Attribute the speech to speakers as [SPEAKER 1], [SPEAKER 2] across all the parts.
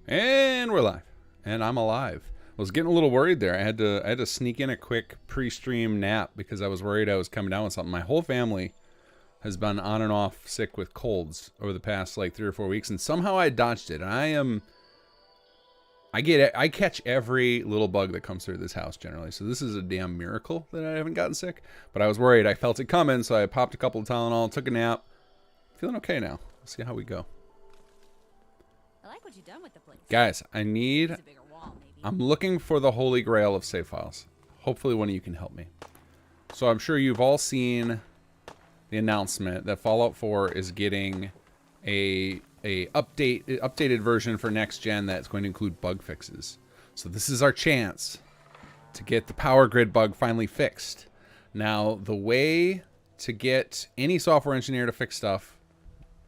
[SPEAKER 1] And we're live. And I'm alive. I was getting a little worried there. I had to sneak in a quick pre-stream nap because I was worried I was coming down with something. My whole family has been on and off sick with colds over the past like 3 or 4 weeks, and somehow I dodged it. And I catch every little bug that comes through this house generally. So this is a damn miracle that I haven't gotten sick. But I was worried. I felt it coming, so I popped a couple of Tylenol, took a nap. Feeling okay now. Let's see how we go.
[SPEAKER 2] I like what you've done with the place.
[SPEAKER 1] Guys,
[SPEAKER 2] It's a bigger wall, maybe.
[SPEAKER 1] I'm looking for the holy grail of save files. Hopefully one of you can help me. So I'm sure you've all seen the announcement that Fallout 4 is getting a updated version for next gen that's going to include bug fixes. So this is our chance to get the power grid bug finally fixed. Now, the way to get any software engineer to fix stuff,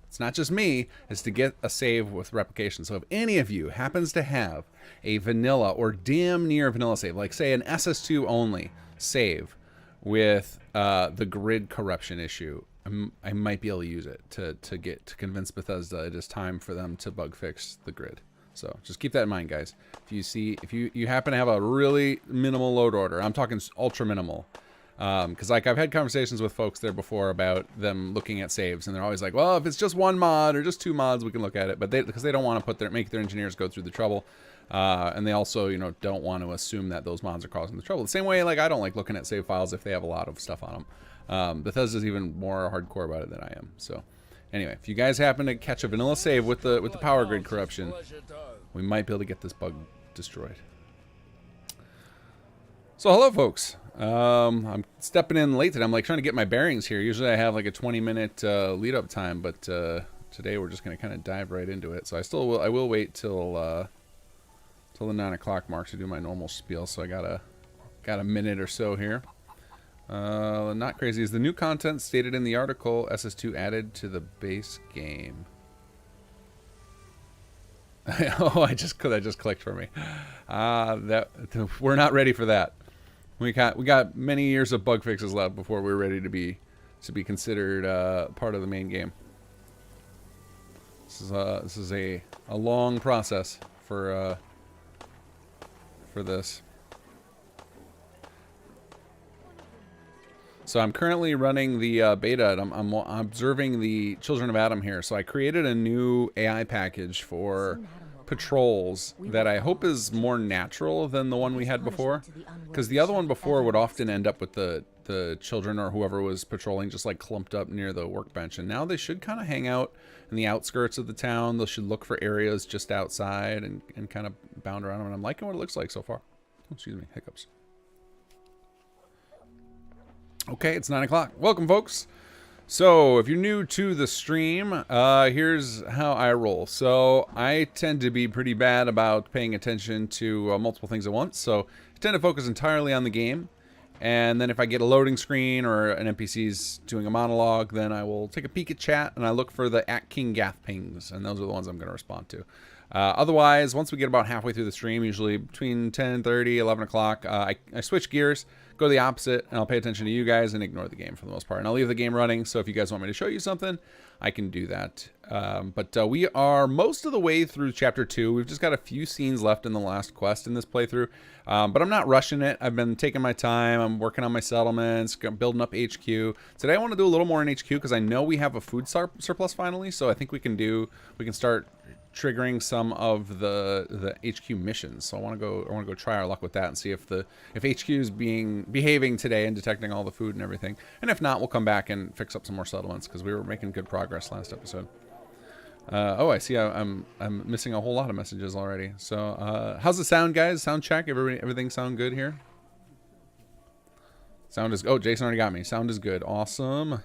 [SPEAKER 1] it's not just me, is to get a save with replication. So if any of you happens to have a vanilla or damn near vanilla save, like say an SS2 only save with the grid corruption issue, I might be able to use it to convince Bethesda it is time for them to bug fix the grid. So just keep that in mind, guys. If you happen to have a really minimal load order, I'm talking ultra minimal. Because like I've had conversations with folks there before about them looking at saves, and they're always like, well, if it's just one mod or just two mods, we can look at it. But because they don't want to make their engineers go through the trouble, and they also don't want to assume that those mods are causing the trouble. The same way, like I don't like looking at save files if they have a lot of stuff on them. Bethesda's even more hardcore about it than I am. So anyway, if you guys happen to catch a vanilla save with the power grid corruption, we might be able to get this bug destroyed. So hello, folks. I'm stepping in late today. I'm like trying to get my bearings here. Usually I have like a 20-minute lead up time, but today we're just going to kind of dive right into it. So I will wait till the 9 o'clock mark to do my normal spiel. So I got a minute or so here. Not crazy. Is the new content stated in the article SS2 added to the base game? Oh, that just clicked for me. We're not ready for that. We got many years of bug fixes left before we're ready to be considered part of the main game. This is a long process for this. So I'm currently running the beta. And I'm observing the Children of Adam here. So I created a new AI package for patrols that I hope is more natural than the one we had before, because the other one before would often end up with the children or whoever was patrolling just like clumped up near the workbench, and now they should kind of hang out in the outskirts of the town. They should look for areas just outside and kind of bound around them, and I'm liking what it looks like so far. Oh, excuse me, hiccups. Okay, it's 9 o'clock. Welcome, folks. So, if you're new to the stream, here's how I roll. So, I tend to be pretty bad about paying attention to multiple things at once. So, I tend to focus entirely on the game. And then if I get a loading screen or an NPC's doing a monologue, then I will take a peek at chat and I look for the @KingGath pings. And those are the ones I'm going to respond to. Otherwise, once we get about halfway through the stream, usually between 10:30, 11 o'clock, I switch gears, go the opposite, and I'll pay attention to you guys and ignore the game for the most part. And I'll leave the game running, so if you guys want me to show you something, I can do that. But we are most of the way through Chapter 2. We've just got a few scenes left in the last quest in this playthrough. But I'm not rushing it. I've been taking my time. I'm working on my settlements, building up HQ. Today I want to do a little more in HQ because I know we have a food surplus finally, so I think we can start triggering some of the HQ missions. So I want to go try our luck with that and see if HQ is behaving today and detecting all the food and everything. And if not, we'll come back and fix up some more settlements because we were making good progress last episode. Oh, I see. I'm missing a whole lot of messages already. So how's the sound, guys? Sound check. Everything sound good here? Sound is. Oh, Jason already got me. Sound is good. Awesome.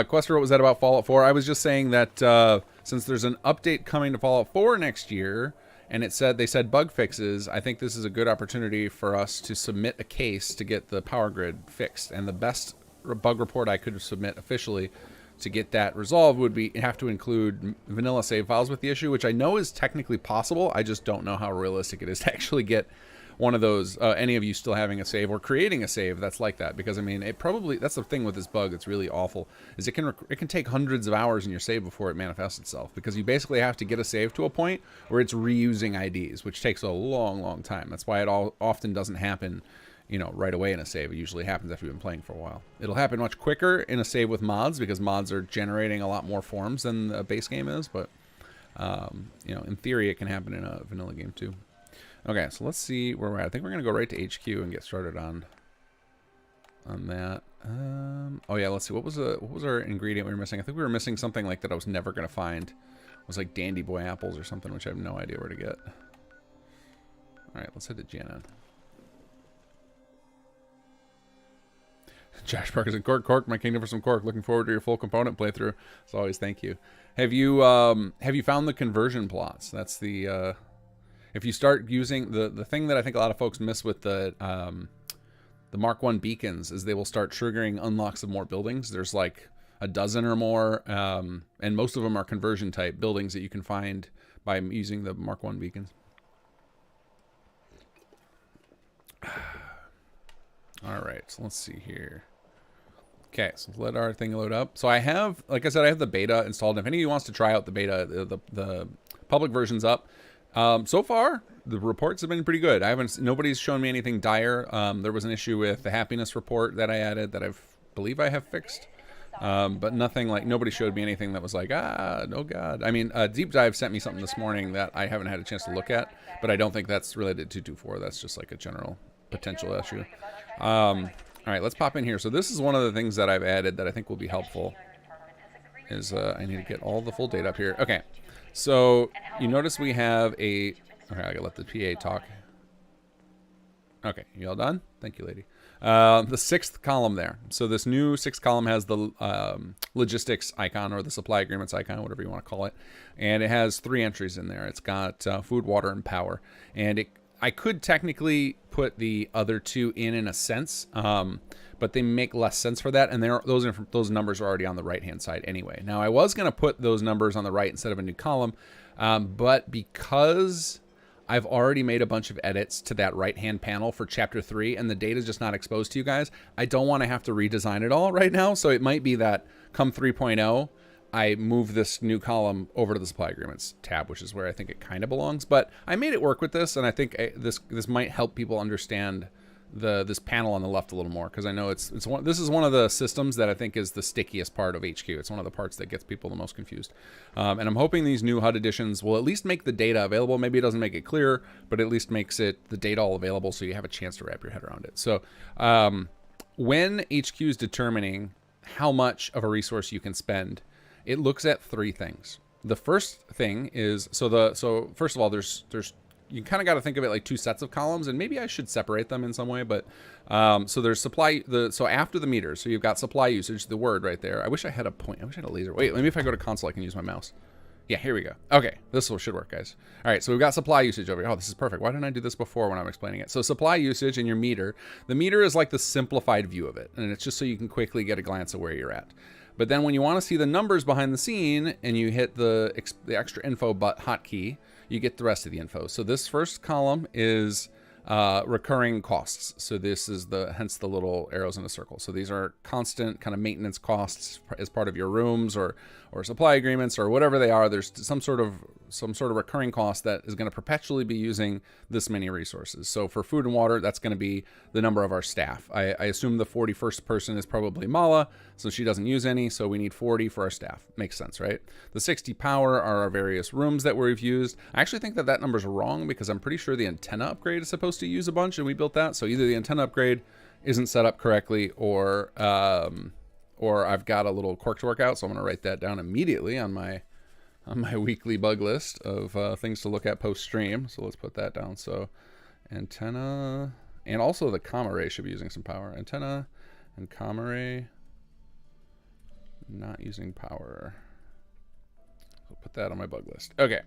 [SPEAKER 1] Quester, what was that about Fallout 4? I was just saying that since there's an update coming to Fallout 4 next year, and they said bug fixes, I think this is a good opportunity for us to submit a case to get the power grid fixed. And the best bug report I could submit officially to get that resolved would have to include vanilla save files with the issue, which I know is technically possible. I just don't know how realistic it is to actually get one of those, any of you still having a save or creating a save that's like that. Because I mean, it probably, that's the thing with this bug that's really awful, is it can take hundreds of hours in your save before it manifests itself, because you basically have to get a save to a point where it's reusing IDs, which takes a long time. That's why it often doesn't happen, you know, right away in a save. It usually happens after you've been playing for a while. It'll happen much quicker in a save with mods, because mods are generating a lot more forms than the base game is, but you know, in theory it can happen in a vanilla game too. Okay, so let's see where we're at. I think we're gonna go right to HQ and get started on that. Oh yeah, let's see. What was our ingredient we were missing? I think we were missing something like that I was never gonna find. It was like Dandy Boy apples or something, which I have no idea where to get. All right, let's head to Jana. Josh Parker said, "Cork, my kingdom for some cork. Looking forward to your full component playthrough." As always, thank you. Have you found the conversion plots? That's the if you start using the thing that I think a lot of folks miss with the Mark 1 beacons is they will start triggering unlocks of more buildings. There's like a dozen or more, and most of them are conversion type buildings that you can find by using the Mark 1 beacons. All right, so let's see here. Okay, so let our thing load up. So I have, like I said, I have the beta installed. If any of you wants to try out the beta, the public version's up. So far, the reports have been pretty good. Nobody's shown me anything dire. There was an issue with the happiness report that I added that believe I have fixed. But nothing like, nobody showed me anything that was like, no God. I mean, Deep Dive sent me something this morning that I haven't had a chance to look at, but I don't think that's related to 2.4. That's just like a general potential issue. All right, let's pop in here. So this is one of the things that I've added that I think will be helpful is I need to get all the full data up here. Okay, so you notice we have okay, I gotta let the PA talk. Okay, you all done? Thank you, lady. The sixth column there. So this new sixth column has the logistics icon, or the supply agreements icon, whatever you want to call it. And it has 3 entries in there. It's got food, water, and power. And I could technically put the other 2 in a sense, but they make less sense for that. And those numbers are already on the right-hand side anyway. Now, I was going to put those numbers on the right instead of a new column, but because I've already made a bunch of edits to that right-hand panel for Chapter 3, and the data is just not exposed to you guys, I don't want to have to redesign it all right now. So it might be that come 3.0, I move this new column over to the supply agreements tab, which is where I think it kind of belongs. But I made it work with this, and I think this might help people understand this panel on the left a little more, because I know this is one of the systems that I think is the stickiest part of HQ. It's one of the parts that gets people the most confused. And I'm hoping these new HUD additions will at least make the data available. Maybe it doesn't make it clear, but at least makes the data all available so you have a chance to wrap your head around it. So when HQ is determining how much of a resource you can spend, it looks at 3 things. The first thing is, so first of all, there's you kind of got to think of it like 2 sets of columns, and maybe I should separate them in some way, but so there's so after the meters, so you've got supply usage, the word right there. I wish I had a laser. Wait, maybe if I go to console, I can use my mouse. Yeah, here we go. Okay, this should work, guys. All right, so we've got supply usage over here. Oh, this is perfect. Why didn't I do this before when I'm explaining it? So supply usage and your meter. The meter is like the simplified view of it, and it's just so you can quickly get a glance of where you're at. But then when you want to see the numbers behind the scene and you hit the extra info hotkey, you get the rest of the info. So this first column is recurring costs. So this is hence the little arrows in a circle. So these are constant kind of maintenance costs as part of your rooms or supply agreements or whatever they are. There's some sort of recurring cost that is going to perpetually be using this many resources. So for food and water, that's going to be the number of our staff. I assume the 41st person is probably Mala, so she doesn't use any, so we need 40 for our staff. Makes sense, right? The 60 power are our various rooms that we've used. I actually think that number's wrong, because I'm pretty sure the antenna upgrade is supposed to use a bunch, and we built that. So either the antenna upgrade isn't set up correctly, or I've got a little quirk to work out. So I'm going to write that down immediately on my weekly bug list of things to look at post stream. So let's put that down. So antenna, and also the comm array should be using some power. Antenna and comm array not using power. I'll put that on my bug list. Okay,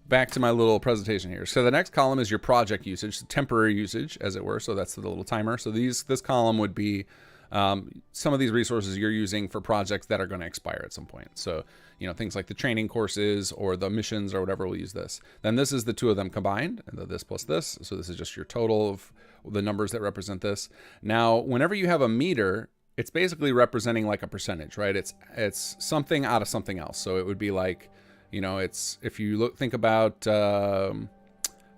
[SPEAKER 1] back to my little presentation here. So the next column is your project usage, temporary usage, as it were. So that's the little timer. So this column would be some of these resources you're using for projects that are going to expire at some point. So, you know, things like the training courses or the missions or whatever, will use this. Then this is the two of them combined, and this plus this. So this is just your total of the numbers that represent this. Now, whenever you have a meter, it's basically representing like a percentage, right? It's something out of something else. So it would be like, you know, it's, if you think about,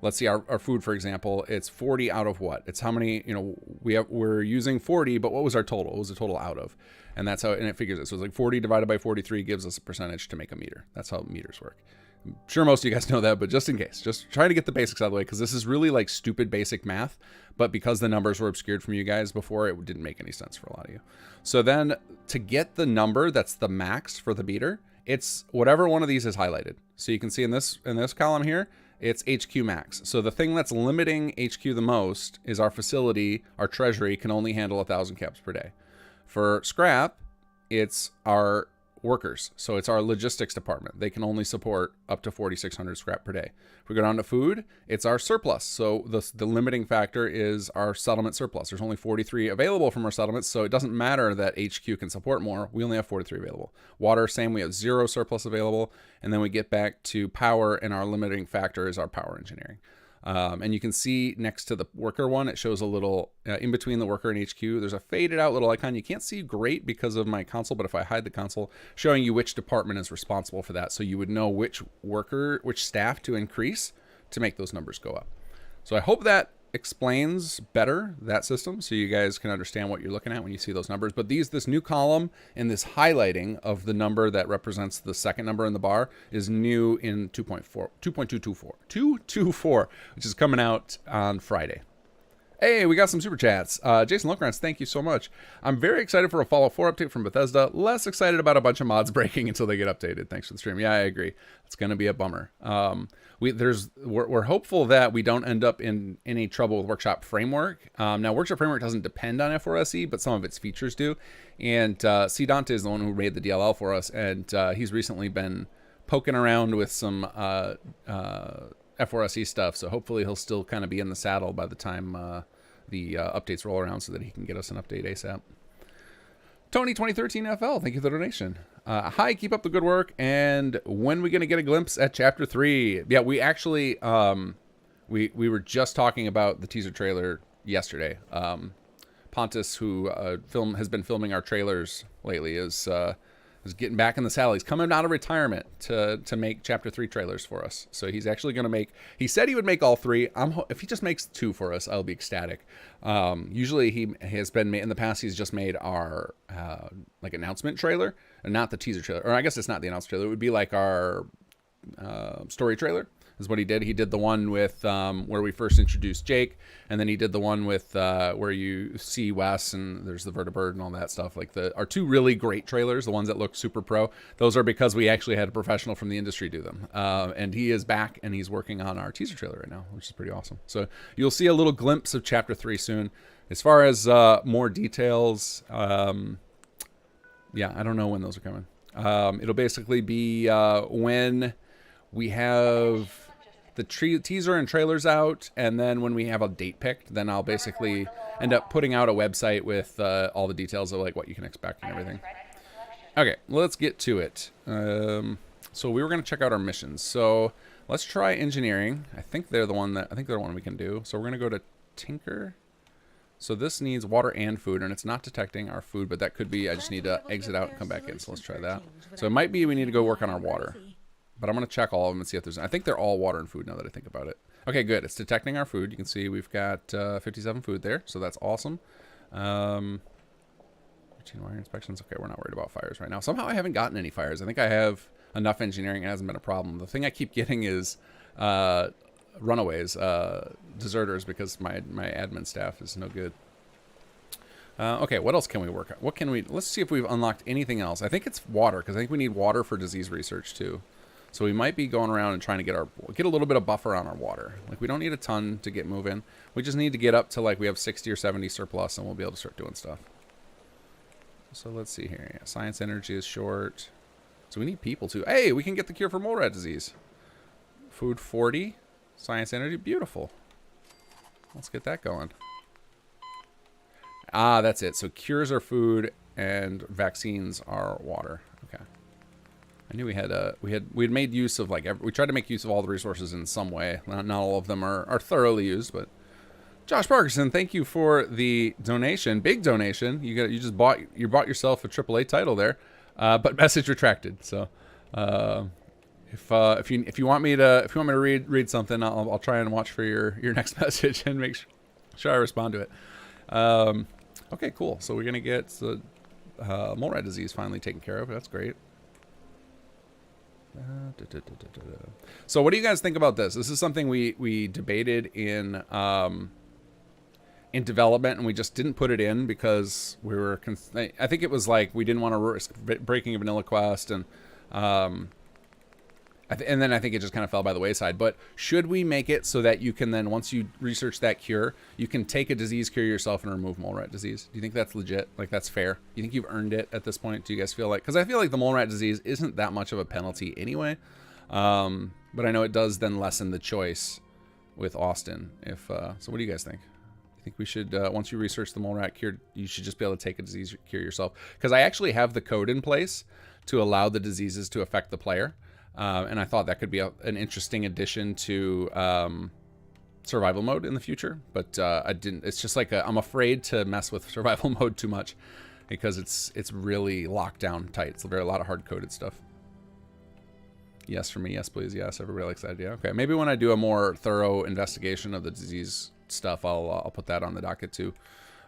[SPEAKER 1] let's see, our food, for example, it's 40 out of what? It's how many, you know, we're using 40, but what was our total? What was the total out of? And that's how, and it figures it. So it's like 40 divided by 43 gives us a percentage to make a meter. That's how meters work. I'm sure most of you guys know that, but just in case, just trying to get the basics out of the way, because this is really like stupid basic math, but because the numbers were obscured from you guys before, it didn't make any sense for a lot of you. So then to get the number that's the max for the meter, it's whatever one of these is highlighted. So you can see in this column here, it's HQ max. So the thing that's limiting HQ the most is our facility, our treasury can only handle 1,000 caps per day. For scrap, it's our workers. So it's our logistics department. They can only support up to 4,600 scrap per day. If we go down to food, it's our surplus. So the limiting factor is our settlement surplus. There's only 43 available from our settlements, so it doesn't matter that HQ can support more. We only have 43 available. Water, same. We have 0 surplus available. And then we get back to power, and our limiting factor is our power engineering. And you can see next to the worker one, it shows a little, in between the worker and HQ, there's a faded out little icon. You can't see great because of my console, but if I hide the console, showing you which department is responsible for that. So you would know which worker, which staff to increase to make those numbers go up. So I hope that explains better that system, so you guys can understand what you're looking at when you see those numbers. But this new column and this highlighting of the number that represents the second number in the bar is new in 2.224, which is coming out on Friday. Hey, we got some super chats. Jason Lockrantz, thank you so much. I'm very excited for a Fallout 4 update from Bethesda. Less excited about a bunch of mods breaking until they get updated. Thanks for the stream. Yeah, I agree. It's going to be a bummer. We're hopeful that we don't end up in any trouble with Workshop Framework. Now, Workshop Framework doesn't depend on F4SE, but some of its features do. And C. Dante is the one who made the DLL for us, and he's recently been poking around with some F4SE stuff, so hopefully he'll still kind of be in the saddle by the time the updates roll around, so that he can get us an update ASAP. Tony 2013 FL, thank you for the donation. Hi, keep up the good work. And when are we going to get a glimpse at Chapter 3? Yeah, we actually we were just talking about the teaser trailer yesterday. Pontus, who has been filming our trailers lately, is getting back in the saddle. He's coming out of retirement to make Chapter 3 trailers for us. So he's actually going to make, he said he would make all 3. If he just makes 2 for us, I'll be ecstatic. Usually he has been, in the past, he's just made our like announcement trailer, and not the teaser trailer. Or I guess it's not the announcement trailer. It would be like our story trailer is what he did. He did the one with where we first introduced Jake, and then he did the one with where you see Wes and there's the vertibird and all that stuff. Like our 2 really great trailers, the ones that look super pro, those are because we actually had a professional from the industry do them. And he is back, and he's working on our teaser trailer right now, which is pretty awesome. So you'll see a little glimpse of Chapter 3 soon. As far as more details, yeah, I don't know when those are coming. It'll basically be when we have the teaser and trailers out, and then when we have a date picked, then I'll basically end up putting out a website with all the details of like what you can expect and everything. Okay, let's get to it. So we were going to check out our missions. So let's try engineering. I think they're the one we can do. So we're going to go to Tinker. So this needs water and food, and it's not detecting our food, but that could be I just need to exit out and come back in. So let's try that. So it might be we need to go work on our water. But I'm going to check all of them and see if there's... I think they're all water and food now that I think about it. Okay, good. It's detecting our food. You can see we've got 57 food there, so that's awesome. Routine wire inspections. Okay, we're not worried about fires right now. Somehow I haven't gotten any fires. I think I have enough engineering. It hasn't been a problem. The thing I keep getting is runaways, deserters, because my admin staff is no good. Okay, what else can we work on? What can we... Let's see if we've unlocked anything else. I think it's water, because I think we need water for disease research, too. So we might be going around and trying to get a little bit of buffer on our water. Like, we don't need a ton to get moving. We just need to get up to, like, we have 60 or 70 surplus, and we'll be able to start doing stuff. So let's see here. Yeah, science energy is short. So we need people, too. Hey, we can get the cure for mole rat disease. Food 40. Science energy. Beautiful. Let's get that going. Ah, that's it. So cures are food and vaccines are water. Okay. I knew we had made use of like we tried to make use of all the resources in some way. Not all of them are thoroughly used, but Josh Parkinson, thank you for the donation. Big donation. You bought yourself a AAA title there, but message retracted. So if you want me to read something, I'll try and watch for your next message and make sure I respond to it. Okay, cool. So we're gonna get the mole rat disease finally taken care of. That's great. So what do you guys think about this? This is something we debated in development, and we just didn't put it in because we were. I think it was like we didn't want to risk breaking a vanilla quest, and and then I think it just kind of fell by the wayside. But should we make it so that you can then, once you research that cure, you can take a disease cure yourself and remove mole rat disease? Do you think that's legit? Like, that's fair? You think you've earned it at this point? Do you guys feel like... Because I feel like the mole rat disease isn't that much of a penalty anyway. But I know it does then lessen the choice with Austin. So what do you guys think? I think we should, once you research the mole rat cure, you should just be able to take a disease cure yourself. Because I actually have the code in place to allow the diseases to affect the player. And I thought that could be an interesting addition to survival mode in the future, but I didn't. It's just like I'm afraid to mess with survival mode too much because it's really locked down tight. It's a lot of hard coded stuff. Yes for me, yes please, yes. Everybody likes that idea. Okay, maybe when I do a more thorough investigation of the disease stuff, I'll put that on the docket too.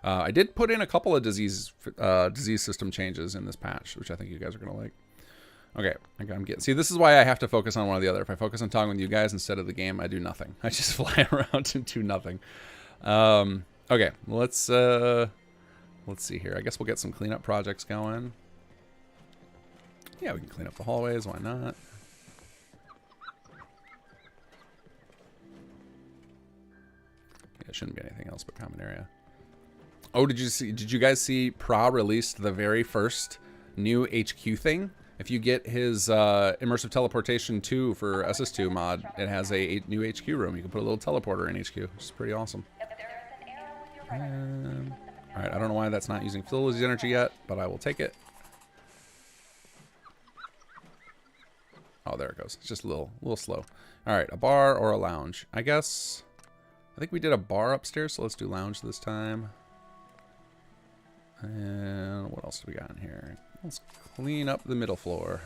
[SPEAKER 1] I did put in a couple of disease system changes in this patch, which I think you guys are gonna like. Okay, I'm getting... See, this is why I have to focus on one or the other. If I focus on talking with you guys instead of the game, I do nothing. I just fly around and do nothing. Okay, let's see here. I guess we'll get some cleanup projects going. Yeah, we can clean up the hallways. Why not? Yeah, it shouldn't be anything else but common area. Oh, did you guys see Pra released the very first new HQ thing? If you get his Immersive Teleportation 2 for SS2 mod, it has a new HQ room. You can put a little teleporter in HQ, which is pretty awesome. Alright, I don't know why that's not using facilities energy yet, but I will take it. Oh, there it goes. It's just a little slow. Alright, a bar or a lounge. I think we did a bar upstairs, so let's do lounge this time. And what else do we got in here? Let's clean up the middle floor.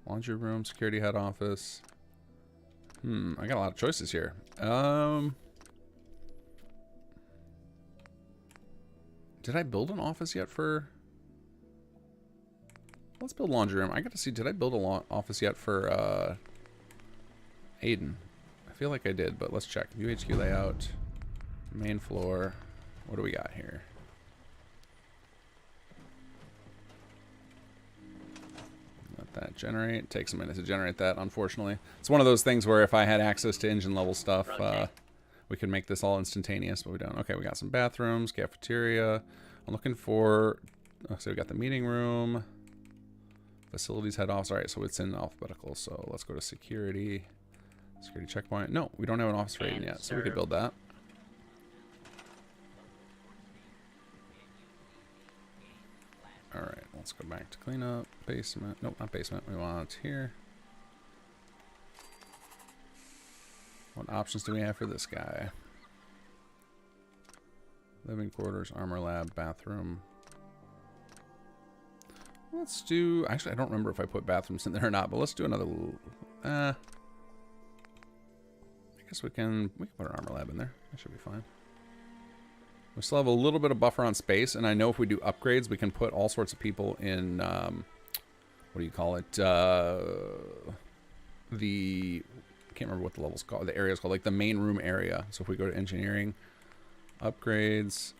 [SPEAKER 1] Laundry room, security head office. I got a lot of choices here. Did I build an office yet for... Let's build laundry room. I got to see, did I build an office yet for Aiden? I feel like I did, but let's check. UHQ layout, main floor. What do we got here? Let that generate. Takes a minute to generate that, unfortunately. It's one of those things where if I had access to engine level stuff, we could make this all instantaneous, but we don't. Okay, we got some bathrooms, cafeteria. I'm looking for, so we got the meeting room. Facilities head office. All right, so it's in alphabetical. So let's go to security. Security checkpoint. No, we don't have an office for Aiden yet, so we could build that. All right, let's go back to cleanup. Basement. Nope, not basement. We want here. What options do we have for this guy? Living quarters, armor lab, bathroom. Let's do... Actually, I don't remember if I put bathrooms in there or not, but let's do another... I guess we can put an armor lab in there. That should be fine. We still have a little bit of buffer on space, and I know if we do upgrades, we can put all sorts of people in... what do you call it? I can't remember what the level's called. The area's called, like the main room area. So if we go to engineering, upgrades,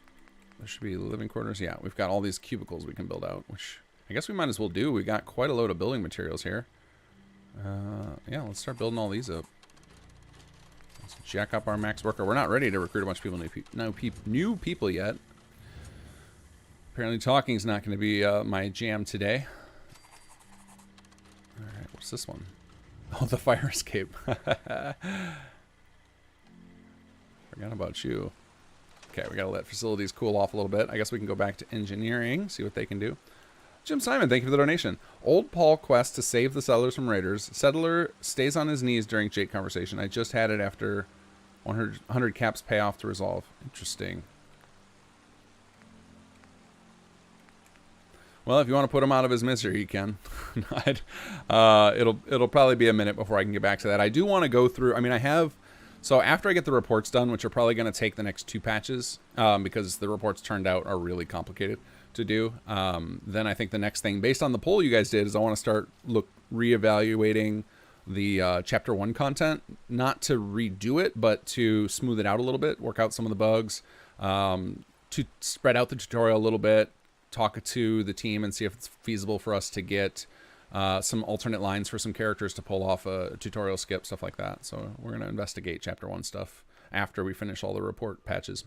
[SPEAKER 1] there should be living quarters. Yeah, we've got all these cubicles we can build out, which... I guess we might as well do. We got quite a load of building materials here. Yeah, let's start building all these up. Let's jack up our max worker. We're not ready to recruit a bunch of people, new people yet. Apparently talking is not going to be my jam today. Alright, what's this one? Oh, the fire escape. Forgot about you. Okay, we gotta let facilities cool off a little bit. I guess we can go back to engineering, see what they can do. Jim Simon, thank you for the donation. Old Paul quest to save the settlers from raiders. Settler stays on his knees during Jake conversation. I just had it after 100 caps payoff to resolve. Interesting. Well, if you want to put him out of his misery, you can. It'll probably be a minute before I can get back to that. I do want to go through. I mean, I have. So after I get the reports done, which are probably going to take the next 2 patches, because the reports turned out are really complicated to do. Then I think the next thing, based on the poll you guys did, is I want to start reevaluating the Chapter 1 content. Not to redo it, but to smooth it out a little bit, work out some of the bugs, to spread out the tutorial a little bit, talk to the team and see if it's feasible for us to get some alternate lines for some characters to pull off a tutorial skip, stuff like that. So we're going to investigate Chapter 1 stuff after we finish all the report patches.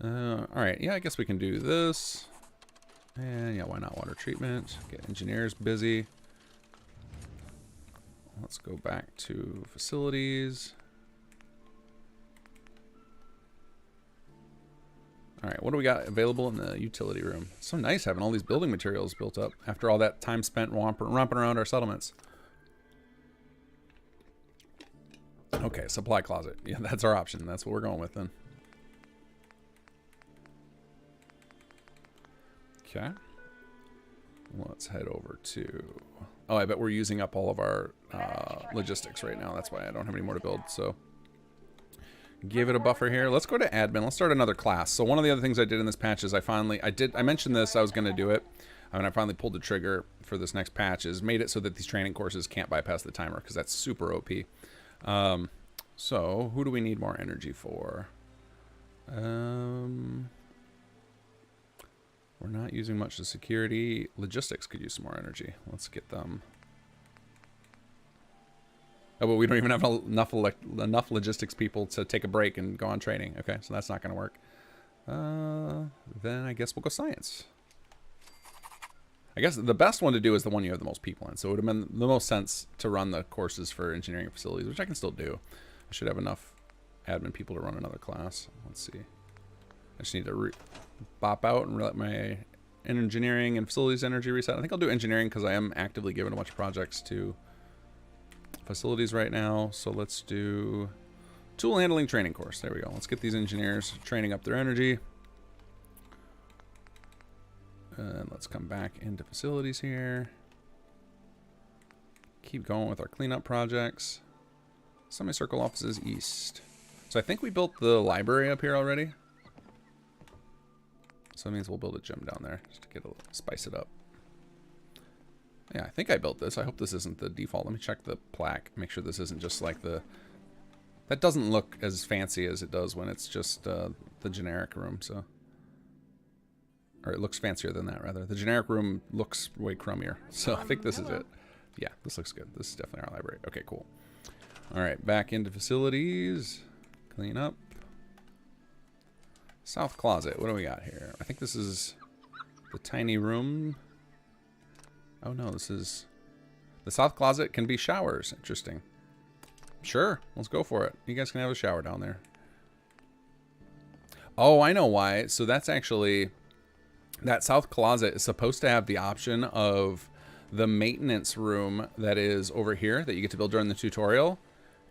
[SPEAKER 1] All right, yeah, I guess we can do this. And yeah, why not water treatment? Get engineers busy. Let's go back to facilities. All right, what do we got available in the utility room? It's so nice having all these building materials built up after all that time spent romping around our settlements. Okay, supply closet. Yeah, that's our option. That's what we're going with then. Okay. Let's head over to... Oh, I bet we're using up all of our logistics right now. That's why I don't have any more to build, so... Give it a buffer here. Let's go to admin. Let's start another class. So one of the other things I did in this patch is I mentioned this, I was going to do it. I finally pulled the trigger for this next patch, is made it so that these training courses can't bypass the timer, because that's super OP. So who do we need more energy for? We're not using much of security. Logistics could use some more energy. Let's get them. Oh, but we don't even have enough logistics people to take a break and go on training. Okay, so that's not going to work. Then I guess we'll go science. I guess the best one to do is the one you have the most people in. So it would have been the most sense to run the courses for engineering facilities, which I can still do. I should have enough admin people to run another class. Let's see. I just need to bop out and let my engineering and facilities energy reset. I think I'll do engineering because I am actively giving a bunch of projects to facilities right now. So let's do tool handling training course. There we go. Let's get these engineers training up their energy. And let's come back into facilities here. Keep going with our cleanup projects. Semicircle offices east. So I think we built the library up here already. So that means we'll build a gym down there just to get spice it up. Yeah, I think I built this. I hope this isn't the default. Let me check the plaque. Make sure this isn't just like the... That doesn't look as fancy as it does when it's just the generic room, so... Or it looks fancier than that, rather. The generic room looks way crummier. So I think this is it. Yeah, this looks good. This is definitely our library. Okay, cool. All right, back into facilities. Clean up. South closet. What do we got here? I think this is the tiny room. Oh, no, this is... The south closet can be showers. Interesting. Sure, let's go for it. You guys can have a shower down there. Oh, I know why. So that's actually... That south closet is supposed to have the option of the maintenance room that is over here that you get to build during the tutorial.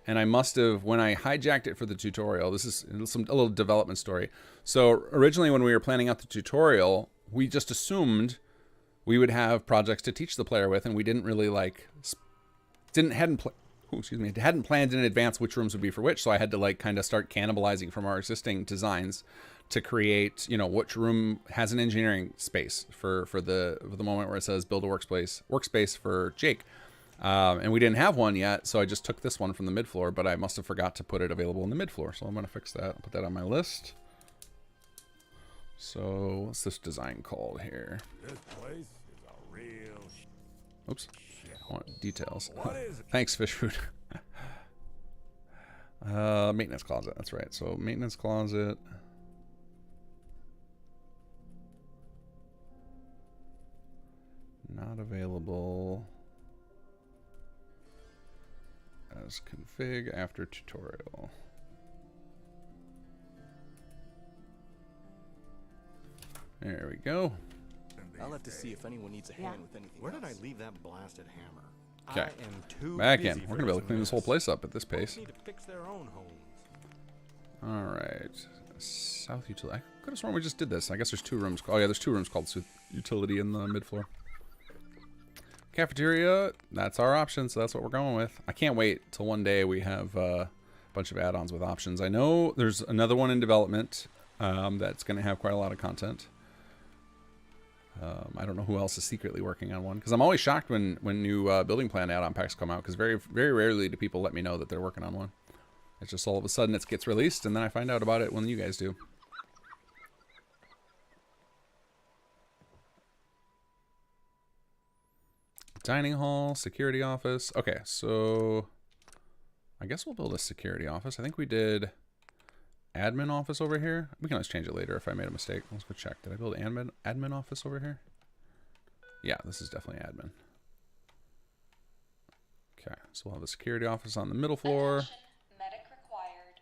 [SPEAKER 1] And I must have, when I hijacked it for the tutorial, this is a little development story. So originally when we were planning out the tutorial, we just assumed we would have projects to teach the player with, and we didn't really like, hadn't planned in advance which rooms would be for which. So I had to like kind of start cannibalizing from our existing designs to create, you know, which room has an engineering space for the moment where it says build a workspace for Jake. And we didn't have one yet, so I just took this one from the mid floor, but I must have forgot to put it available in the mid floor. So I'm going to fix that, put that on my list. So what's this design called here?
[SPEAKER 3] This place is a real
[SPEAKER 1] Oops. I want details. What is it? Thanks, fish food. Maintenance closet. That's right. So maintenance closet. Not available as config after tutorial. There we go.
[SPEAKER 4] I'll have to see if anyone needs a hand with anything
[SPEAKER 3] Where did I
[SPEAKER 4] else.
[SPEAKER 3] leave that blasted hammer?
[SPEAKER 1] Okay.
[SPEAKER 3] I am too
[SPEAKER 1] Back
[SPEAKER 3] busy
[SPEAKER 1] in.
[SPEAKER 3] for
[SPEAKER 1] We're gonna be able to
[SPEAKER 3] this
[SPEAKER 1] clean this whole
[SPEAKER 3] mess.
[SPEAKER 1] place up at this
[SPEAKER 3] Folks
[SPEAKER 1] pace.
[SPEAKER 3] need to fix their own homes.
[SPEAKER 1] All right. South utility. I could have sworn we just did this. I guess there's 2 rooms. Oh yeah, there's 2 rooms called utility in the mid floor. Cafeteria. That's our option, so that's what we're going with. I can't wait till one day we have a bunch of add-ons with options. I know there's another one in development that's going to have quite a lot of content. I don't know who else is secretly working on one, because I'm always shocked when new building plan add-on packs come out, because very rarely do people let me know that they're working on one. It's just all of a sudden it gets released, and then I find out about it when you guys do. Dining hall, security office. Okay, so I guess we'll build a security office. I think we did admin office over here. We can always change it later if I made a mistake. Let's go check. Did I build admin office over here? Yeah, this is definitely admin. Okay, so we'll have a security office on the middle floor.
[SPEAKER 5] Attention, medic required.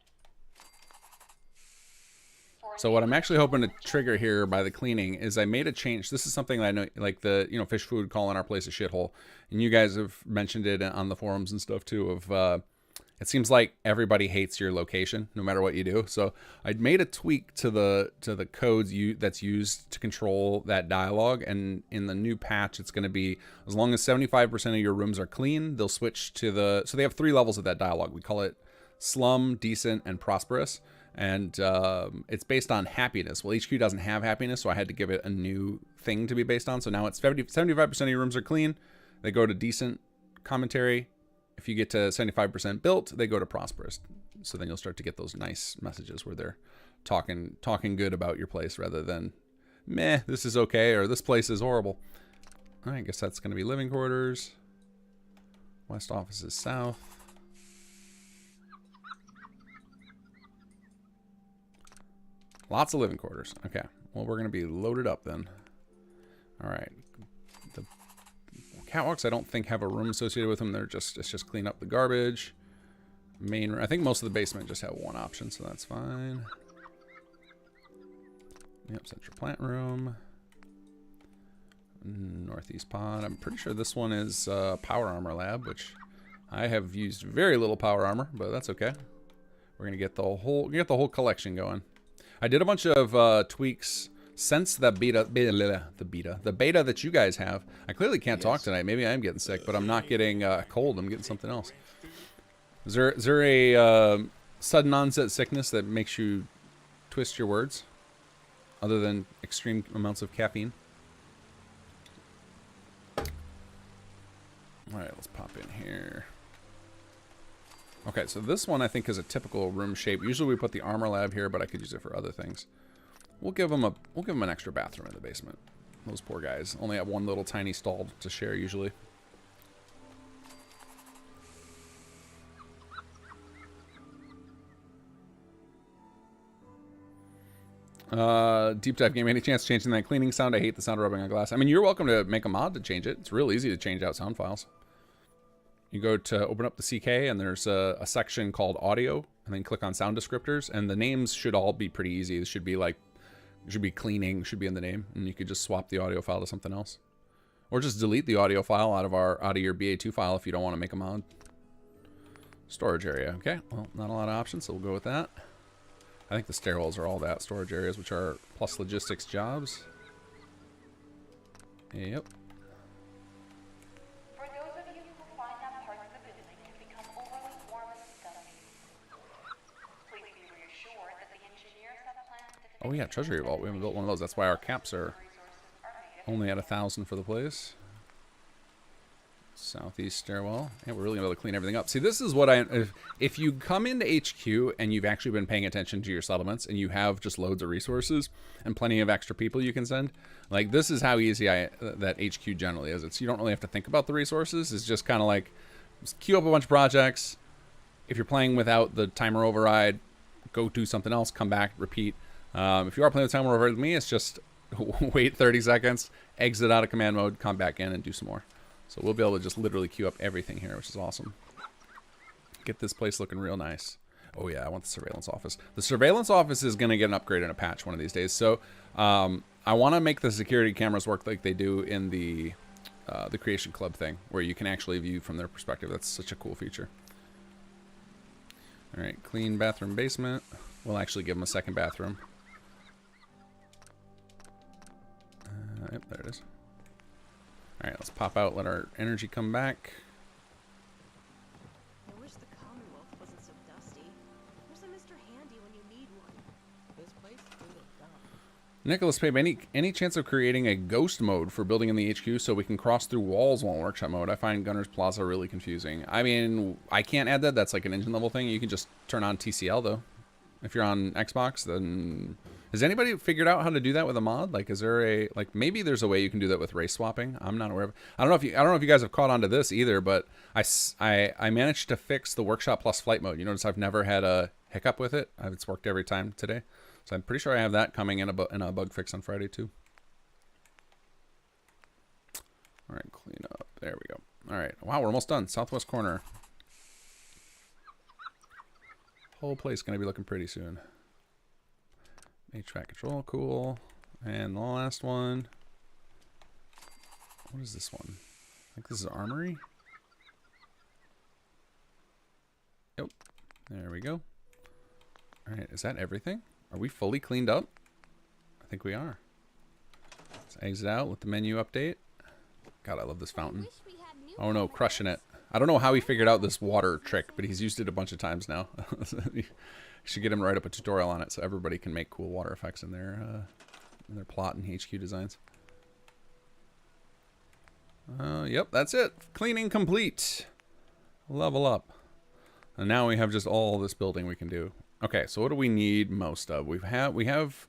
[SPEAKER 1] So what I'm actually hoping to trigger here by the cleaning is I made a change. This is something that I know, like the, fish food calling our place a shithole. And you guys have mentioned it on the forums and stuff too of, it seems like everybody hates your location no matter what you do. So I'd made a tweak to the codes that's used to control that dialogue. And in the new patch, it's going to be as long as 75% of your rooms are clean, they'll switch to so they have 3 levels of that dialogue. We call it slum, decent, and prosperous. And it's based on happiness. Well, HQ doesn't have happiness, so I had to give it a new thing to be based on. So now it's 75% of your rooms are clean. They go to decent commentary. If you get to 75% built, they go to prosperous. So then you'll start to get those nice messages where they're talking good about your place rather than, meh, this is okay, or this place is horrible. All right, I guess that's going to be living quarters. West office is south. Lots of living quarters. Okay. Well, we're going to be loaded up then. All right. The catwalks, I don't think have a room associated with them. It's just clean up the garbage. Main room. I think most of the basement just have one option, so that's fine. Yep, central plant room. Northeast pod. I'm pretty sure this one is power armor lab, which I have used very little power armor, but that's okay. We're going to get the whole collection going. I did a bunch of tweaks since the beta that you guys have. I clearly can't talk tonight. Maybe I am getting sick, but I'm not getting a cold. I'm getting something else. Is there a sudden onset sickness that makes you twist your words, other than extreme amounts of caffeine? All right, let's pop in here. Okay, so this one I think is a typical room shape. Usually we put the armor lab here, but I could use it for other things. We'll give them an extra bathroom in the basement. Those poor guys only have one little tiny stall to share usually. Deep dive game. Any chance of changing that cleaning sound? I hate the sound of rubbing on glass. I mean, you're welcome to make a mod to change it. It's real easy to change out sound files. You go to open up the CK and there's a section called audio, and then click on sound descriptors, and the names should all be pretty easy. It should be like, cleaning should be in the name, and you could just swap the audio file to something else. Or just delete the audio file out of your BA2 file if you don't want to make a mod. Storage area. Okay, well, not a lot of options, so we'll go with that. I think the stairwells are all that. Storage areas, which are plus logistics jobs. Yep.
[SPEAKER 5] For those of you who find that parts of the building can become overly warm and stuffy, please be reassured that the engineers have plans to
[SPEAKER 1] Oh yeah, treasury vault. We haven't built one of those. That's why our caps are only at 1,000 for the place. Southeast stairwell. Yeah, we're really gonna be able to clean everything up. See, this is what if you come into HQ and you've actually been paying attention to your settlements and you have just loads of resources and plenty of extra people you can send, like this is how easy that HQ generally is. It's, you don't really have to think about the resources. It's just kind of like just queue up a bunch of projects. If you're playing without the timer override, go do something else, come back, repeat. If you are playing with timer override with me, it's just wait 30 seconds, exit out of command mode, come back in and do some more. So we'll be able to just literally queue up everything here, which is awesome. Get this place looking real nice. Oh yeah, I want the surveillance office. The surveillance office is going to get an upgrade and a patch one of these days. So I want to make the security cameras work like they do in the Creation Club thing, where you can actually view from their perspective. That's such a cool feature. All right, clean bathroom basement. We'll actually give them a second bathroom. Yep, there it is. All right, let's pop out, let our energy come back.
[SPEAKER 6] I wish the Commonwealth wasn't so dusty. Where's a Mr. Handy when you need one?
[SPEAKER 4] This place is full of dumb.
[SPEAKER 1] Nicholas Pape, any chance of creating a ghost mode for building in the HQ so we can cross through walls while in workshop mode? I find Gunner's Plaza really confusing. I mean, I can't add that. That's like an engine level thing. You can just turn on TCL though. If you're on Xbox, then has anybody figured out how to do that with a mod? Like, is there a maybe there's a way you can do that with race swapping? I'm not aware of. I don't know if you guys have caught on to this either, but I managed to fix the Workshop Plus flight mode. You notice I've never had a hiccup with it. It's worked every time today. So I'm pretty sure I have that coming in a bug fix on Friday too. All right, clean up. There we go. All right. Wow, we're almost done. Southwest corner. Whole place going to be looking pretty soon. HVAC control, cool. And the last one. What is this one? I think this is Armory. Yep. There we go. All right, is that everything? Are we fully cleaned up? I think we are. Let's exit out, let the menu update. God, I love this fountain. Oh no, crushing it. I don't know how he figured out this water trick, but he's used it a bunch of times now. You should get him to write up a tutorial on it so everybody can make cool water effects in their plot and HQ designs. Yep, that's it. Cleaning complete. Level up. And now we have just all this building we can do. Okay, so what do we need most of? We have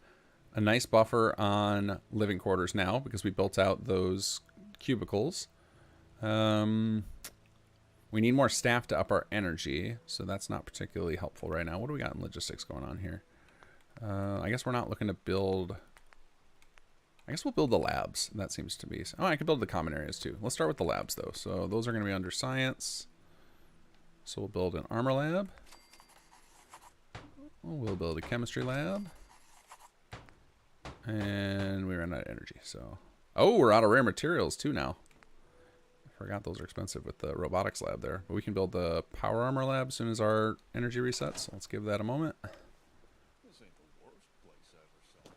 [SPEAKER 1] a nice buffer on living quarters now because we built out those cubicles. We need more staff to up our energy, so that's not particularly helpful right now. What do we got in logistics going on here? I guess we're not looking to build... I guess we'll build the labs. That seems to be... Oh, I could build the common areas too. Let's start with the labs though. So those are going to be under science. So we'll build an armor lab. We'll build a chemistry lab. And we ran out of energy, so... Oh, we're out of rare materials too now. Forgot those are expensive with the robotics lab there. But we can build the power armor lab as soon as our energy resets. So let's give that a moment.
[SPEAKER 3] This ain't the worst place ever, son.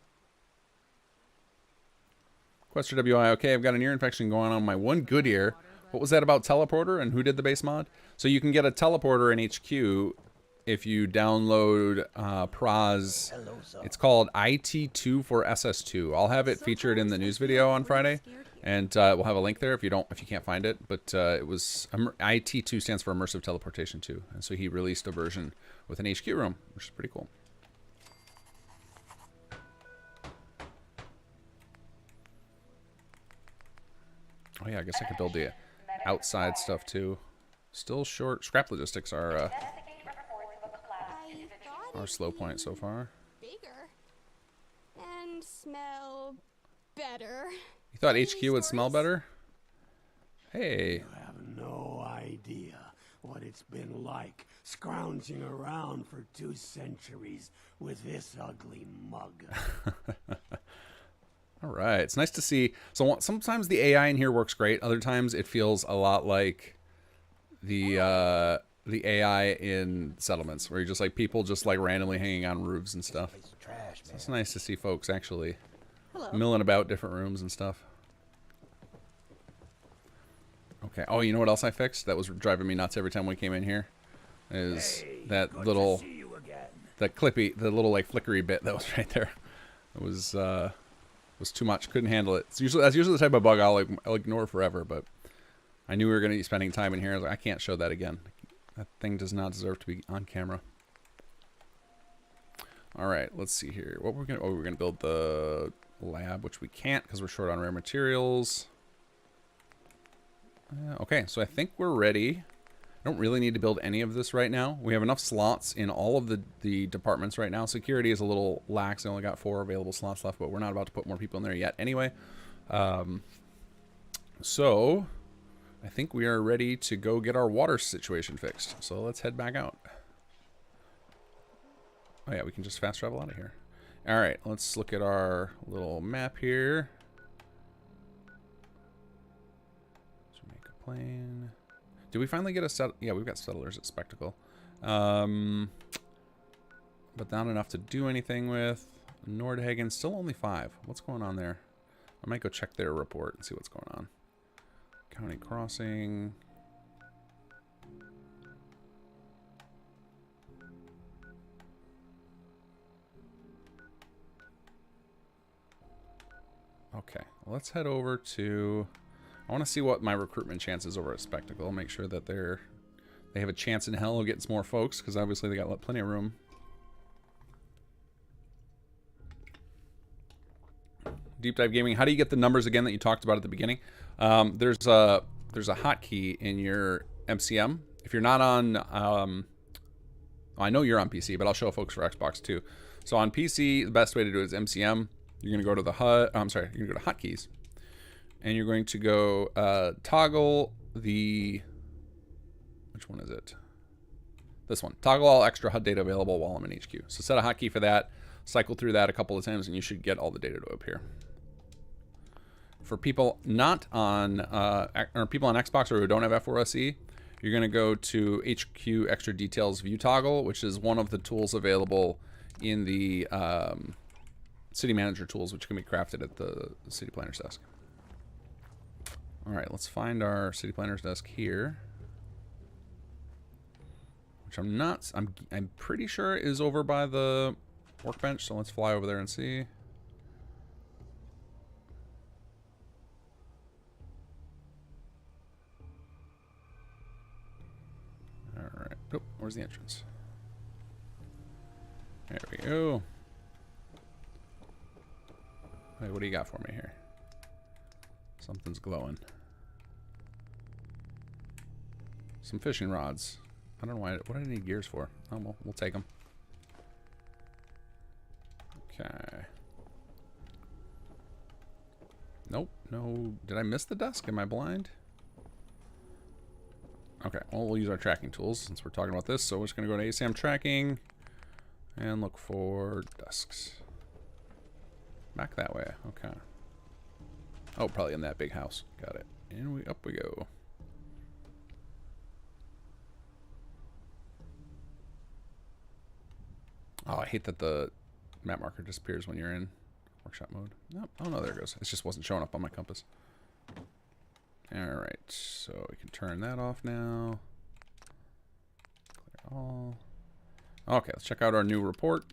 [SPEAKER 1] Quester WI, okay, I've got an ear infection going on my one good ear. What was that about teleporter and who did the base mod? So you can get a teleporter in HQ if you download Praz. It's called IT2 for SS2. I'll have it featured in the news video on Friday. And we'll have a link there if you can't find it. But it was IT2 stands for Immersive Teleportation 2, and so he released a version with an HQ room, which is pretty cool. Oh yeah, I guess I could build the outside stuff too. Still short. Scrap logistics are our slow point so far.
[SPEAKER 6] Bigger. And smell better.
[SPEAKER 1] You thought HQ would smell better? Hey.
[SPEAKER 7] You have no idea what it's been like scrounging around for 2 centuries with this ugly mug.
[SPEAKER 1] All right. It's nice to see. So sometimes the AI in here works great. Other times it feels a lot like the AI in settlements where you're just like people just like randomly hanging on roofs and stuff. So it's nice to see folks actually milling about different rooms and stuff. Okay. Oh, you know what else I fixed? That was driving me nuts every time we came in here. Is that little, that clippy, the little like flickery bit that was right there. It was too much. Couldn't handle it. That's usually the type of bug I'll ignore forever. But I knew we were going to be spending time in here. I was like, I can't show that again. That thing does not deserve to be on camera. All right. Let's see here. What we're gonna? Oh, we're gonna build the lab, which we can't because we're short on rare materials. Okay, so I think we're ready. I don't really need to build any of this right now. We have enough slots in all of the departments right now. Security is a little lax. I only got 4 available slots left, but we're not about to put more people in there yet anyway. So I think we are ready to go get our water situation fixed. So let's head back out. Oh yeah, we can just fast travel out of here. All right, let's look at our little map here. Jamaica Plain. Did we finally get a set? Yeah, we've got settlers at Spectacle. But not enough to do anything with. Nordhagen, still only 5. What's going on there? I might go check their report and see what's going on. County Crossing. Okay, let's head over to... I want to see what my recruitment chances over at Spectacle. Make sure that they have a chance in hell of getting some more folks, because obviously they got plenty of room. Deep Dive Gaming. How do you get the numbers again that you talked about at the beginning? There's a hotkey in your MCM. If you're not on... I know you're on PC, but I'll show folks for Xbox too. So on PC, the best way to do it is MCM. You're going to go to the HUD. I'm sorry. You're going to go to hotkeys. And you're going to go toggle the... Which one is it? This one. Toggle all extra HUD data available while I'm in HQ. So set a hotkey for that. Cycle through that a couple of times and you should get all the data to appear. For people not on... or people on Xbox or who don't have F4SE, you're going to go to HQ Extra Details View Toggle, which is one of the tools available in the... City Manager tools, which can be crafted at the City Planner's desk. All right, let's find our City Planner's desk here, which I'm pretty sure is over by the workbench. So let's fly over there and see. All right. Oh, where's the entrance? There we go. Hey, what do you got for me here? Something's glowing. Some fishing rods. I don't know why. What do I need gears for? Oh, well, we'll take them. Okay. Nope. No. Did I miss the desk? Am I blind? Okay. Well, we'll use our tracking tools since we're talking about this. So we're just going to go to ASAM tracking and look for desks. Back that way. Okay. Oh, probably in that big house. Got it. And up we go. Oh, I hate that the map marker disappears when you're in workshop mode. Nope. Oh no, there it goes. It just wasn't showing up on my compass. Alright, so we can turn that off now. Clear all. Okay, let's check out our new report.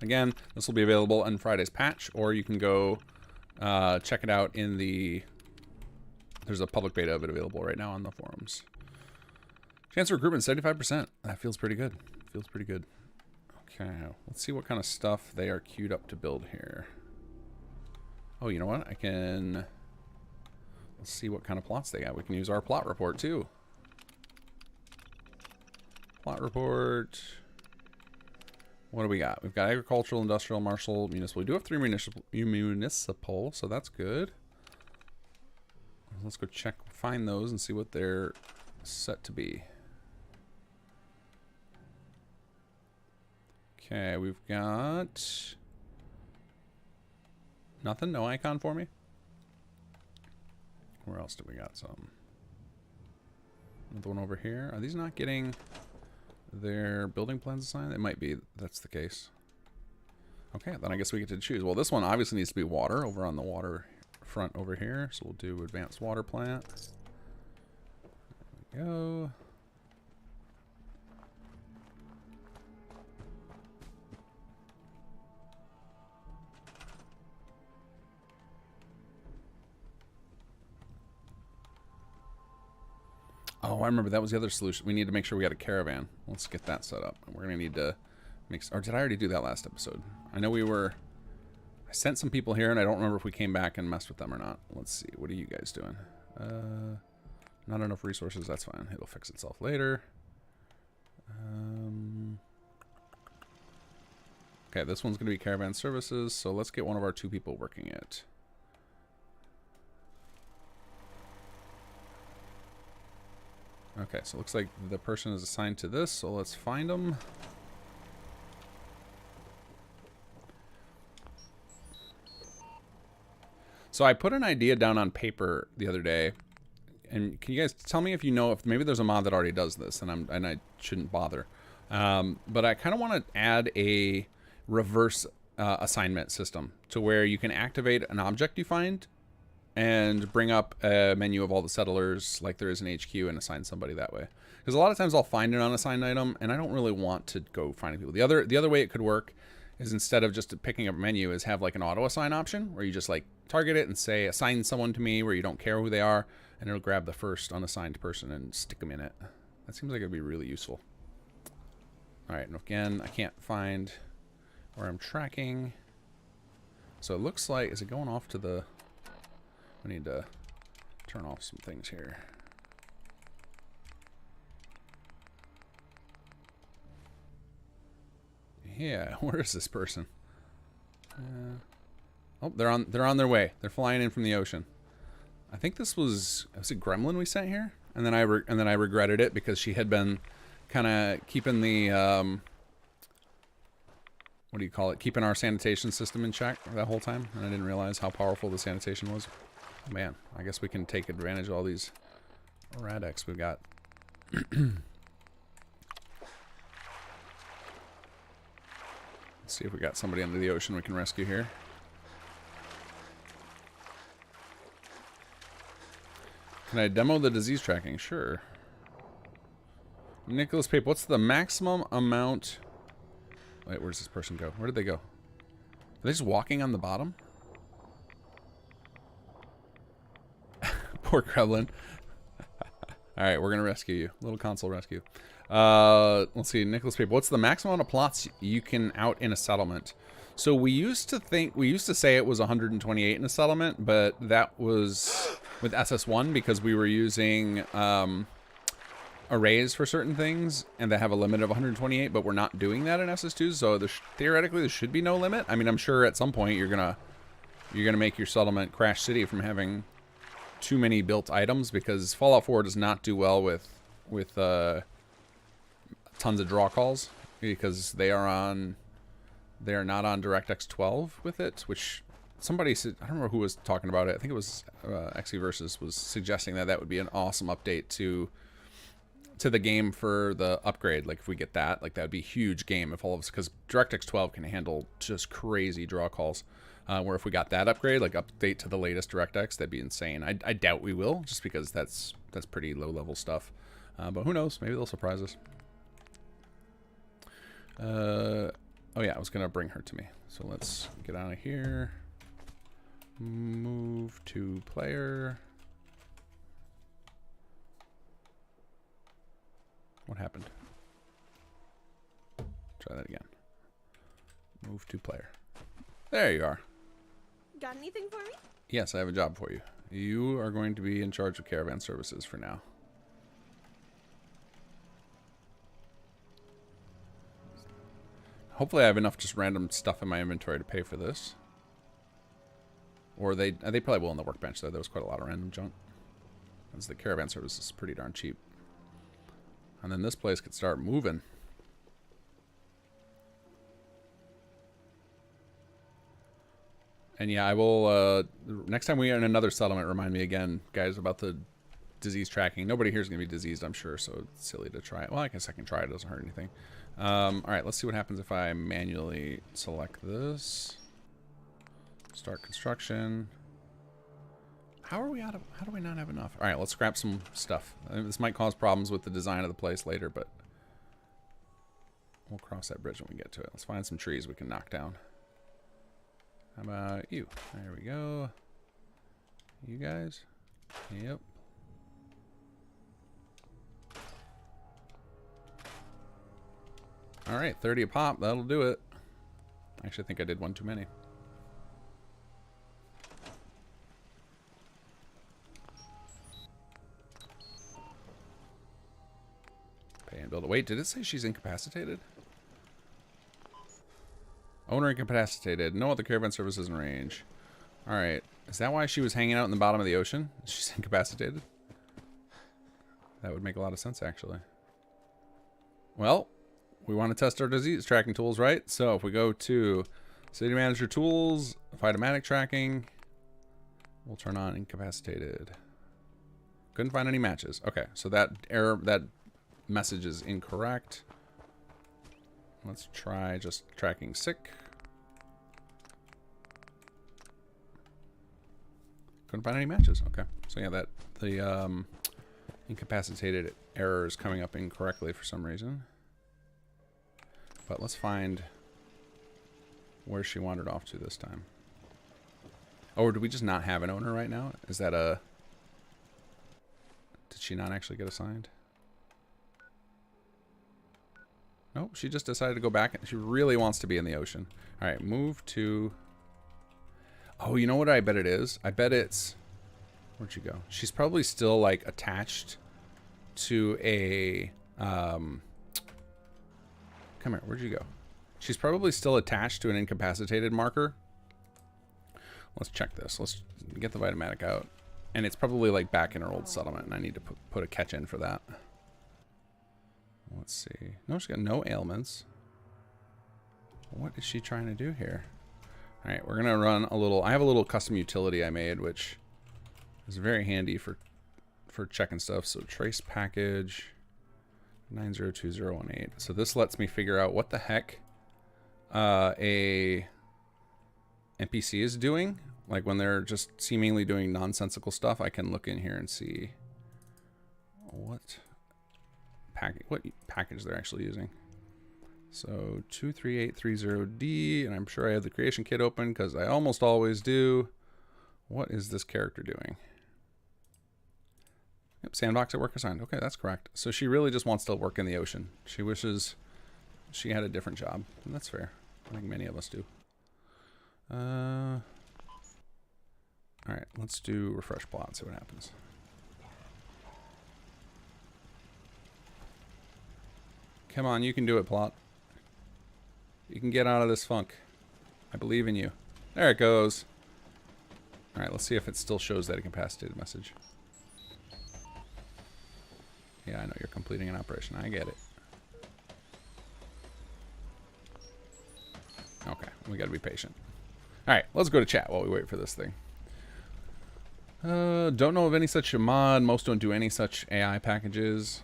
[SPEAKER 1] Again, this will be available on Friday's patch, or you can go check it out in the... There's a public beta of it available right now on the forums. Chance of recruitment, 75%. That feels pretty good. Feels pretty good. Okay, let's see what kind of stuff they are queued up to build here. Oh, you know what? I can... Let's see what kind of plots they got. We can use our plot report, too. Plot report... What do we got? We've got agricultural, industrial, martial, municipal. We do have 3 municipal, so that's good. Let's go check, find those and see what they're set to be. Okay, we've got nothing, no icon for me. Where else do we got some? Another one over here. Are these not getting their building plans assigned? It might be that's the case. Okay, then I guess we get to choose. Well, this one obviously needs to be water over on the water front over here. So we'll do advanced water plant. There we go. Oh, I remember that was the other solution. We need to make sure we got a caravan. Let's get that set up. We're going to need to mix... Or did I already do that last episode? I know we were... I sent some people here, and I don't remember if we came back and messed with them or not. Let's see. What are you guys doing? Not enough resources. That's fine. It'll fix itself later. Okay, this one's going to be caravan services, so let's get one of our 2 people working it. Okay, so it looks like the person is assigned to this, so let's find them. So I put an idea down on paper the other day, and can you guys tell me if you know if maybe there's a mod that already does this, and I shouldn't bother. But I kind of want to add a reverse assignment system to where you can activate an object you find and bring up a menu of all the settlers like there is in HQ and assign somebody that way. Because a lot of times I'll find an unassigned item and I don't really want to go finding people. The other way it could work is instead of just picking up a menu is have like an auto assign option where you just like target it and say assign someone to me where you don't care who they are, and it'll grab the first unassigned person and stick them in it. That seems like it'd be really useful. All right, and again, I can't find where I'm tracking. So it looks like, is it going off to the, I need to turn off some things here. Yeah, where is this person? Oh, they're on their way. They're flying in from the ocean. I think this was it Gremlin we sent here? And then I regretted it because she had been kind of keeping the what do you call it? Keeping our sanitation system in check that whole time, and I didn't realize how powerful the sanitation was. Oh, man, I guess we can take advantage of all these Rad-X we've got. Let's see if we got somebody under the ocean we can rescue here. Can I demo the disease tracking? Sure. Nicholas Pape, what's the maximum amount? Wait, where does this person go? Where did they go? Are they just walking on the bottom? Poor Kremlin. Alright, we're going to rescue you. Little console rescue. Let's see, Nicholas Pape, what's the maximum amount of plots you can out in a settlement? So we used to say it was 128 in a settlement, but that was with SS1 because we were using arrays for certain things, and they have a limit of 128, but we're not doing that in SS2, so theoretically there should be no limit. I mean, I'm sure at some point you're gonna make your settlement Crash City from having too many built items, because Fallout 4 does not do well with tons of draw calls, because they are not on DirectX 12 with it, which somebody said, I don't remember who was talking about it. I think it was XeVersus was suggesting that would be an awesome update to the game for the upgrade. Like if we get that, like that would be a huge game if all of us, because DirectX 12 can handle just crazy draw calls. Where if we got that upgrade, like update to the latest DirectX, that'd be insane. I doubt we will, just because that's pretty low level stuff. But who knows? Maybe they'll surprise us. Oh yeah, I was gonna bring her to me. So let's get out of here. Move to player. What happened? Try that again. Move to player. There you are.
[SPEAKER 6] Got anything for me?
[SPEAKER 1] Yes, I have a job for you. You are going to be in charge of caravan services for now. Hopefully I have enough just random stuff in my inventory to pay for this. Or they probably will on the workbench, though. There was quite a lot of random junk. Because the caravan service is pretty darn cheap. And then this place could start moving. And yeah, I will, next time we are in another settlement, remind me again, guys, about the disease tracking. Nobody here is going to be diseased, I'm sure, so it's silly to try it. Well, I guess I can try it. It doesn't hurt anything. Alright, let's see what happens if I manually select this. Start construction. How do we not have enough? Alright, let's scrap some stuff. This might cause problems with the design of the place later, but we'll cross that bridge when we get to it. Let's find some trees we can knock down. How about you? There we go. You guys? Yep. Alright, 30 a pop. That'll do it. Actually, I think I did one too many. Pay in build it. Wait, did it say she's incapacitated? Owner incapacitated. No other caravan services in range. Alright. Is that why she was hanging out in the bottom of the ocean? She's incapacitated? That would make a lot of sense, actually. Well, we want to test our disease tracking tools, right? So if we go to City Manager Tools, Phytomatic Tracking, we'll turn on incapacitated. Couldn't find any matches. Okay, so that error, that message is incorrect. Let's try just tracking sick. Couldn't find any matches. Okay, so yeah, that the incapacitated error is coming up incorrectly for some reason. But let's find where she wandered off to this time. Oh, or do we just not have an owner right now? Is that a... Did she not actually get assigned? Nope, she just decided to go back. She really wants to be in the ocean. All right, move to... Oh, you know what I bet it is? I bet it's... Where'd she go? She's probably still, like, attached to a... Come here, where'd you go? She's probably still attached to an incapacitated marker. Let's check this. Let's get the Vitomatic out. And it's probably, like, back in her old settlement, and I need to put a catch in for that. Let's see. No, she's got no ailments. What is she trying to do here? All right, we're gonna run a little. I have a little custom utility I made, which is very handy for checking stuff. So trace package 902018. So this lets me figure out what the heck a NPC is doing. Like when they're just seemingly doing nonsensical stuff, I can look in here and see what package they're actually using. So 23830D, and I'm sure I have the creation kit open because I almost always do. What is this character doing? Yep, sandbox at work assigned. Okay, that's correct. So she really just wants to work in the ocean. She wishes she had a different job. And that's fair. I think many of us do. All right, let's do refresh plot, see what happens. Come on, you can do it, plot. You can get out of this funk. I believe in you. There it goes. All right, let's see if it still shows that incapacitated message. Yeah, I know you're completing an operation. I get it. Okay, we gotta be patient. All right, let's go to chat while we wait for this thing. Don't know of any such mod. Most don't do any such AI packages.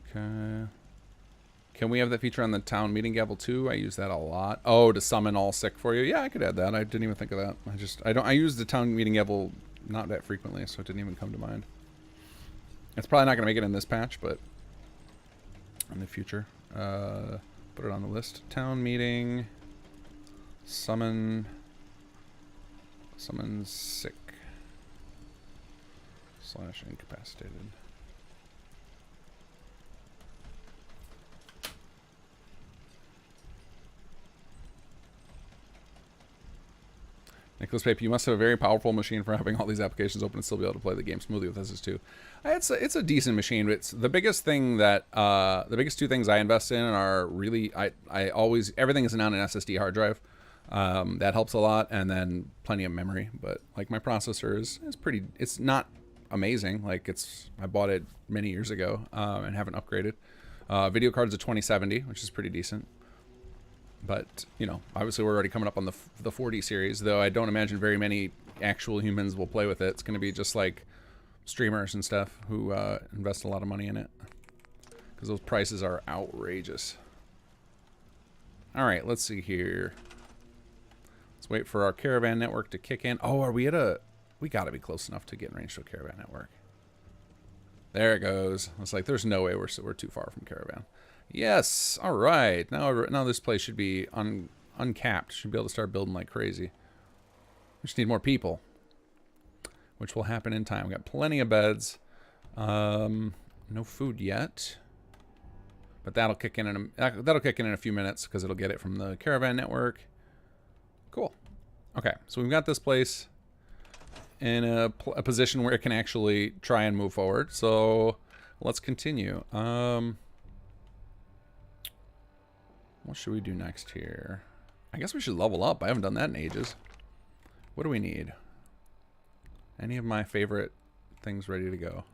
[SPEAKER 1] Okay. Can we have that feature on the town meeting gavel too? I use that a lot. Oh, to summon all sick for you? Yeah, I could add that. I didn't even think of that. I use the town meeting gavel not that frequently, so it didn't even come to mind. It's probably not going to make it in this patch, but in the future. Put it on the list. Town meeting. Summon sick. / incapacitated. Nicholas Pape, you must have a very powerful machine for having all these applications open and still be able to play the game smoothly with SS2. It's a decent machine. But it's the biggest thing that the biggest two things I invest in are really I always everything is on an SSD hard drive. That helps a lot, and then plenty of memory. But like my processor is pretty. It's not amazing. Like I bought it many years ago and haven't upgraded. Video card's a 2070, which is pretty decent. But, you know, obviously we're already coming up on the 40 series, though I don't imagine very many actual humans will play with it. It's going to be just like streamers and stuff who invest a lot of money in it. Because those prices are outrageous. Alright, let's see here. Let's wait for our caravan network to kick in. Oh, are we at a... We got to be close enough to get in range to a caravan network. There it goes. It's like, there's no way we're too far from caravan. Yes, all right. Now this place should be uncapped. Should be able to start building like crazy. We just need more people, which will happen in time. We got plenty of beds. No food yet, but that'll kick in in a few minutes because it'll get it from the caravan network. Cool. Okay, so we've got this place in a position where it can actually try and move forward. So let's continue. What should we do next here? I guess we should level up. I haven't done that in ages. What do we need? Any of my favorite things ready to go?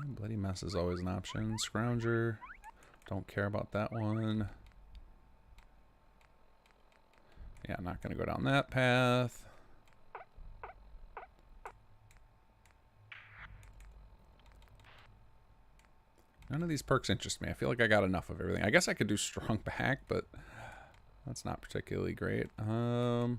[SPEAKER 1] Bloody Mess is always an option. Scrounger. Don't care about that one. Yeah, I'm not going to go down that path. None of these perks interest me. I feel like I got enough of everything. I guess I could do Strong Back, but that's not particularly great. I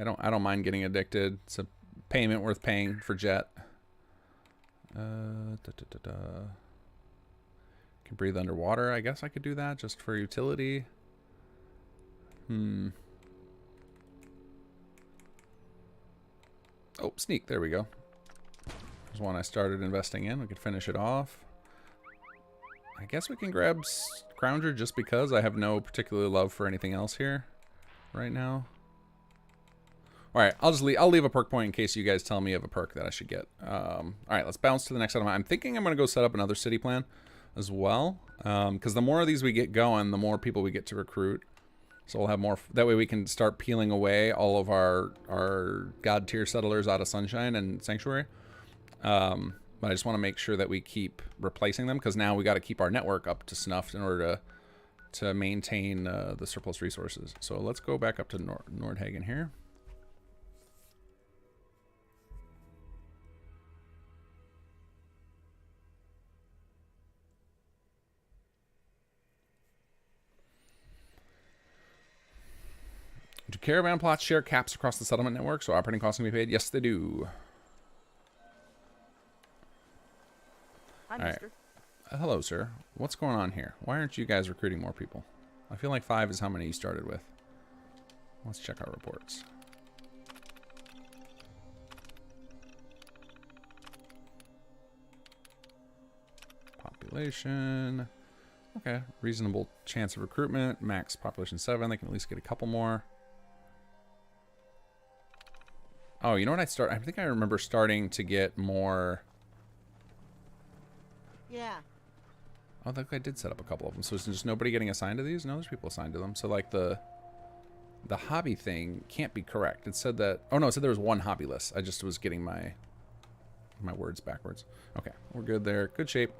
[SPEAKER 1] don't mind getting addicted. It's a payment worth paying for Jet. Can breathe underwater. I guess I could do that just for utility. Oh, sneak. There we go. There's one I started investing in. We could finish it off. I guess we can grab Scrounger just because I have no particular love for anything else here right now. All right, I'll leave a perk point in case you guys tell me of a perk that I should get. All right, let's bounce to the next item. I'm thinking I'm going to go set up another city plan as well, because the more of these we get going, the more people we get to recruit. So we'll have more. That way we can start peeling away all of our god tier settlers out of Sunshine and Sanctuary. But I just want to make sure that we keep replacing them, because now we got to keep our network up to snuff in order to maintain the surplus resources. So let's go back up to Nordhagen here. Do caravan plots share caps across the settlement network so operating costs can be paid? Yes, they do.
[SPEAKER 4] Hi,
[SPEAKER 1] All right.
[SPEAKER 4] mister.
[SPEAKER 1] Hello, sir. What's going on here? Why aren't you guys recruiting more people? I feel like 5 is how many you started with. Let's check our reports. Population. Okay. Reasonable chance of recruitment. Max population 7. They can at least get a couple more. Oh, you know what I think I remember starting to get more.
[SPEAKER 4] Yeah.
[SPEAKER 1] Oh, look, I did set up a couple of them. So is just nobody getting assigned to these? No, there's people assigned to them. So like the hobby thing can't be correct. It said that. Oh no, it said there was one hobby list. I just was getting my words backwards. Okay, we're good there. Good shape.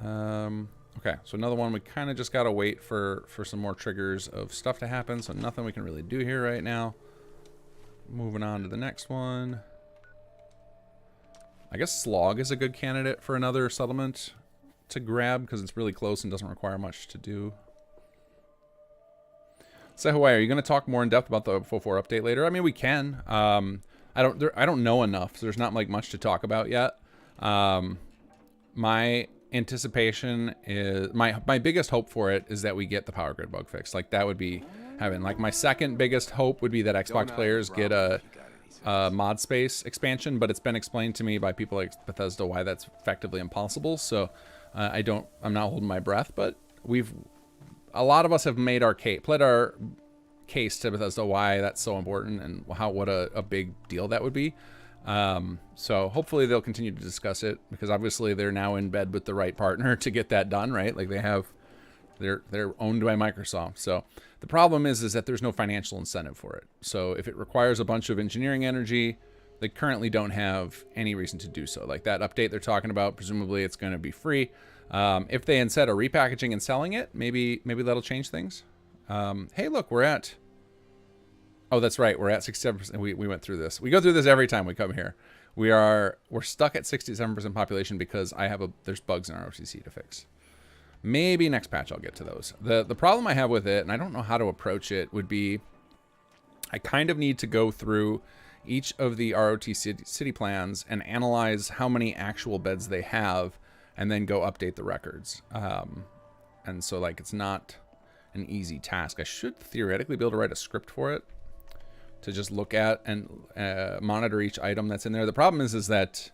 [SPEAKER 1] Okay, so another one. We kind of just gotta wait for some more triggers of stuff to happen. So nothing we can really do here right now. Moving on to the next one. I guess Slog is a good candidate for another settlement to grab because it's really close and doesn't require much to do. So Hawaii, are you going to talk more in depth about the 4.4 update later? I mean, we can. I don't know enough, so there's not like much to talk about yet. My anticipation is my biggest hope for it is that we get the power grid bug fixed. Like that would be heaven. Like my second biggest hope would be that Xbox players get a mod space expansion, but it's been explained to me by people like Bethesda why that's effectively impossible. So I'm not holding my breath, but a lot of us have made our case, pled our case to Bethesda why that's so important and what a big deal that would be. So hopefully they'll continue to discuss it because obviously they're now in bed with the right partner to get that done, right? Like they're owned by Microsoft. So the problem is that there's no financial incentive for it. So if it requires a bunch of engineering energy, they currently don't have any reason to do so. Like that update they're talking about, presumably it's going to be free. If they instead are repackaging and selling it, maybe that'll change things. Hey, look, oh, that's right. We're at 67%. We went through this. We go through this every time we come here. We're stuck at 67% population because there's bugs in our OTC to fix. Maybe next patch I'll get to those. The problem I have with it, and I don't know how to approach it, would be I kind of need to go through each of the ROT city plans and analyze how many actual beds they have and then go update the records. And so like it's not an easy task. I should theoretically be able to write a script for it to just look at and monitor each item that's in there. The problem is that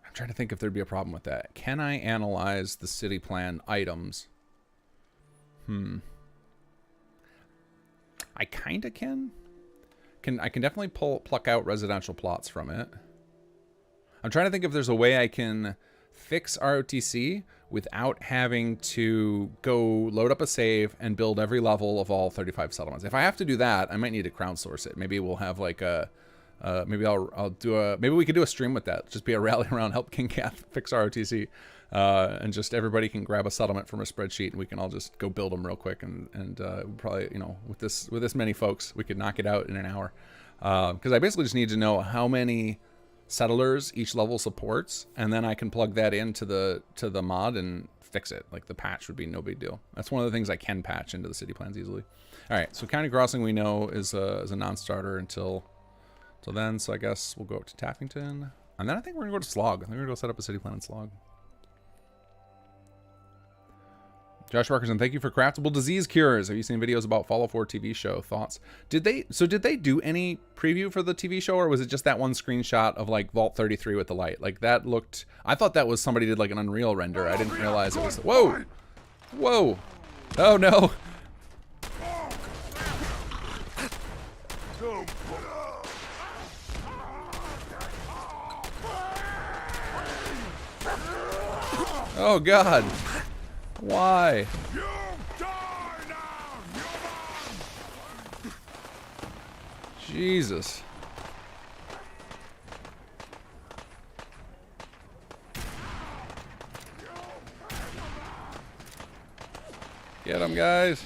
[SPEAKER 1] I'm trying to think if there'd be a problem with that. Can I analyze the city plan items? I kind of can. I can definitely pluck out residential plots from it. I'm trying to think if there's a way I can fix ROTC without having to go load up a save and build every level of all 35 settlements. If I have to do that, I might need to crowdsource it. Maybe we'll have like a, maybe we could do a stream with that. Just be a rally around help King Cath fix ROTC. And just everybody can grab a settlement from a spreadsheet and we can all just go build them real quick. And probably, you know, with this many folks, we could knock it out in an hour. Because I basically just need to know how many settlers each level supports, and then I can plug that into the mod and fix it. Like the patch would be no big deal. That's one of the things I can patch into the city plans easily. All right, so County Crossing we know is a non-starter until then. So I guess we'll go up to Taffington, and then I think we're gonna go to Slog. I think we're gonna go set up a city plan in Slog. Josh Parkerson, thank you for craftable disease cures. Have you seen videos about Fallout 4 TV show? Thoughts? Did they do any preview for the TV show, or was it just that one screenshot of like Vault 33 with the light? Like that looked, I thought that was somebody did like an Unreal render. I didn't realize it was, whoa! Whoa! Oh no! Oh god! Why?
[SPEAKER 3] You die now, human!
[SPEAKER 1] Jesus. Get him, guys.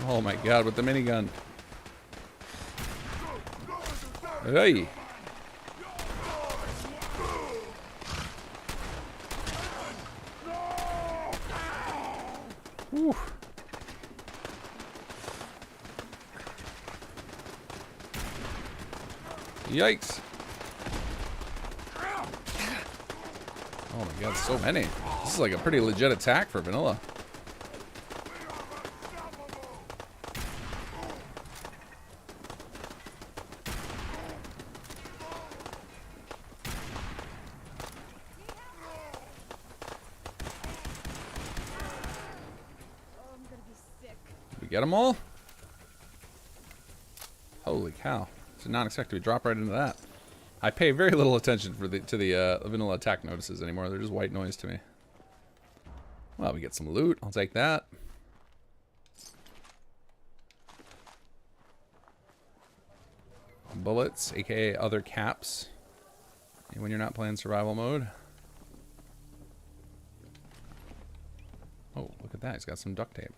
[SPEAKER 1] Oh my god, with the minigun. Hey. Whew. Yikes. Oh my god, so many. This is like a pretty legit attack for vanilla. Get them all? Holy cow. Did not expect to drop right into that. I pay very little attention to the vanilla attack notices anymore. They're just white noise to me. Well, we get some loot. I'll take that. Bullets, aka other caps. When you're not playing survival mode. Oh, look at that. He's got some duct tape.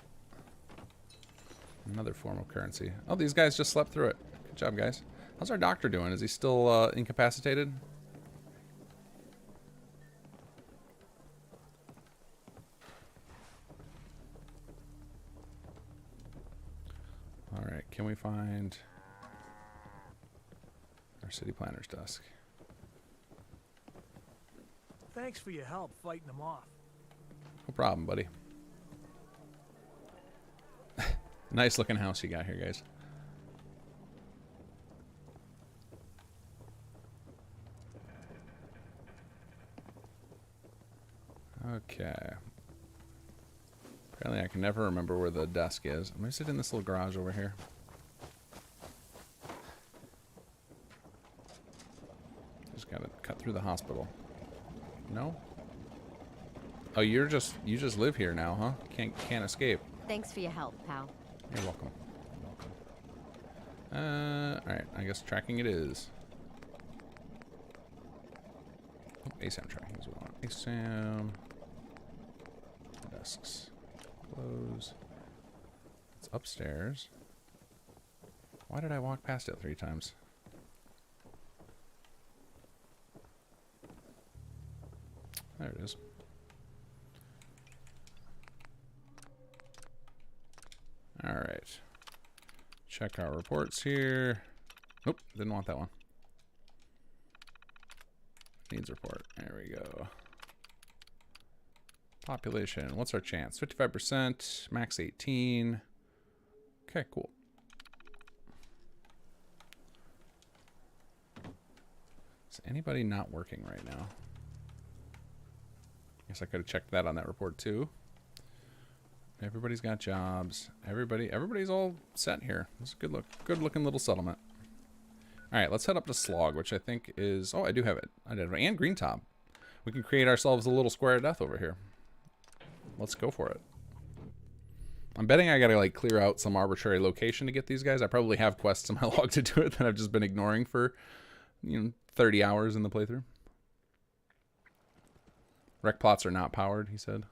[SPEAKER 1] Another form of currency. Oh, these guys just slept through it. Good job, guys. How's our doctor doing? Is he still incapacitated? All right, can we find our city planner's desk?
[SPEAKER 8] Thanks for your help fighting them off.
[SPEAKER 1] No problem, buddy. Nice looking house you got here, guys. Okay. Apparently I can never remember where the desk is. I'm gonna sit in this little garage over here. Just gotta cut through the hospital. No? Oh, you just live here now, huh? Can't escape.
[SPEAKER 2] Thanks for your help, pal.
[SPEAKER 1] You're welcome. You're welcome. Alright, I guess tracking it is. Oh, ASAM tracking is what I want. ASAM. Desks. Close. It's upstairs. Why did I walk past it 3 times? There it is. Alright. Check our reports here. Nope, didn't want that one. Needs report. There we go. Population. What's our chance? 55%. Max 18. Okay, cool. Is anybody not working right now? Guess I could have checked that on that report too. Everybody's got jobs. Everybody's all set here. It's a good looking little settlement. All right, let's head up to Slog, which I think is... Oh, I do have it. I did. And Green Top. We can create ourselves a little square of death over here. Let's go for it. I'm betting I gotta like clear out some arbitrary location to get these guys. I probably have quests in my log to do it that I've just been ignoring for, 30 hours in the playthrough. Rec plots are not powered, he said.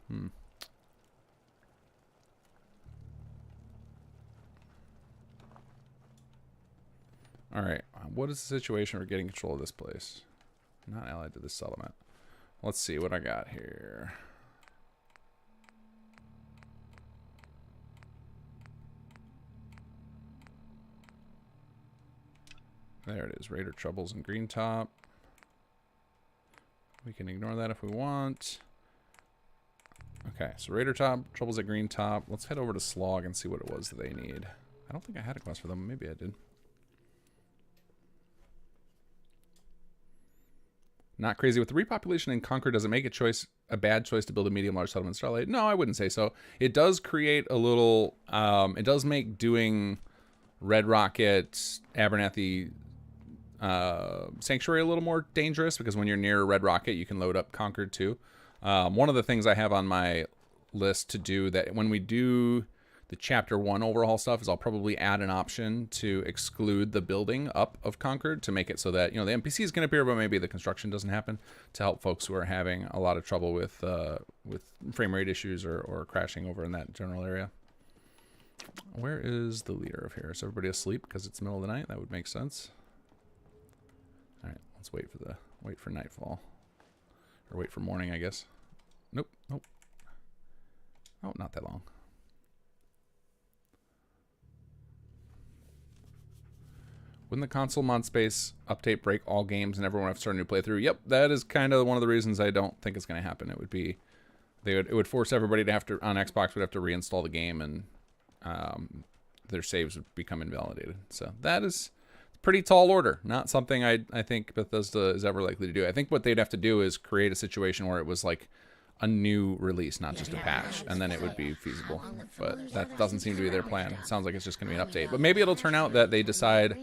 [SPEAKER 1] Alright, what is the situation for getting control of this place? Not allied to this settlement. Let's see what I got here. There it is. Raider troubles in Green Top. We can ignore that if we want. Okay, so Raider troubles at Green Top. Let's head over to Slog and see what it was that they need. I don't think I had a quest for them. Maybe I did. Not crazy with the repopulation in Conquer. Does it make a bad choice to build a medium-large settlement in Starlight? No, I wouldn't say so. It does create a little. It does make doing Red Rocket, Abernathy, Sanctuary a little more dangerous, because when you're near Red Rocket, you can load up Conquered too. One of the things I have on my list to do that when we do the Chapter 1 overhaul stuff is I'll probably add an option to exclude the building up of Conquered to make it so that, the NPCs can appear, but maybe the construction doesn't happen, to help folks who are having a lot of trouble with frame rate issues or crashing over in that general area. Where is the leader of here? Is everybody asleep because it's the middle of the night? That would make sense. All right, let's wait for nightfall, or wait for morning, I guess. Nope. Oh, not that long. Wouldn't the console mod space update break all games and everyone have to start a new playthrough? Yep, that is kind of one of the reasons I don't think it's going to happen. It would be, it would force everybody to have to, on Xbox, would have to reinstall the game, and their saves would become invalidated. So that is pretty tall order. Not something I think Bethesda is ever likely to do. I think what they'd have to do is create a situation where it was like a new release, not just a patch, and then it would be feasible. But that doesn't seem to be their plan. It sounds like it's just going to be an update. But maybe it'll turn out that they decide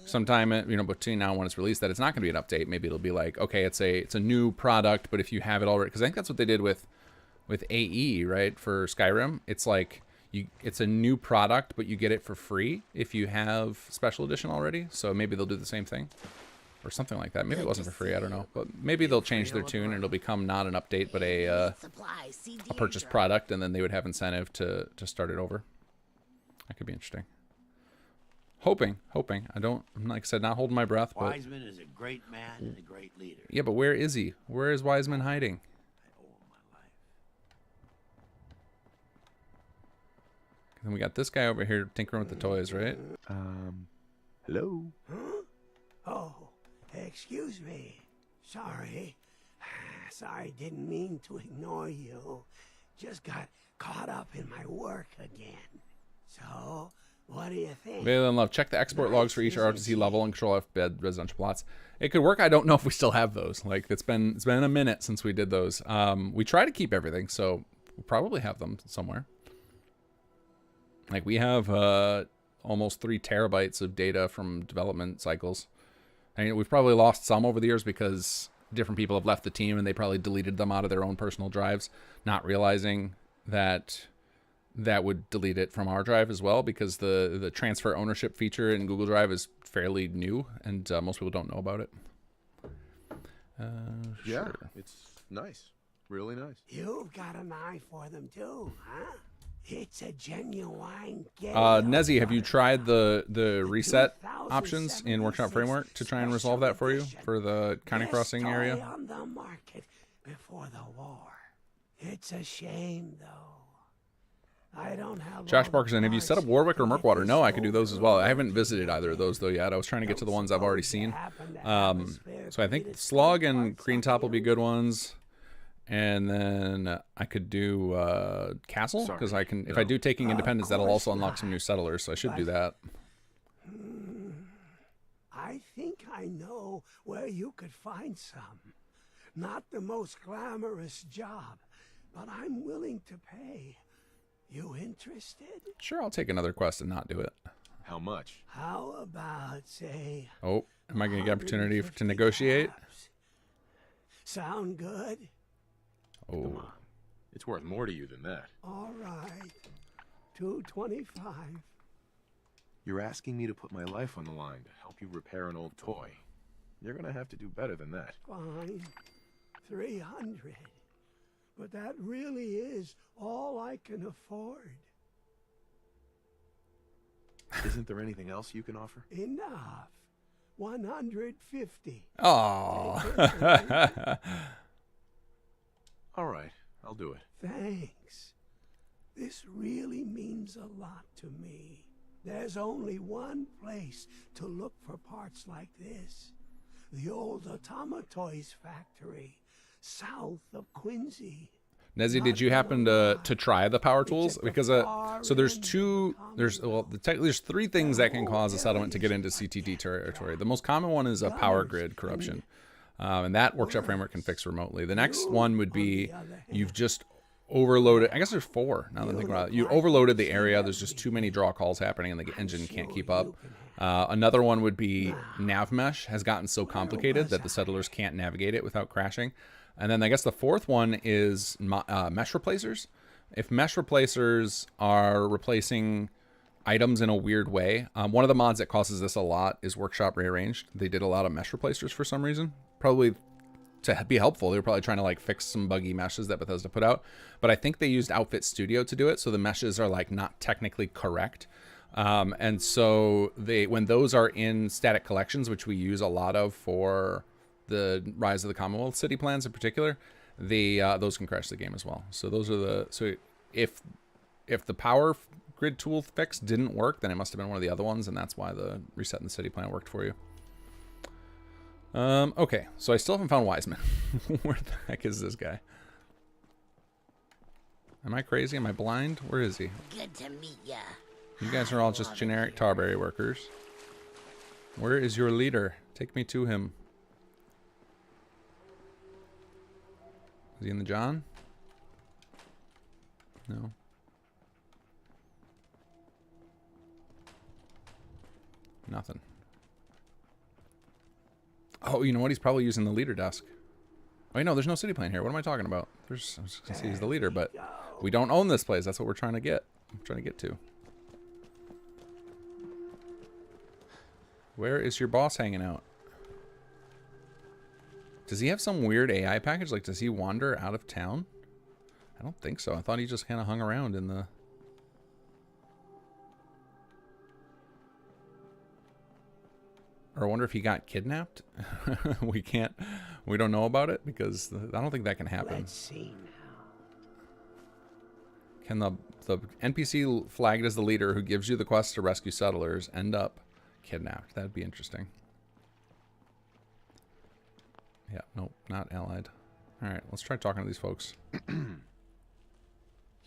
[SPEAKER 1] sometime, between now and when it's released, that it's not going to be an update. Maybe it'll be like, okay, it's a new product, but if you have it already, because I think that's what they did with AE, right, for Skyrim. It's like it's a new product, but you get it for free if you have special edition already. So maybe they'll do the same thing, or something like that. Maybe it wasn't for free, I don't know, but maybe they'll change their tune and it'll become not an update, but a purchased product, and then they would have incentive to start it over. That could be interesting. Hoping. I'm, like I said, not holding my breath. But
[SPEAKER 7] Wiseman is a great man and a great leader.
[SPEAKER 1] yeah, but where is he? Where is Wiseman hiding?
[SPEAKER 7] I owe him my life.
[SPEAKER 1] And we got this guy over here tinkering with the toys, right?
[SPEAKER 9] Hello?
[SPEAKER 7] Oh, excuse me. Sorry. Sorry, didn't mean to ignore you. Just got caught up in my work again. So, what do you think?
[SPEAKER 1] Valen Love, check the export logs for each RTC level and control F bed residential plots. It could work. I don't know if we still have those. Like, it's been a minute since we did those. We try to keep everything, so we'll probably have them somewhere. Like, we have almost 3 terabytes of data from development cycles. I mean, we've probably lost some over the years because different people have left the team and they probably deleted them out of their own personal drives, not realizing that that would delete it from our drive as well, because the transfer ownership feature in Google Drive is fairly new, and most people don't know about it.
[SPEAKER 9] Yeah,
[SPEAKER 1] sure.
[SPEAKER 9] it's nice. Really nice.
[SPEAKER 7] You've got an eye for them too, huh? It's a genuine game.
[SPEAKER 1] Nezzy, have you tried the reset options in Workshop Framework to try and resolve that for you for the County Crossing area?
[SPEAKER 7] On the market before the war. It's a shame though. I don't have
[SPEAKER 1] Josh Parkerson, have you set up Warwick or Murkwater? No, I could do those as well. I haven't visited either of those though yet. I was trying to get to the ones I've already seen. So I think Slug and Green Top will be good ones. And then I could do Castle, because I can. If I do Taking Independence, that'll also unlock some new settlers, so I should do that.
[SPEAKER 7] I think I know where you could find some. Not the most glamorous job, but I'm willing to pay. You interested?
[SPEAKER 1] Sure, I'll take another quest and not do it.
[SPEAKER 9] How much?
[SPEAKER 7] How about, say,
[SPEAKER 1] Oh, am I going to get opportunity to negotiate?
[SPEAKER 7] caps? Sound good?
[SPEAKER 9] Come
[SPEAKER 1] Oh,
[SPEAKER 9] on. It's worth more to you than that.
[SPEAKER 7] All right. 225.
[SPEAKER 9] You're asking me to put my life on the line to help you repair an old toy. You're gonna have to do better than that.
[SPEAKER 7] Fine. 300. But that really is all I can afford.
[SPEAKER 9] Isn't there anything else you can offer?
[SPEAKER 7] Enough. 150.
[SPEAKER 1] oh.
[SPEAKER 9] All right, I'll do it.
[SPEAKER 7] Thanks. This really means a lot to me. There's only one place to look for parts like this. The old Automatoys factory, south of Quincy.
[SPEAKER 1] Nezzy, did you happen to try the power tools? Because so there's there's three things that can cause a settlement to get into CTD territory. The most common one is a power grid corruption, and that Workshop Framework can fix remotely. The next one would be you've just overloaded. I guess there's four now that I think about it. You overloaded the area. There's just too many draw calls happening, and the engine can't keep up. Another one would be nav mesh has gotten so complicated that the settlers can't navigate it without crashing. And then I guess the fourth one is mesh replacers. If mesh replacers are replacing items in a weird way, one of the mods that causes this a lot is Workshop Rearranged. They did a lot of mesh replacers for some reason, probably to be helpful. They were probably trying to like fix some buggy meshes that Bethesda put out. But I think they used Outfit Studio to do it, so the meshes are like not technically correct. And so when those are in static collections, which we use a lot of for the Rise of the Commonwealth city plans in particular, those can crash the game as well. So those are so if the power grid tool fix didn't work, then it must have been one of the other ones, and that's why the reset in the city plan worked for you. Okay, so I still haven't found Wiseman. Where the heck is this guy? Am I crazy? Am I blind? Where is he?
[SPEAKER 10] Good to meet ya.
[SPEAKER 1] You guys are all just generic Tarberry workers. Where is your leader? Take me to him. Is he in the John? No. Nothing. Oh, you know what? He's probably using the leader desk. Wait, no, there's no city plan here. What am I talking about? I was just gonna say he's the leader, but we don't own this place. That's what we're trying to get. I'm trying to get to. Where is your boss hanging out? Does he have some weird AI package? Like, does he wander out of town? I don't think so. I thought he just kind of hung around in the... Or I wonder if he got kidnapped. We don't know about it because I don't think that can happen.
[SPEAKER 7] Let's see now.
[SPEAKER 1] Can the NPC flagged as the leader who gives you the quest to rescue settlers end up kidnapped? That'd be interesting. Yeah, nope, not allied. All right, let's try talking to these folks.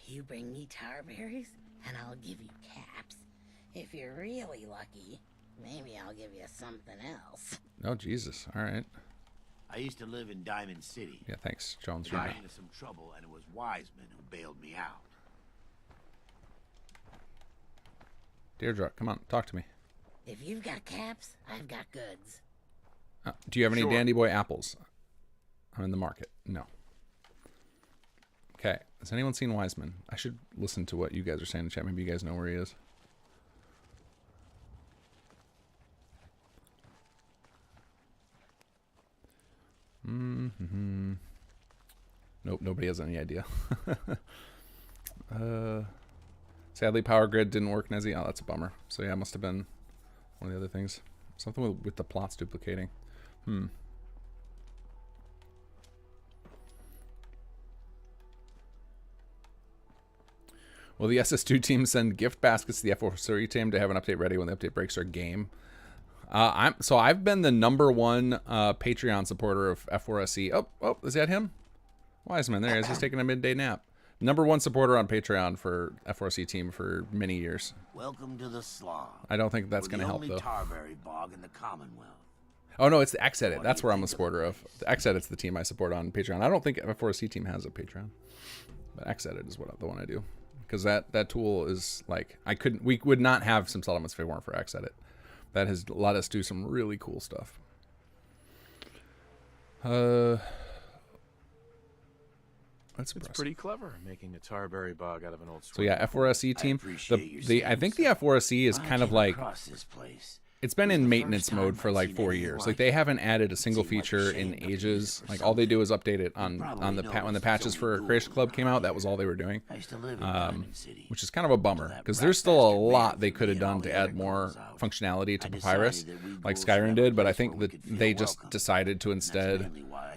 [SPEAKER 10] You bring me tarberries, and I'll give you caps. If you're really lucky, maybe I'll give you something else.
[SPEAKER 1] Oh, Jesus. All right.
[SPEAKER 11] I used to live in Diamond City.
[SPEAKER 1] Yeah, thanks, Jones.
[SPEAKER 11] I got into some trouble, and it was Wiseman who bailed me out.
[SPEAKER 1] Deirdre, come on, talk to me.
[SPEAKER 10] If you've got caps, I've got goods.
[SPEAKER 1] Do you have any
[SPEAKER 11] Sure.
[SPEAKER 1] Dandy Boy apples? I'm in the market. No. Okay. Has anyone seen Wiseman? I should listen to what you guys are saying in the chat. Maybe you guys know where he is. Mm-hmm. Nope, nobody has any idea. Sadly, Power Grid didn't work, Nezzy. Oh, that's a bummer. So yeah, it must have been one of the other things. Something with the plots duplicating. Will the SS2 team send gift baskets to the F4C team to have an update ready when the update breaks our game? I've been the #1 Patreon supporter of F4SC. Oh, is that him? Wiseman, there he is. He's taking a midday nap. #1 supporter on Patreon for F4C team for many years.
[SPEAKER 11] Welcome to the Slaw.
[SPEAKER 1] I don't think that's going to help,
[SPEAKER 11] the
[SPEAKER 1] though.
[SPEAKER 11] only Tarberry bog in the Commonwealth.
[SPEAKER 1] Oh, no, it's the X-Edit. That's where I'm a supporter of. The X-Edit's the team I support on Patreon. I don't think F4C team has a Patreon. But X-Edit is the one I do. because that tool is like we would not have some settlements if it weren't for X Edit. That has let us do some really cool stuff. That's
[SPEAKER 9] It's pretty clever, making a tarberry bog out of an old.
[SPEAKER 1] So yeah, F4SE team. I think the F4SE is kind of like, it's been in maintenance mode for like 4 years. Like they haven't added a single feature in ages. Like all they do is update it on the when the patches for Creation Club came out. That was all they were doing, which is kind of a bummer because there's still a lot they could have done to add more functionality to Papyrus, like Skyrim did. But I think that they just decided to instead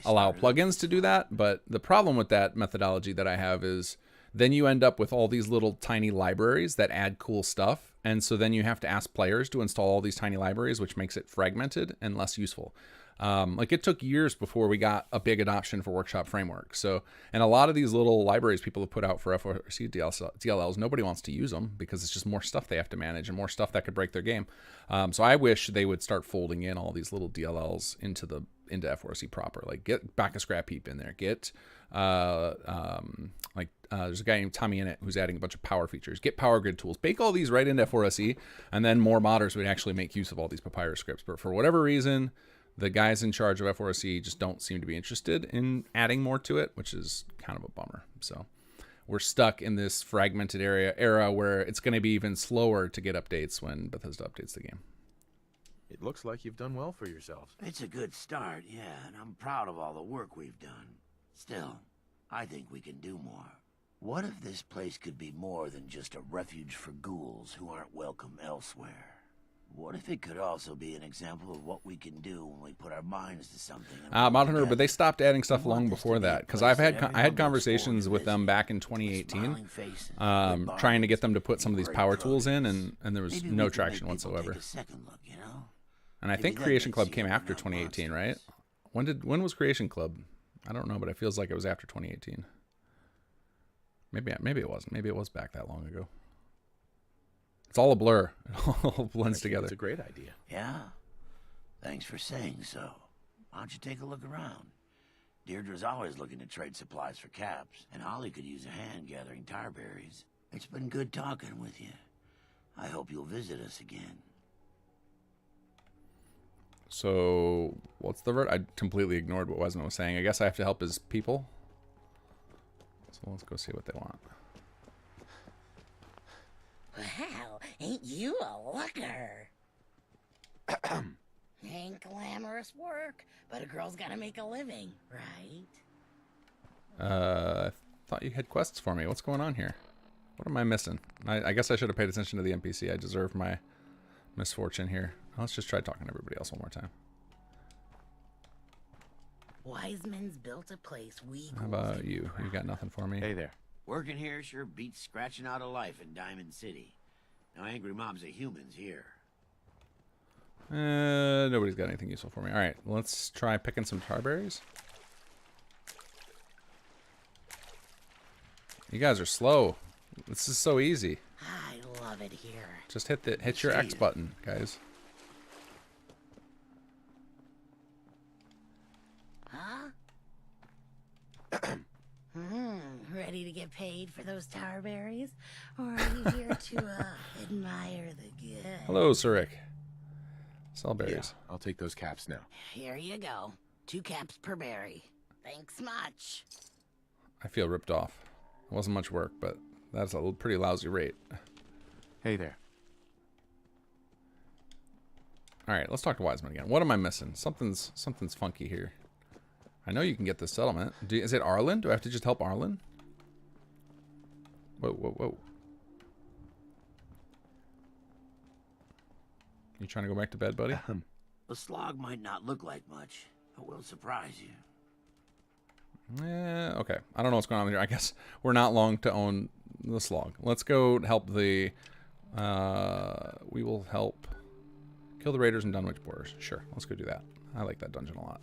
[SPEAKER 1] allow plugins to do that. But the problem with that methodology that I have is then you end up with all these little tiny libraries that add cool stuff. And so then you have to ask players to install all these tiny libraries, which makes it fragmented and less useful. Like it took years before we got a big adoption for Workshop Framework. So, and a lot of these little libraries people have put out for F4C DLLs, nobody wants to use them because it's just more stuff they have to manage and more stuff that could break their game. So I wish they would start folding in all these little DLLs into F4C proper. Like get back a scrap heap in there. Get there's a guy named Tommy Innit who's adding a bunch of power features. Get power grid tools. Bake all these right into F4SE, and then more modders would actually make use of all these Papyrus scripts. But for whatever reason, the guys in charge of F4SE just don't seem to be interested in adding more to it, which is kind of a bummer. So we're stuck in this fragmented era where it's going to be even slower to get updates when Bethesda updates the game.
[SPEAKER 9] It looks like you've done well for yourselves.
[SPEAKER 11] It's a good start, yeah, and I'm proud of all the work we've done. Still, I think we can do more. What if this place could be more than just a refuge for ghouls who aren't welcome elsewhere? What if it could also be an example of what we can do when we put our minds to something?
[SPEAKER 1] Mod Hunter, but they stopped adding stuff long before that because I had conversations with them back in 2018, trying to get them to put some of these power tools in, and there was no traction whatsoever. And I think Creation Club came after 2018, right? When was Creation Club? I don't know, but it feels like it was after 2018. Maybe it wasn't. Maybe it was back that long ago. It's all a blur. It all blends together.
[SPEAKER 9] It's a great idea.
[SPEAKER 11] Yeah. Thanks for saying so. Why don't you take a look around? Deirdre's always looking to trade supplies for caps, and Holly could use a hand gathering tarberries. It's been good talking with you. I hope you'll visit us again.
[SPEAKER 1] So, what's the word? I completely ignored what Wesman was saying. I guess I have to help his people. So let's go see what they want.
[SPEAKER 10] Wow, ain't you a looker? Ain't glamorous work, but a girl's gotta make a living, right?
[SPEAKER 1] I thought you had quests for me. What's going on here? What am I missing? I guess I should have paid attention to the NPC. I deserve my misfortune here. Let's just try talking to everybody else one more time.
[SPEAKER 10] Wiseman's built a place we
[SPEAKER 1] How about you? You got nothing for me?
[SPEAKER 9] Hey there.
[SPEAKER 11] Working here sure beats scratching out a life in Diamond City. No angry mobs of humans here.
[SPEAKER 1] Nobody's got anything useful for me. All right, let's try picking some tarberries. You guys are slow. This is so easy.
[SPEAKER 10] I love it here.
[SPEAKER 1] Just hit your X button, guys.
[SPEAKER 10] Huh? Ready to get paid for those tarberries? Or are you here to admire the good?
[SPEAKER 1] Hello, Sir Rick. Sell berries.
[SPEAKER 9] Yeah, I'll take those caps now.
[SPEAKER 10] Here you go. 2 caps per berry. Thanks much.
[SPEAKER 1] I feel ripped off. It wasn't much work, but that's a pretty lousy rate.
[SPEAKER 9] Hey there.
[SPEAKER 1] All right, let's talk to Wiseman again. What am I missing? Something's funky here. I know you can get this settlement. Is it Arlen? Do I have to just help Arlen? Whoa, whoa, whoa. You trying to go back to bed, buddy?
[SPEAKER 11] The slog might not look like much, but will surprise you.
[SPEAKER 1] Yeah, okay. I don't know what's going on here. I guess we're not long to own the slog. Let's go help the... we will help kill the raiders and Dunwich Boars. Sure, let's go do that. I like that dungeon a lot.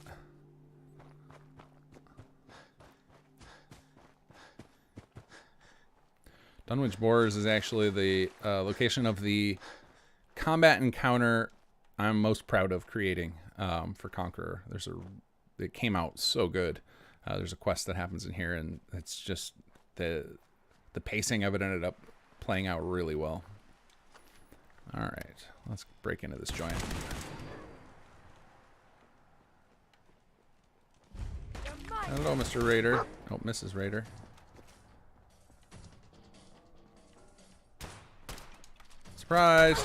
[SPEAKER 1] Dunwich Boars is actually the location of the combat encounter I'm most proud of creating for Conqueror. It came out so good. There's a quest that happens in here, and it's just the pacing of it ended up playing out really well. All right, let's break into this joint. Hello, Mr. Raider. Oh, Mrs. Raider. Surprise!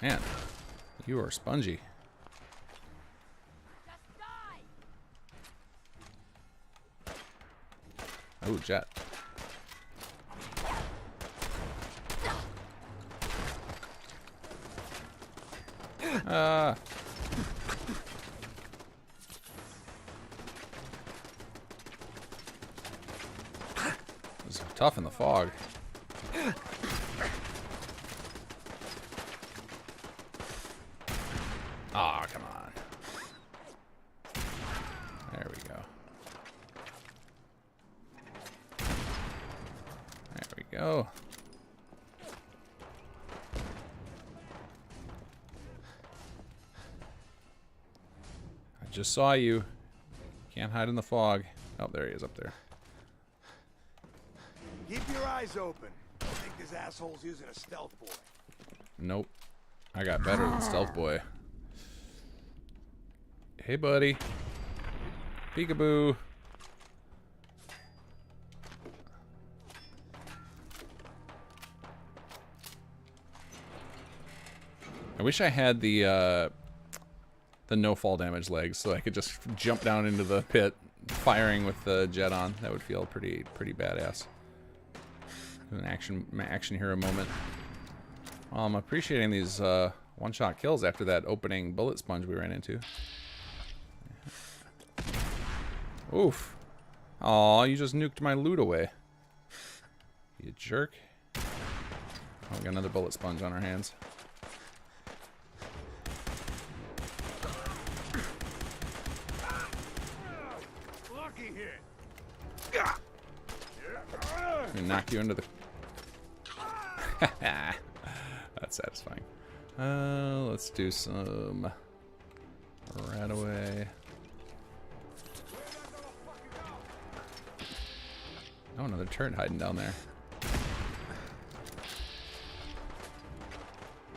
[SPEAKER 1] Man, you are spongy. Oh, jet. This is tough in the fog. Ah, come on. There we go. There we go. I just saw you. Can't hide in the fog. Oh, there he is up there.
[SPEAKER 3] Keep your eyes open. I think this asshole's using a stealth boy.
[SPEAKER 1] Nope. I got better than Stealth Boy. Hey, buddy. Peekaboo. I wish I had the no fall damage legs so I could just jump down into the pit firing with the jet on. That would feel pretty badass. An action hero moment. Well, I'm appreciating these one-shot kills after that opening bullet sponge we ran into. Oof. Aw, you just nuked my loot away. You jerk. Oh, we got another bullet sponge on our hands.
[SPEAKER 3] Lucky hit.
[SPEAKER 1] I'm gonna knock you into the... That's satisfying. Let's do some... Right away. Oh, another turret hiding down there.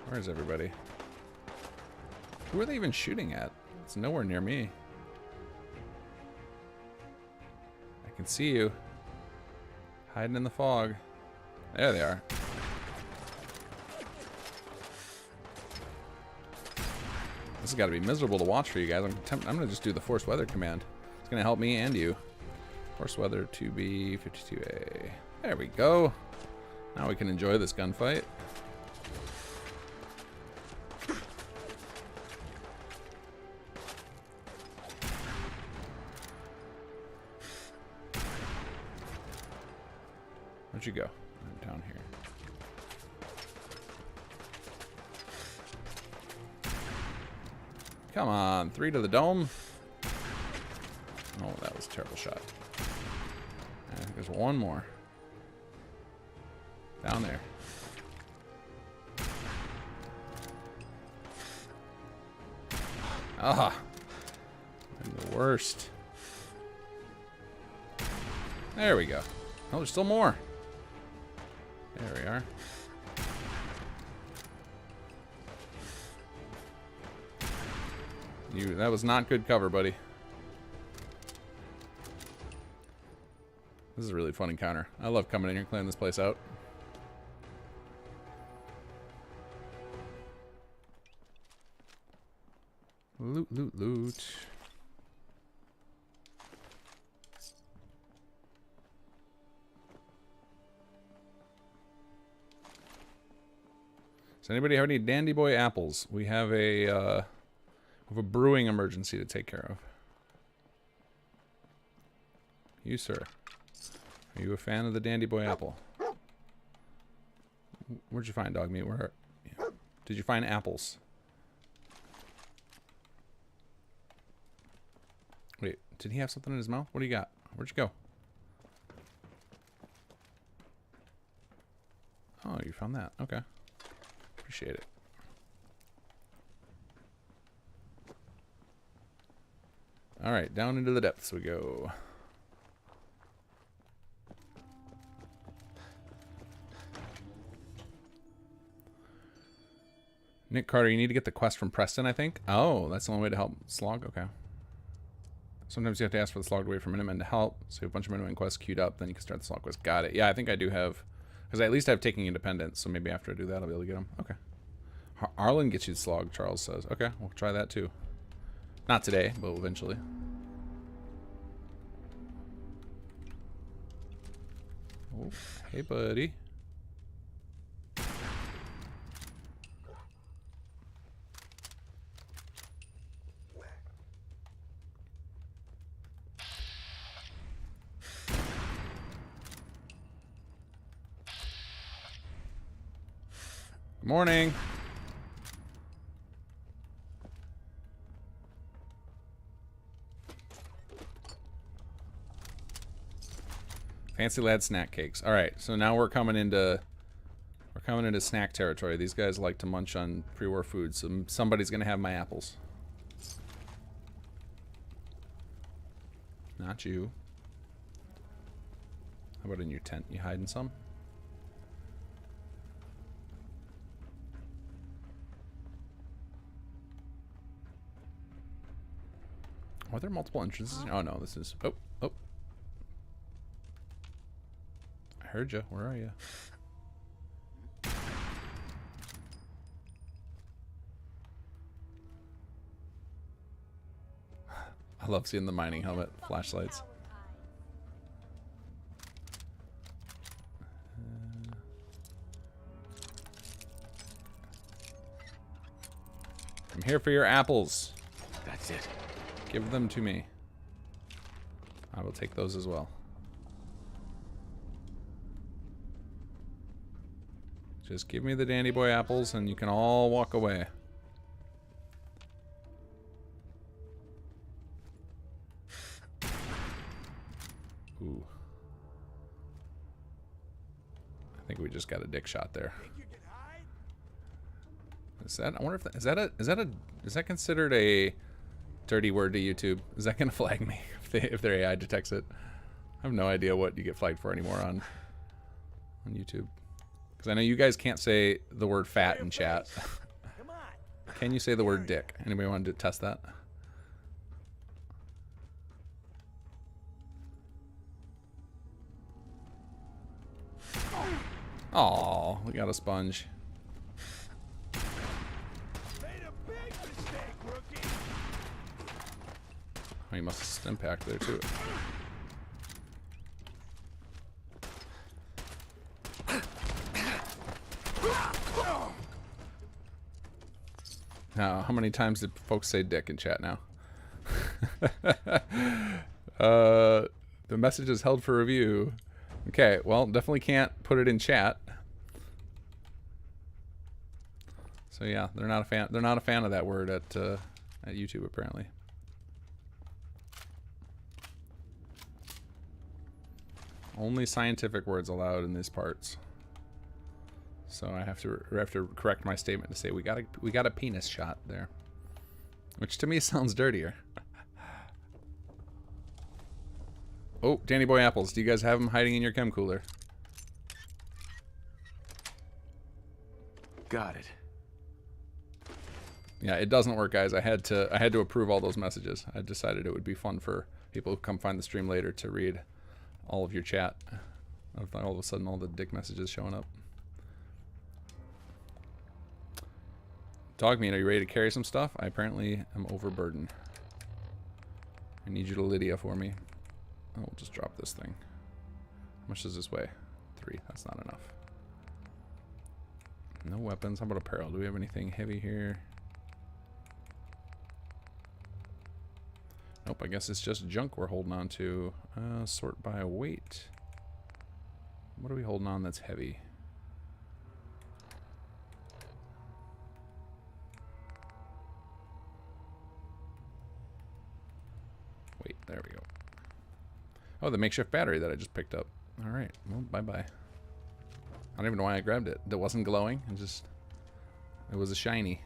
[SPEAKER 1] Where's everybody? Who are they even shooting at? It's nowhere near me. I can see you. Hiding in the fog. There they are. This has got to be miserable to watch for you guys. I'm going to just do the Force Weather command. It's going to help me and you. Force Weather 2B, 52A. There we go. Now we can enjoy this gunfight. Where'd you go? I'm down here. Come on, 3 to the dome. Oh, that was a terrible shot. I think there's one more. Down there. Ah. I'm the worst. There we go. Oh, there's still more. There we are. That was not good cover, buddy. This is a really fun encounter. I love coming in here and clearing this place out. Loot, loot, loot. Does anybody have any Dandy Boy apples? We have a brewing emergency to take care of. You, sir. Are you a fan of the Dandy Boy apple? Where'd you find dog meat? Where? Did you find apples? Wait, did he have something in his mouth? What do you got? Where'd you go? Oh, you found that. Okay. Appreciate it. Alright, down into the depths we go. Nick Carter, you need to get the quest from Preston, I think. Oh, that's the only way to help Slog? Okay. Sometimes you have to ask for the Slog to wait for Minutemen to help. So you have a bunch of Minutemen quests queued up, then you can start the Slog quest. Got it. Yeah, I think I do have... Because I at least have Taking Independence, so maybe after I do that, I'll be able to get them. Okay. Arlen gets you the Slog, Charles says. Okay, we'll try that too. Not today, but eventually. Oh, hey, buddy. Good morning. Fancy Lad snack cakes. All right, so now we're coming into snack territory. These guys like to munch on pre-war food, so somebody's gonna have my apples. Not you. How about in your tent? You hiding some? Are there multiple entrances? Oh no, this is... Oh, oh. I heard you. Where are you? I love seeing the mining helmet flashlights. I'm here for your apples.
[SPEAKER 9] That's it.
[SPEAKER 1] Give them to me. I will take those as well. Just give me the Dandy Boy apples and you can all walk away. Ooh. I think we just got a dick shot there. Is that, I wonder if that, is that considered a dirty word to YouTube? Is that gonna flag me if their AI detects it? I have no idea what you get flagged for anymore on YouTube. Because I know you guys can't say the word fat in chat. Can you say the word dick? Anybody want to test that? Oh, we got a sponge. Oh, you must have stim packed there too. Now, how many times did folks say dick in chat now? The message is held for review. Okay, well, definitely can't put it in chat. So yeah, they're not a fan. They're not a fan of that word at YouTube apparently. Only scientific words allowed in these parts. So I have to correct my statement to say we got a penis shot there, which to me sounds dirtier. Oh, Danny Boy apples. Do you guys have them hiding in your chem cooler?
[SPEAKER 9] Got it.
[SPEAKER 1] Yeah, it doesn't work, guys. I had to approve all those messages. I decided it would be fun for people who come find the stream later to read all of your chat. All of a sudden, all the dick messages showing up. Dogmeat, are you ready to carry some stuff? I apparently am overburdened. I need you to Lydia for me. Oh, we'll just drop this thing. How much does this weigh? 3. That's not enough. No weapons. How about apparel? Do we have anything heavy here? Nope, I guess it's just junk we're holding on to. Sort by weight. What are we holding on that's heavy? Wait, there we go. Oh, the makeshift battery that I just picked up. Alright, well, bye-bye. I don't even know why I grabbed it. It wasn't glowing. It was a shiny.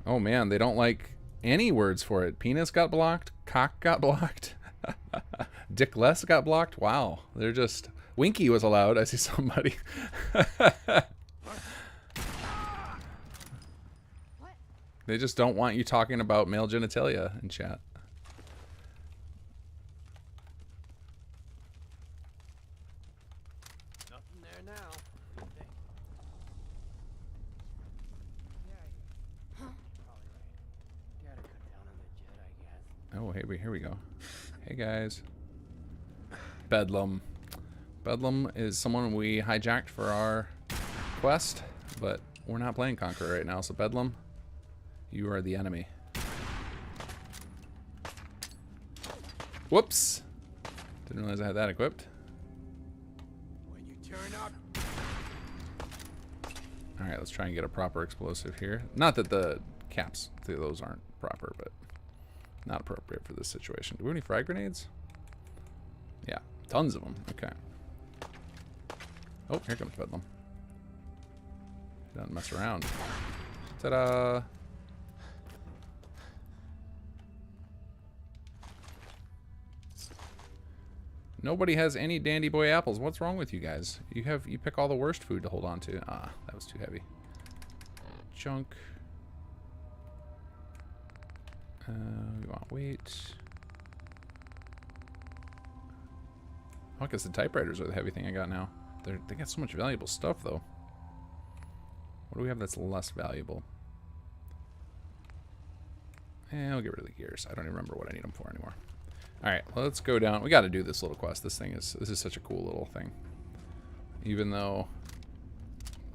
[SPEAKER 1] Oh man, they don't like any words for it. Penis got blocked. Cock got blocked. Dick Les got blocked? Wow. They're just... Winky was allowed. I see somebody. They just don't want you talking about male genitalia in chat.
[SPEAKER 8] Nothing there now.
[SPEAKER 1] Oh, hey, here we go. Hey, guys. Bedlam. Bedlam is someone we hijacked for our quest, but we're not playing Conqueror right now, so Bedlam, you are the enemy. Whoops. Didn't realize I had that equipped.
[SPEAKER 8] When you turn up.
[SPEAKER 1] Alright, let's try and get a proper explosive here. Not that the caps, those aren't proper, but not appropriate for this situation. Do we have any frag grenades? Yeah, tons of them. Okay. Oh, here comes Bedlam. Doesn't mess around. Ta-da! Nobody has any Dandy Boy apples. What's wrong with you guys? You pick all the worst food to hold on to. Ah, that was too heavy. Junk. We want weight. Oh, I guess the typewriters are the heavy thing I got now. They got so much valuable stuff, though. What do we have that's less valuable? I'll get rid of the gears. I don't even remember what I need them for anymore. Alright, well, let's go down. We got to do this little quest. This is such a cool little thing. Even though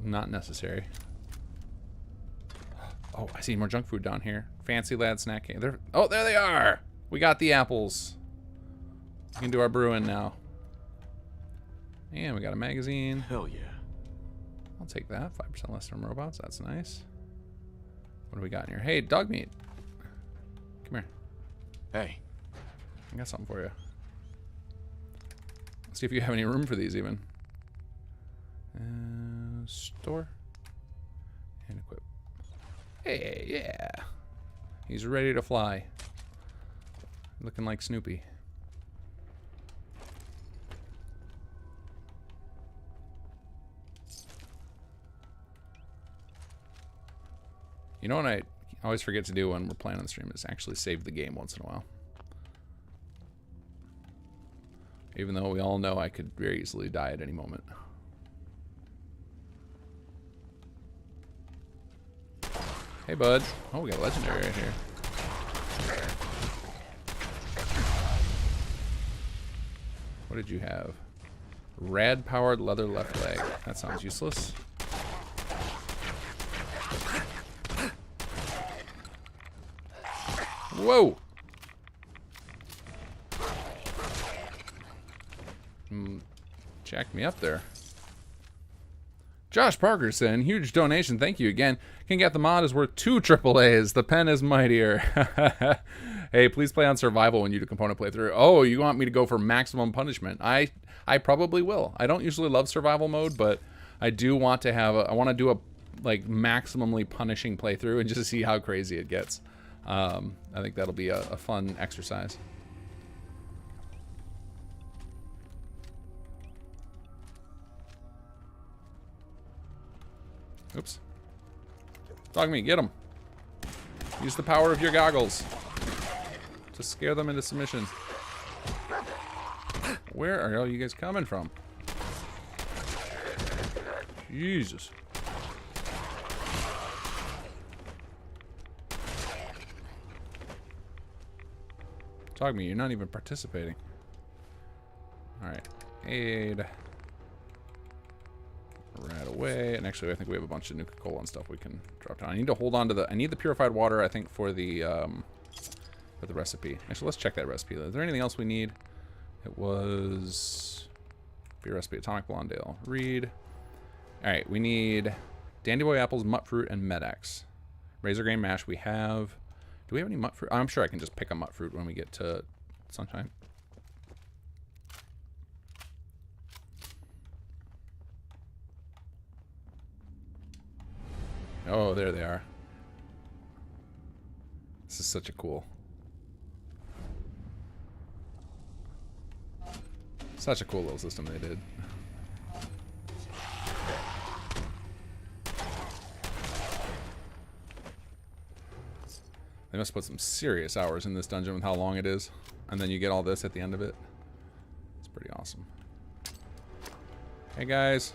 [SPEAKER 1] not necessary. Oh, I see more junk food down here. Fancy Lad Snack King. Oh, there they are! We got the apples. We can do our brewing now. And we got a magazine.
[SPEAKER 9] Hell yeah.
[SPEAKER 1] I'll take that. 5% less from robots. That's nice. What do we got in here? Hey, dog meat. Come here.
[SPEAKER 9] Hey.
[SPEAKER 1] I got something for you. Let's see if you have any room for these even. Store. And equip. Hey, yeah. He's ready to fly. Looking like Snoopy. You know what I always forget to do when we're playing on the stream is actually save the game once in a while. Even though we all know I could very easily die at any moment. Hey, bud. Oh, we got a legendary right here. What did you have? Rad-powered leather left leg. That sounds useless. Whoa! Jacked me up there. Josh Parkerson, huge donation. Thank you again. Can get the mod is worth 2 AAAs. The pen is mightier. Hey, please play on survival when you do component playthrough. Oh, you want me to go for maximum punishment? I probably will. I don't usually love survival mode, but I do want to have I want to do a like maximally punishing playthrough and just see how crazy it gets. I think that'll be a fun exercise. Oops. Dog meat, get him. Use the power of your goggles to scare them into submission. Where are all you guys coming from? Jesus. Dog meat, you're not even participating. Alright. Aid. Right away. And actually, I think we have a bunch of Nuka-Cola and stuff we can drop down. I need to hold on to the... I need the purified water, I think, for the recipe. Actually, let's check that recipe. Is there anything else we need? It was... Beer recipe, Atomic Blonde Ale. Read. Alright, we need Dandy Boy apples, Mutt Fruit, and Med-X. Razor Grain Mash we have. Do we have any Mutt Fruit? I'm sure I can just pick a Mutt Fruit when we get to Sunshine. Oh, there they are. This is such a cool. Such a cool little system they did. They must put some serious hours in this dungeon with how long it is. And then you get all this at the end of it. It's pretty awesome. Hey guys.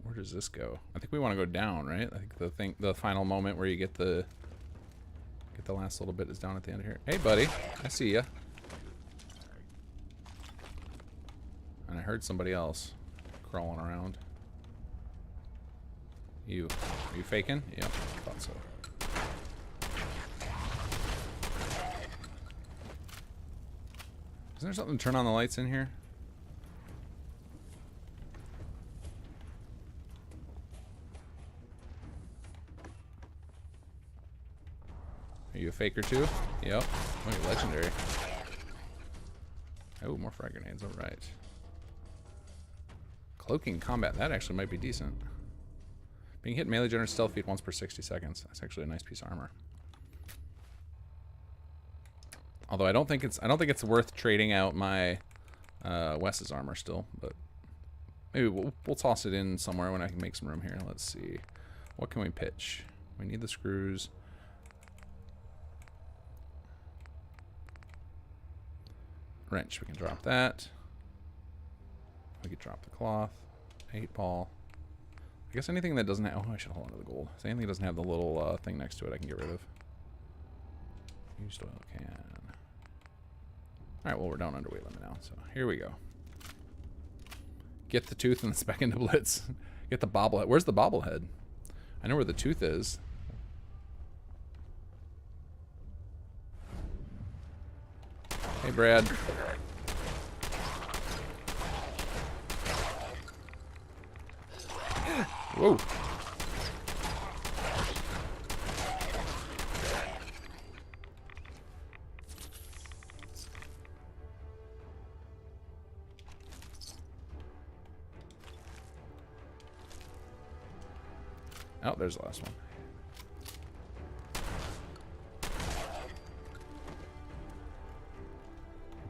[SPEAKER 1] Where does this go? I think we want to go down, right? I think the final moment where you get the last little bit is down at the end here. Hey, buddy, I see ya. And I heard somebody else crawling around. Are you faking? Yep, thought so. Isn't there something to turn on the lights in here? Are you a faker too? Yep. Oh, you're legendary. Oh, more frag grenades. Alright. Cloaking combat. That actually might be decent. Being hit melee generates stealth feet once per 60 seconds. That's actually a nice piece of armor. Although I don't think it's worth trading out my Wes's armor still, but maybe we'll toss it in somewhere when I can make some room here. Let's see. What can we pitch? We need the screws. Wrench, we can drop that. We could drop the cloth. 8-ball. I guess anything that doesn't have... Oh, I should hold on to the gold. So anything that doesn't have the little thing next to it, I can get rid of. Used oil can. Alright, well, we're down underweight limit now, so here we go. Get the tooth and the spec into blitz. Get the bobblehead. Where's the bobblehead? I know where the tooth is. Hey, Brad. Whoa. Oh, there's the last one.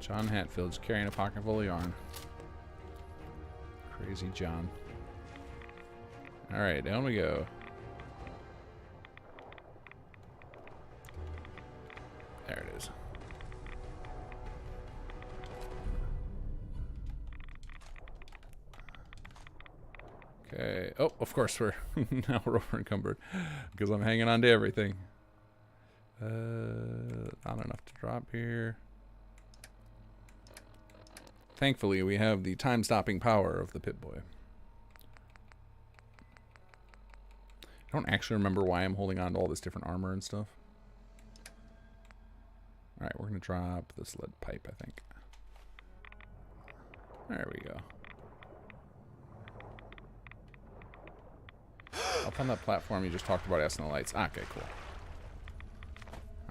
[SPEAKER 1] John Hatfield's carrying a pocket full of yarn. Crazy John. Alright, down we go. There it is. Okay. Oh, of course we're now we're over encumbered because I'm hanging on to everything. Not enough to drop here. Thankfully, we have the time-stopping power of the Pip-Boy. I don't actually remember why I'm holding on to all this different armor and stuff. Alright, we're going to drop this lead pipe, I think. There we go. Up on that platform you just talked about asking the lights. Okay, cool.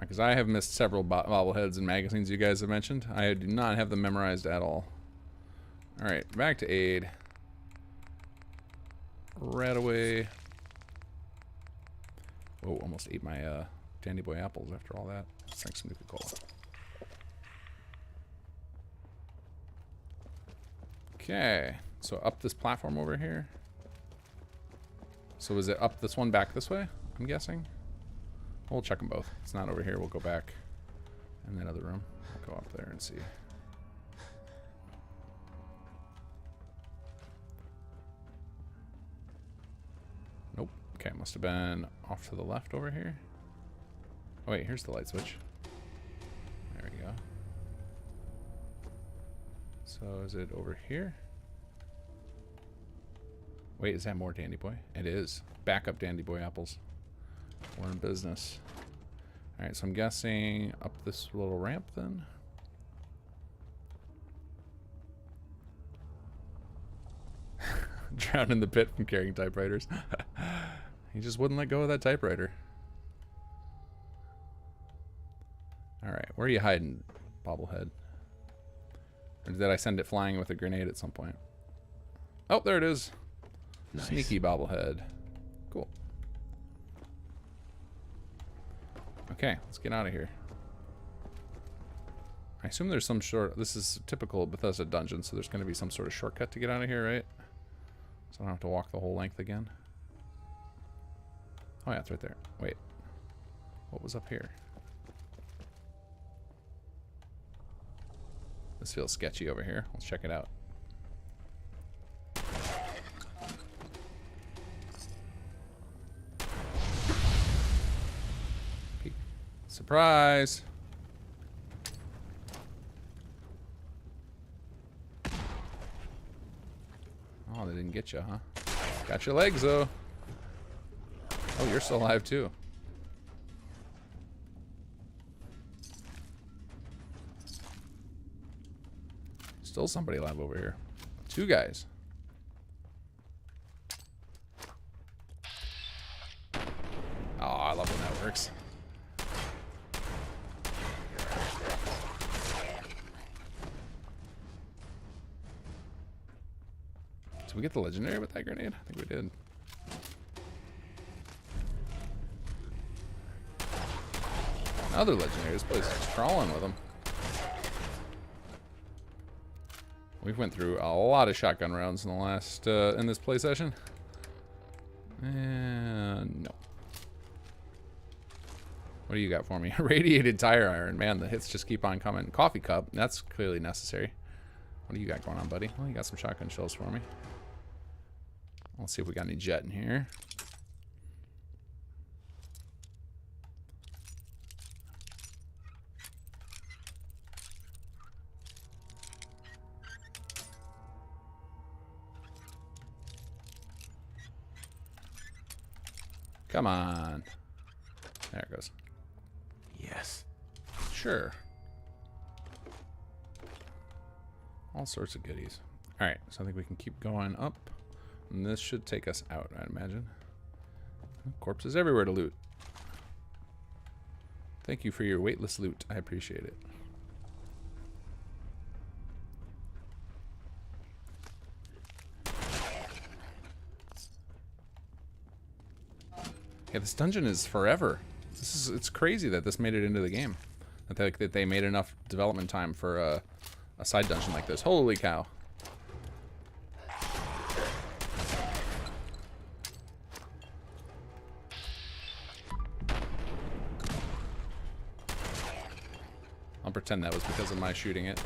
[SPEAKER 1] Because I have missed several bobbleheads and magazines you guys have mentioned. I do not have them memorized at all. Alright, back to aid. Right away. Whoa, almost ate my Dandy Boy apples after all that. Let's drink some Nuka-Cola. Okay, so up this platform over here. So is it up this one, back this way? I'm guessing. We'll check them both. It's not over here. We'll go back in that other room. We'll go up there and see. Nope. Okay, must have been off to the left over here. Oh wait, here's the light switch. There we go. So is it over here? Wait, is that more Dandy Boy? It is. Backup Dandy Boy apples. We're in business. Alright, so I'm guessing up this little ramp then. Drowned in the pit from carrying typewriters. He just wouldn't let go of that typewriter. Alright, where are you hiding, bobblehead? Or did I send it flying with a grenade at some point? Oh, there it is. Nice. Sneaky bobblehead. Cool. Okay, let's get out of here. I assume there's some short... This is typical Bethesda dungeon, so there's going to be some sort of shortcut to get out of here, right? So I don't have to walk the whole length again. Oh yeah, it's right there. Wait. What was up here? This feels sketchy over here. Let's check it out. Peek. Surprise! Oh, they didn't get you, huh? Got your legs, though. Oh, you're still alive, too. Still somebody alive over here. 2 guys. Oh, I love when that works. Did we get the legendary with that grenade? I think we did. Another legendary. This place is crawling with them. We've went through a lot of shotgun rounds in the last in this play session. And no. What do you got for me? Radiated tire iron. Man, the hits just keep on coming. Coffee cup. That's clearly necessary. What do you got going on, buddy? Well, you got some shotgun shells for me. Let's see if we got any jet in here. Come on. There it goes.
[SPEAKER 9] Yes.
[SPEAKER 1] Sure. All sorts of goodies. Alright, so I think we can keep going up. And this should take us out, I'd imagine. Corpses everywhere to loot. Thank you for your weightless loot. I appreciate it. Yeah, this dungeon is forever. It's crazy that this made it into the game. That they made enough development time for a side dungeon like this. Holy cow. I'll pretend that was because of my shooting it.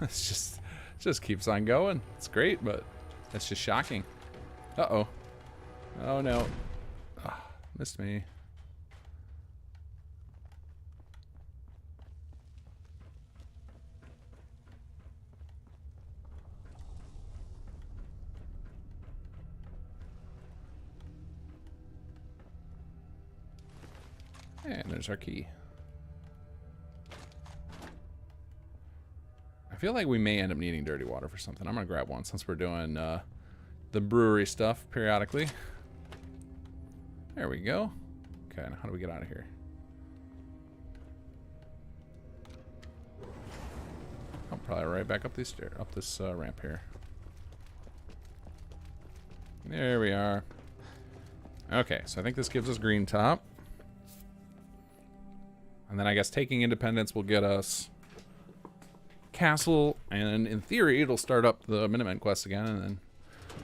[SPEAKER 1] It just keeps on going. It's great, but it's just shocking. Uh-oh. Oh no. Ah, missed me. And there's our key. I feel like we may end up needing dirty water for something. I'm gonna grab one since we're doing the brewery stuff periodically. There we go. Okay, now how do we get out of here? I'll probably right back up these stairs, up this ramp here. There we are. Okay, so I think this gives us green top. And then I guess taking Independence will get us castle, and in theory it'll start up the Minutemen quest again, and then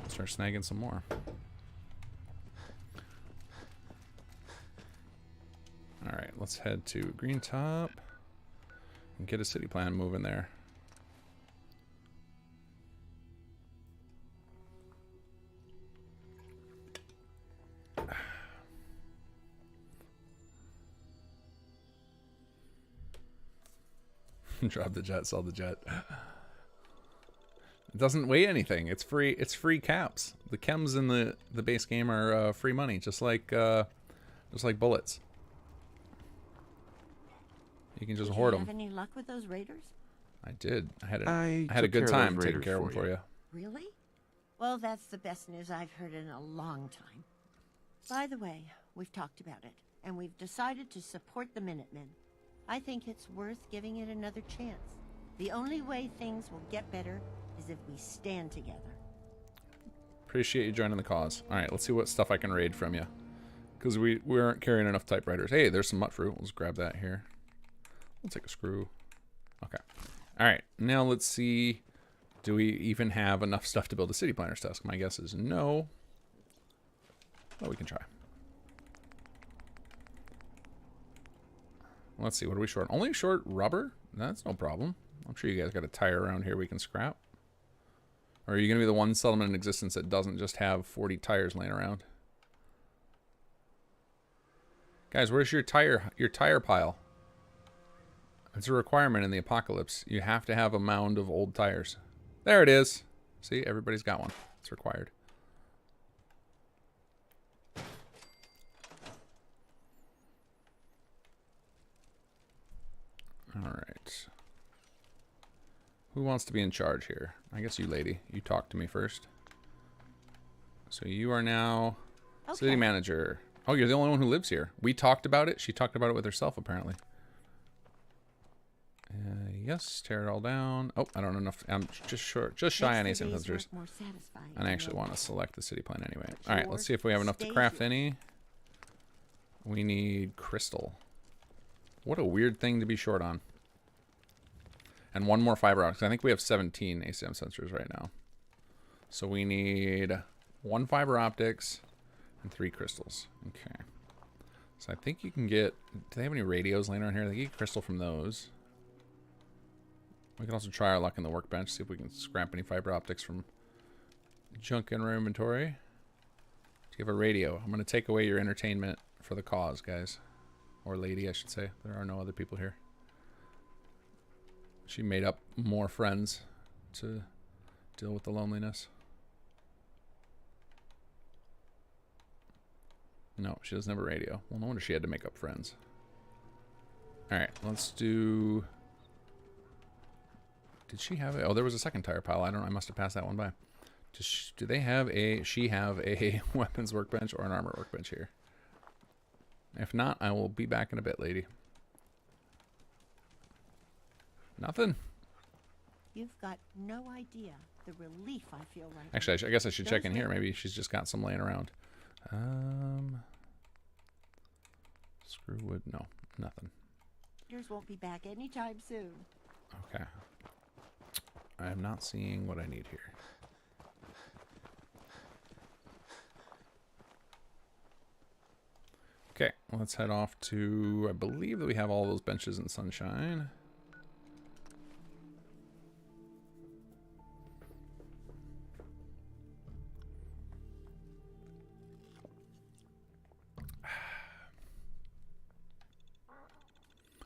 [SPEAKER 1] start snagging some more. Alright, let's head to Green Top and get a city plan moving there. Drop the jet, sell the jet. It doesn't weigh anything. It's free. It's free caps. The chems in the base game are free money, just like bullets. You can just
[SPEAKER 4] Did
[SPEAKER 1] hoard
[SPEAKER 4] you have
[SPEAKER 1] them.
[SPEAKER 4] any luck with those raiders?
[SPEAKER 1] I did. I had
[SPEAKER 9] I
[SPEAKER 1] a
[SPEAKER 9] took
[SPEAKER 1] good
[SPEAKER 9] care of
[SPEAKER 1] time
[SPEAKER 9] those
[SPEAKER 1] taking
[SPEAKER 9] raiders
[SPEAKER 1] care of them
[SPEAKER 9] for
[SPEAKER 1] for you.
[SPEAKER 4] Really? Well, that's the best news I've heard in a long time. By the way, we've talked about it, and we've decided to support the Minutemen. I think it's worth giving it another chance. The only way things will get better is if we stand together.
[SPEAKER 1] Appreciate you joining the cause. All right, let's see what stuff I can raid from you. Because we aren't carrying enough typewriters. Hey, there's some mut fruit. Let's grab that here. We'll take a screw. Okay. All right, now let's see. Do we even have enough stuff to build a city planner's desk? My guess is no. Well, we can try. Let's see, what are we short? Only short rubber? That's no problem. I'm sure you guys got a tire around here we can scrap. Or are you going to be the one settlement in existence that doesn't just have 40 tires laying around? Guys, where's your tire pile? It's a requirement in the apocalypse. You have to have a mound of old tires. There it is. See, everybody's got one. It's required. All right. Who wants to be in charge here? I guess you, lady. You talk to me first. So you are now city manager. Oh, you're the only one who lives here. We talked about it. She talked about it with herself, apparently. Yes, tear it all down. Oh, I don't know enough. I'm just shy on async sensors. And I actually want to select the city plan anyway. All right, let's see if we have enough to craft any. We need crystal. What a weird thing to be short on. And one more fiber optics. I think we have 17 ACM sensors right now. So we need 1 fiber optics and 3 crystals. Okay. So I think you can get... Do they have any radios laying around here? They can get crystal from those. We can also try our luck in the workbench, see if we can scrap any fiber optics from junk in our inventory. Do you have a radio? I'm going to take away your entertainment for the cause, guys. Or lady, I should say. There are no other people here. She made up more friends to deal with the loneliness. No, she doesn't have a radio. Well, no wonder she had to make up friends. Alright, let's do... Did she have a... Oh, there was a second tire pile. I don't know. I must have passed that one by. Do they have a... She have a weapons workbench or an armor workbench here? If not, I will be back in a bit, lady. Nothing?
[SPEAKER 4] You've got no idea the relief I feel right now.
[SPEAKER 1] Actually, I guess I should check in here. Maybe she's just got some laying around. Screw wood. No, nothing.
[SPEAKER 4] Yours won't be back anytime soon.
[SPEAKER 1] Okay. I am not seeing what I need here. Okay, let's head off to... I believe that we have all those benches in Sunshine.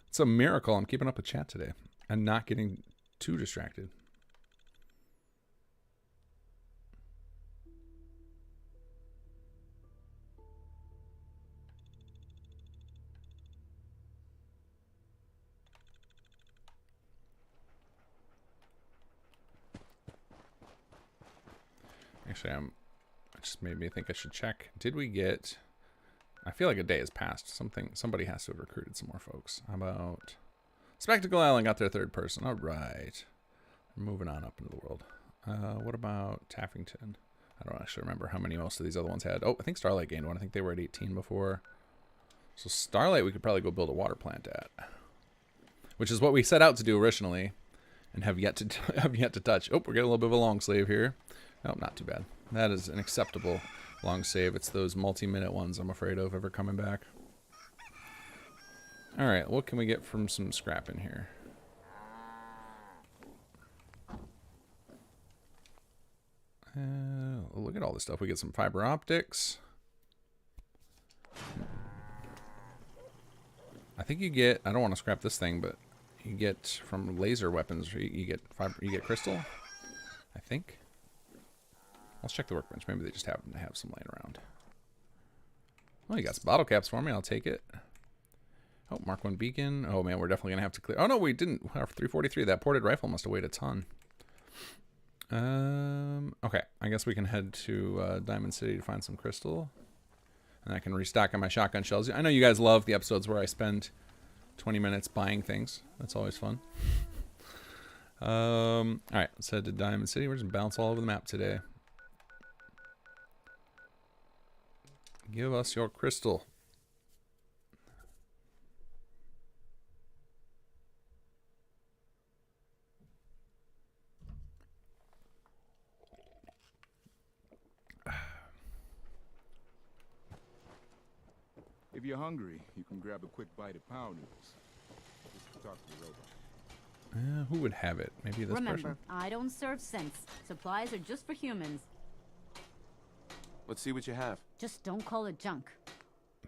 [SPEAKER 1] It's a miracle I'm keeping up with chat today and not getting too distracted. Actually, it just made me think I should check. Did we get... I feel like a day has passed. Somebody has to have recruited some more folks. How about... Spectacle Island got their 3rd person. All right. Moving on up into the world. What about Taffington? I don't actually remember how many most of these other ones had. Oh, I think Starlight gained one. I think they were at 18 before. So Starlight we could probably go build a water plant at. Which is what we set out to do originally. And have yet to touch. Oh, we're getting a little bit of a long slave here. Oh, not too bad. That is an acceptable long save. It's those multi-minute ones I'm afraid of ever coming back. Alright, what can we get from some scrap in here? Look at all this stuff. We get some fiber optics. I think you get... I don't want to scrap this thing, but you get from laser weapons. You get fiber. You get crystal. I think. Let's check the workbench. Maybe they just happen to have some laying around. Well, you got some bottle caps for me. I'll take it. Oh, Mark 1 beacon. Oh man, we're definitely gonna have to clear. Oh no, we didn't. Our 343. That ported rifle must have weighed a ton. Okay, I guess we can head to Diamond City to find some crystal, and I can restock on my shotgun shells. I know you guys love the episodes where I spend 20 minutes buying things. That's always fun. All right, let's head to Diamond City. We're just bounce all over the map today. Give us your crystal.
[SPEAKER 3] If you're hungry, you can grab a quick bite of power noodles. Just talk to the robot.
[SPEAKER 1] Who would have it? Maybe this
[SPEAKER 2] Remember,
[SPEAKER 1] person?
[SPEAKER 2] I don't serve sense. Supplies are just for humans.
[SPEAKER 9] Let's see what you have.
[SPEAKER 2] Just don't call it junk.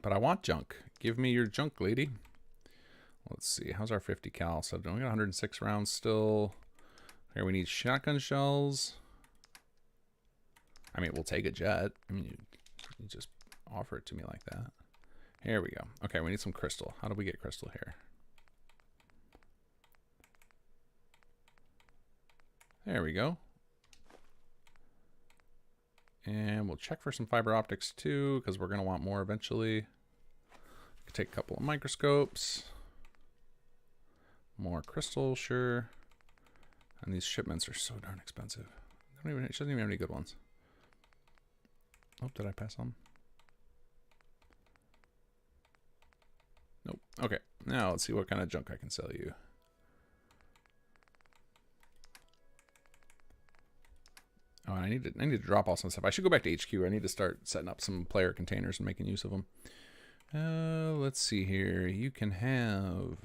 [SPEAKER 1] But I want junk. Give me your junk, lady. Let's see. How's our 50 cal? So we got 106 rounds still. Here we need shotgun shells. I mean, we'll take a jet. I mean, you just offer it to me like that. Here we go. Okay, we need some crystal. How do we get crystal here? There we go. And we'll check for some fiber optics too, because we're going to want more eventually. Take a couple of microscopes. More crystal, sure. And these shipments are so darn expensive. It doesn't even have any good ones. Oh, did I pass on? Nope. Okay. Now let's see what kind of junk I can sell you. Oh, I need to drop off some stuff. I should go back to HQ. I need to start setting up some player containers and making use of them. Let's see here. You can have...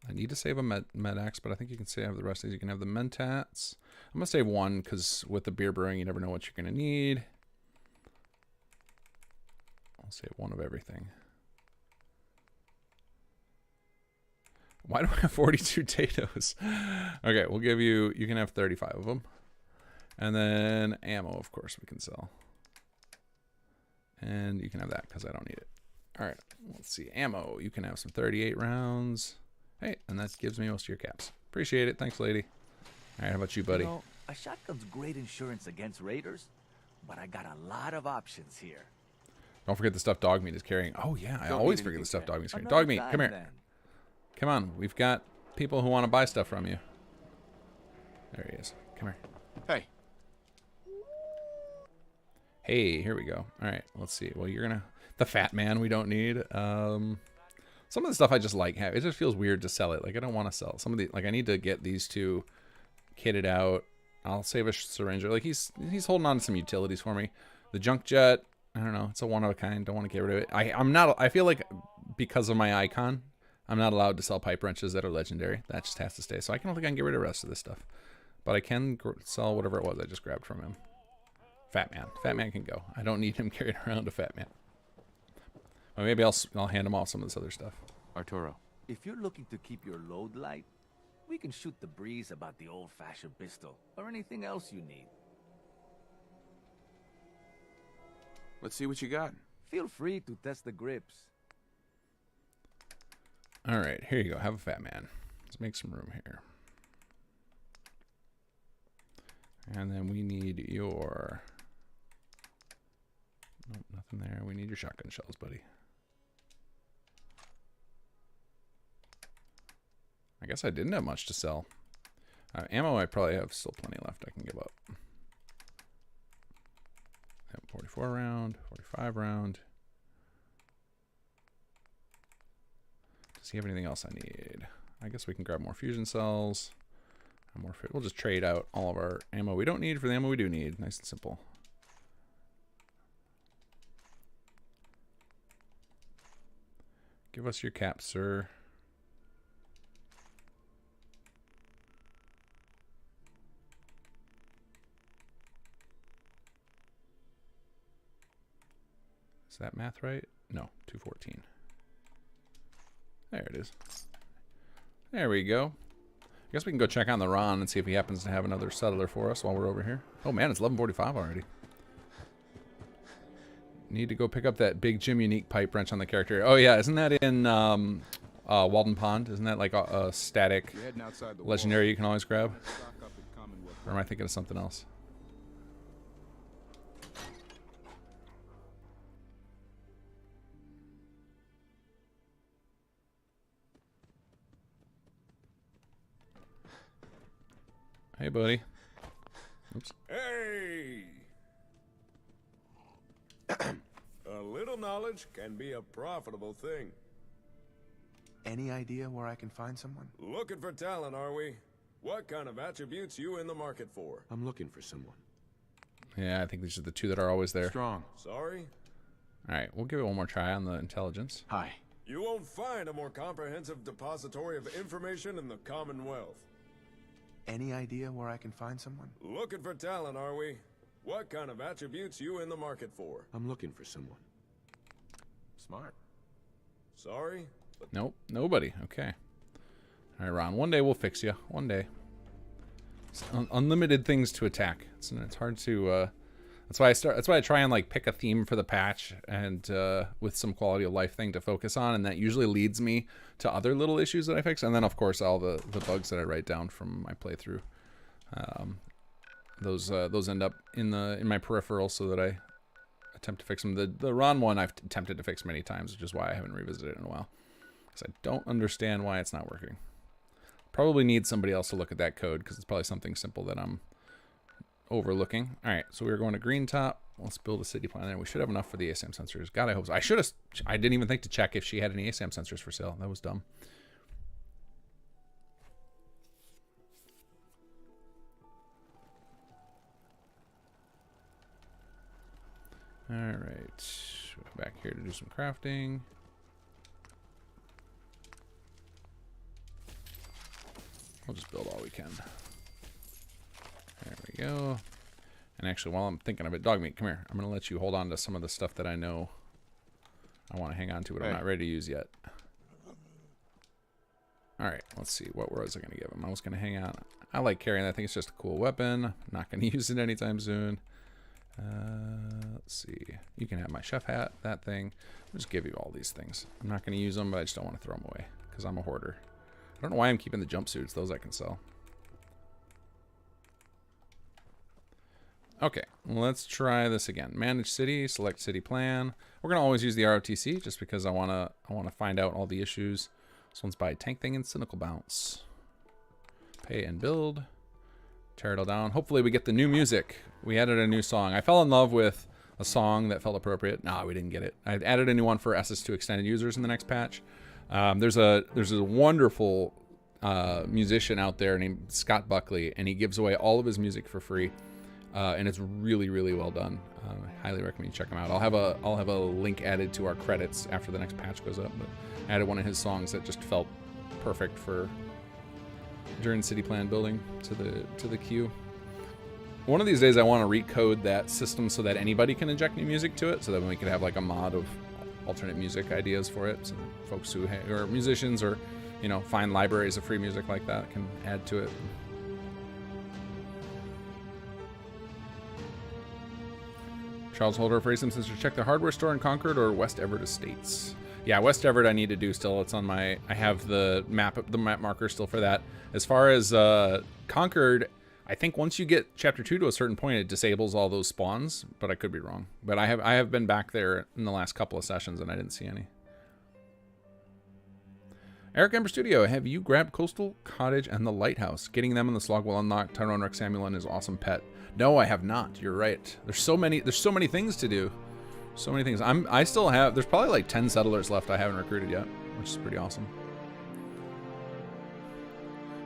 [SPEAKER 1] I need to save a Med-X, but I think you can save the rest of these. You can have the Mentats. I'm going to save one, because with the beer brewing, you never know what you're going to need. I'll save one of everything. Why do I have 42 Tatos? Okay, we'll give you... You can have 35 of them. And then ammo, of course, we can sell. And you can have that, because I don't need it. All right, let's see. Ammo, you can have some 38 rounds. Hey, and that gives me most of your caps. Appreciate it. Thanks, lady. All right, how about you, buddy?
[SPEAKER 12] You know, a shotgun's great insurance against raiders, but I got a lot of options here.
[SPEAKER 1] Don't forget the stuffed dog meat is carrying. Oh, yeah, I always forget the stuffed dog meat is carrying. Dog meat, come here. Come on, we've got people who want to buy stuff from you. There he is. Come here.
[SPEAKER 3] Hey.
[SPEAKER 1] Hey, here we go. All right, let's see. Well, you're going to... The fat man we don't need. Some of the stuff I just like. It just feels weird to sell it. Like, I don't want to sell some of the... Like, I need to get these two kitted out. I'll save a syringe. Like, he's holding on to some utilities for me. The junk jet, I don't know. It's a one of a kind. Don't want to get rid of it. I'm not... I feel like because of my icon, I'm not allowed to sell pipe wrenches that are legendary. That just has to stay. So I don't think I can get rid of the rest of this stuff. But I can sell whatever it was I just grabbed from him. Fat man. Fat man can go. I don't need him carrying around a fat man. Well, maybe I'll hand him off some of this other stuff.
[SPEAKER 12] Arturo, if you're looking to keep your load light, we can shoot the breeze about the old-fashioned pistol or anything else you need.
[SPEAKER 9] Let's see what you got.
[SPEAKER 12] Feel free to test the grips.
[SPEAKER 1] All right, here you go. Have a fat man. Let's make some room here. And then we need your... Nope, nothing there. We need your shotgun shells, buddy. I guess I didn't have much to sell. Ammo, I probably have still plenty left I can give up. 44 round, 45 round. Does he have anything else I need? I guess we can grab more fusion cells. More. We'll just trade out all of our ammo we don't need for the ammo we do need. Nice and simple. Give us your cap, sir. Is that math right? No, 214. There it is. There we go. I guess we can go check on the Ron and see if he happens to have another settler for us while we're over here. Oh man, it's 11:45 already. Need to go pick up that big Jim Unique pipe wrench on the character. Oh yeah, isn't that in Walden Pond? Isn't that like a static legendary you can always grab? Or am I thinking of something else? Hey, buddy. Oops.
[SPEAKER 13] Hey! A little knowledge can be a profitable thing.
[SPEAKER 9] Any idea where I can find someone?
[SPEAKER 13] Looking for talent, are we? What kind of attributes you in the market for?
[SPEAKER 9] I'm looking for someone.
[SPEAKER 1] Yeah, I think these are the two that are always there.
[SPEAKER 9] Strong.
[SPEAKER 13] Sorry?
[SPEAKER 1] Alright, we'll give it one more try on the intelligence.
[SPEAKER 9] Hi.
[SPEAKER 13] You won't find a more comprehensive depository of information in the Commonwealth.
[SPEAKER 9] Any idea where I can find someone?
[SPEAKER 13] Looking for talent, are we? What kind of attributes you in the market for?
[SPEAKER 9] I'm looking for someone. Smart.
[SPEAKER 13] Sorry?
[SPEAKER 1] Nope, nobody. Okay. Alright, Ron, one day we'll fix you. One day. It's unlimited things to attack. It's hard to, that's why I try and like pick a theme for the patch and with some quality of life thing to focus on, and that usually leads me to other little issues that I fix, and then of course all the bugs that I write down from my playthrough. Those end up in my peripheral so that I attempt to fix them. The Ron one I've attempted to fix many times, which is why I haven't revisited it in a while, because I don't understand why it's not working. Probably need somebody else to look at that code, because it's probably something simple that I'm overlooking. All right, so we're going to Green Top. Let's build a city plan there. We should have enough for the ASAM sensors. God, I hope so. I didn't even think to check if she had any ASAM sensors for sale. That was dumb. All right, back here to do some crafting. We'll just build all we can. There we go. And actually, while I'm thinking of it, Dogmeat, come here. I'm going to let you hold on to some of the stuff that I know I want to hang on to, but I'm not ready to use yet. All right, let's see. What was I going to give him? I was going to hang on. I like carrying that. I think it's just a cool weapon. I'm not going to use it anytime soon. Let's see. You can have my chef hat, that thing. I'll just give you all these things. I'm not going to use them, but I just don't want to throw them away because I'm a hoarder. I don't know why I'm keeping the jumpsuits. Those I can sell. Okay, let's try this again. Manage city, select city plan. We're gonna always use the ROTC just because I wanna find out all the issues. This one's by Tank Thing and Cynical Bounce. Pay and build. Tear it all down. Hopefully we get the new music. We added a new song. I fell in love with a song that felt appropriate. Nah, we didn't get it. I added a new one for SS2 extended users in the next patch. There's a wonderful musician out there named Scott Buckley, and he gives away all of his music for free, and it's really, really well done. I highly recommend you check him out. I'll have a link added to our credits after the next patch goes up. But I added one of his songs that just felt perfect for during city plan building to the queue. One of these days, I want to recode that system so that anybody can inject new music to it, so that we could have like a mod of alternate music ideas for it, so that folks who are musicians or find libraries of free music like that can add to it. Charles Holder for ASAM Sensors, check the hardware store in Concord or West Everett Estates. Yeah, West Everett I need to do still. It's on my, I have the map marker still for that. As far as Concord, I think once you get Chapter 2 to a certain point, it disables all those spawns, but I could be wrong. But I have been back there in the last couple of sessions and I didn't see any. Eric Ember Studio, have you grabbed Coastal Cottage and the Lighthouse? Getting them in the slog will unlock Tyrone Rex Samulon his awesome pet. No, I have not. You're right. There's so many things to do. So many things. I still have, there's probably like 10 settlers left I haven't recruited yet, which is pretty awesome.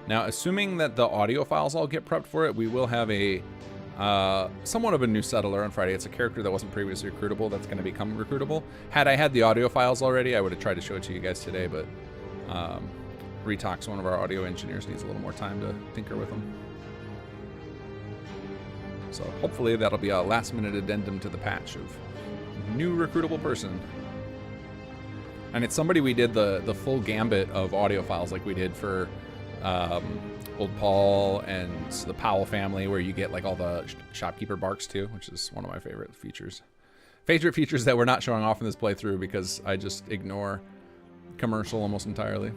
[SPEAKER 1] Now, assuming that the audio files all get prepped for it, we will have a somewhat of a new settler on Friday. It's a character that wasn't previously recruitable that's going to become recruitable. Had I had the audio files already, I would have tried to show it to you guys today, but Retox, one of our audio engineers, needs a little more time to tinker with them. So hopefully that'll be a last-minute addendum to the patch of new recruitable person. And it's somebody we did the full gambit of audio files like we did for Old Paul and the Powell family, where you get like all the shopkeeper barks too, which is one of my favorite features. features that we're not showing off in this playthrough because I just ignore commercial almost entirely.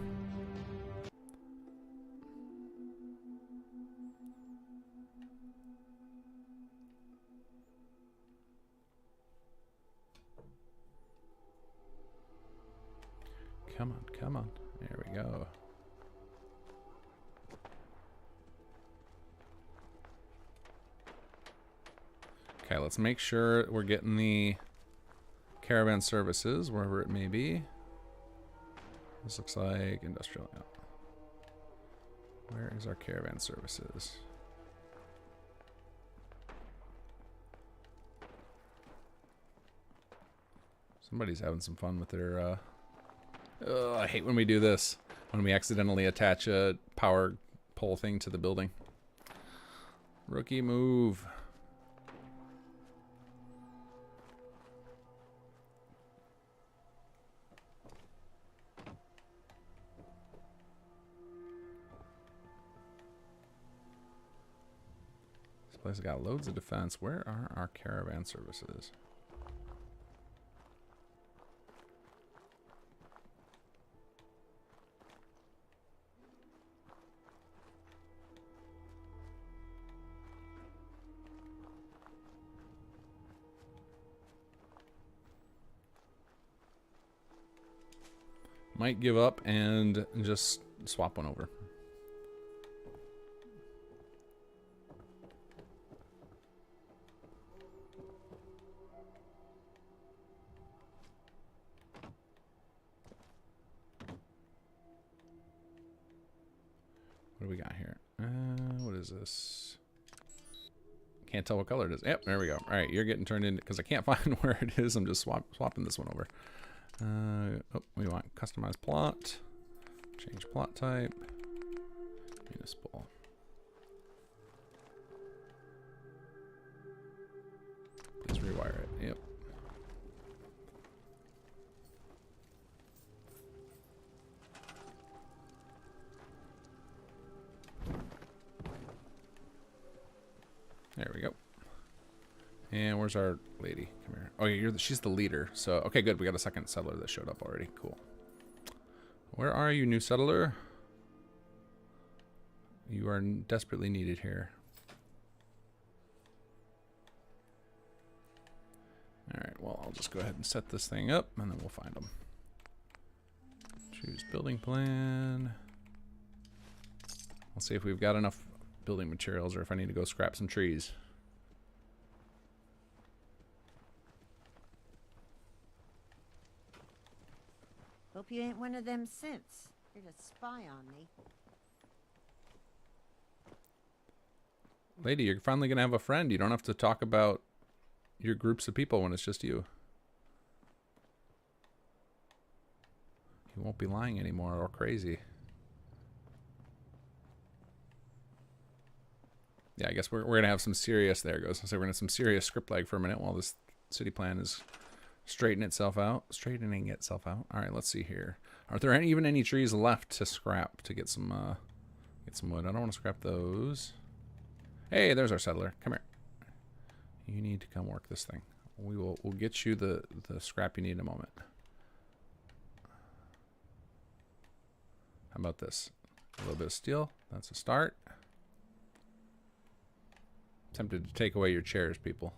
[SPEAKER 1] Come on, come on. There we go. Okay, let's make sure we're getting the caravan services, wherever it may be. This looks like industrial. Yeah. Where is our caravan services? Somebody's having some fun with their... I hate when we do this. When we accidentally attach a power pole thing to the building. Rookie move. This place has got loads of defense. Where are our caravan services? Might give up and just swap one over. What do we got here? What is this? Can't tell what color it is. Yep, there we go. All right, you're getting turned in because I can't find where it is. I'm just swapping this one over. Oh, we want customized plot. Change plot type. Municipal. Please rewire it. Yep. There we go. And where's our lady? Come here. Oh, she's the leader. So, okay, good. We got a second settler that showed up already. Cool. Where are you, new settler? You are desperately needed here. Alright, well, I'll just go ahead and set this thing up, and then we'll find them. Choose building plan. I'll see if we've got enough building materials or if I need to go scrap some trees.
[SPEAKER 4] Hope you ain't one of them synths. Here to spy on me.
[SPEAKER 1] Lady, you're finally going to have a friend. You don't have to talk about your groups of people when it's just you. You won't be lying anymore or crazy. Yeah, I guess we're going to have some serious... There it goes. So we're going to have some serious script lag for a minute while this city plan is... straightening itself out. All right, let's see here. Are there even any trees left to scrap to get some wood? I don't want to scrap those. Hey, there's our settler. Come here. You need to come work this thing. We'll get you the scrap you need in a moment. How about this? A little bit of steel. That's a start. Tempted to take away your chairs, people.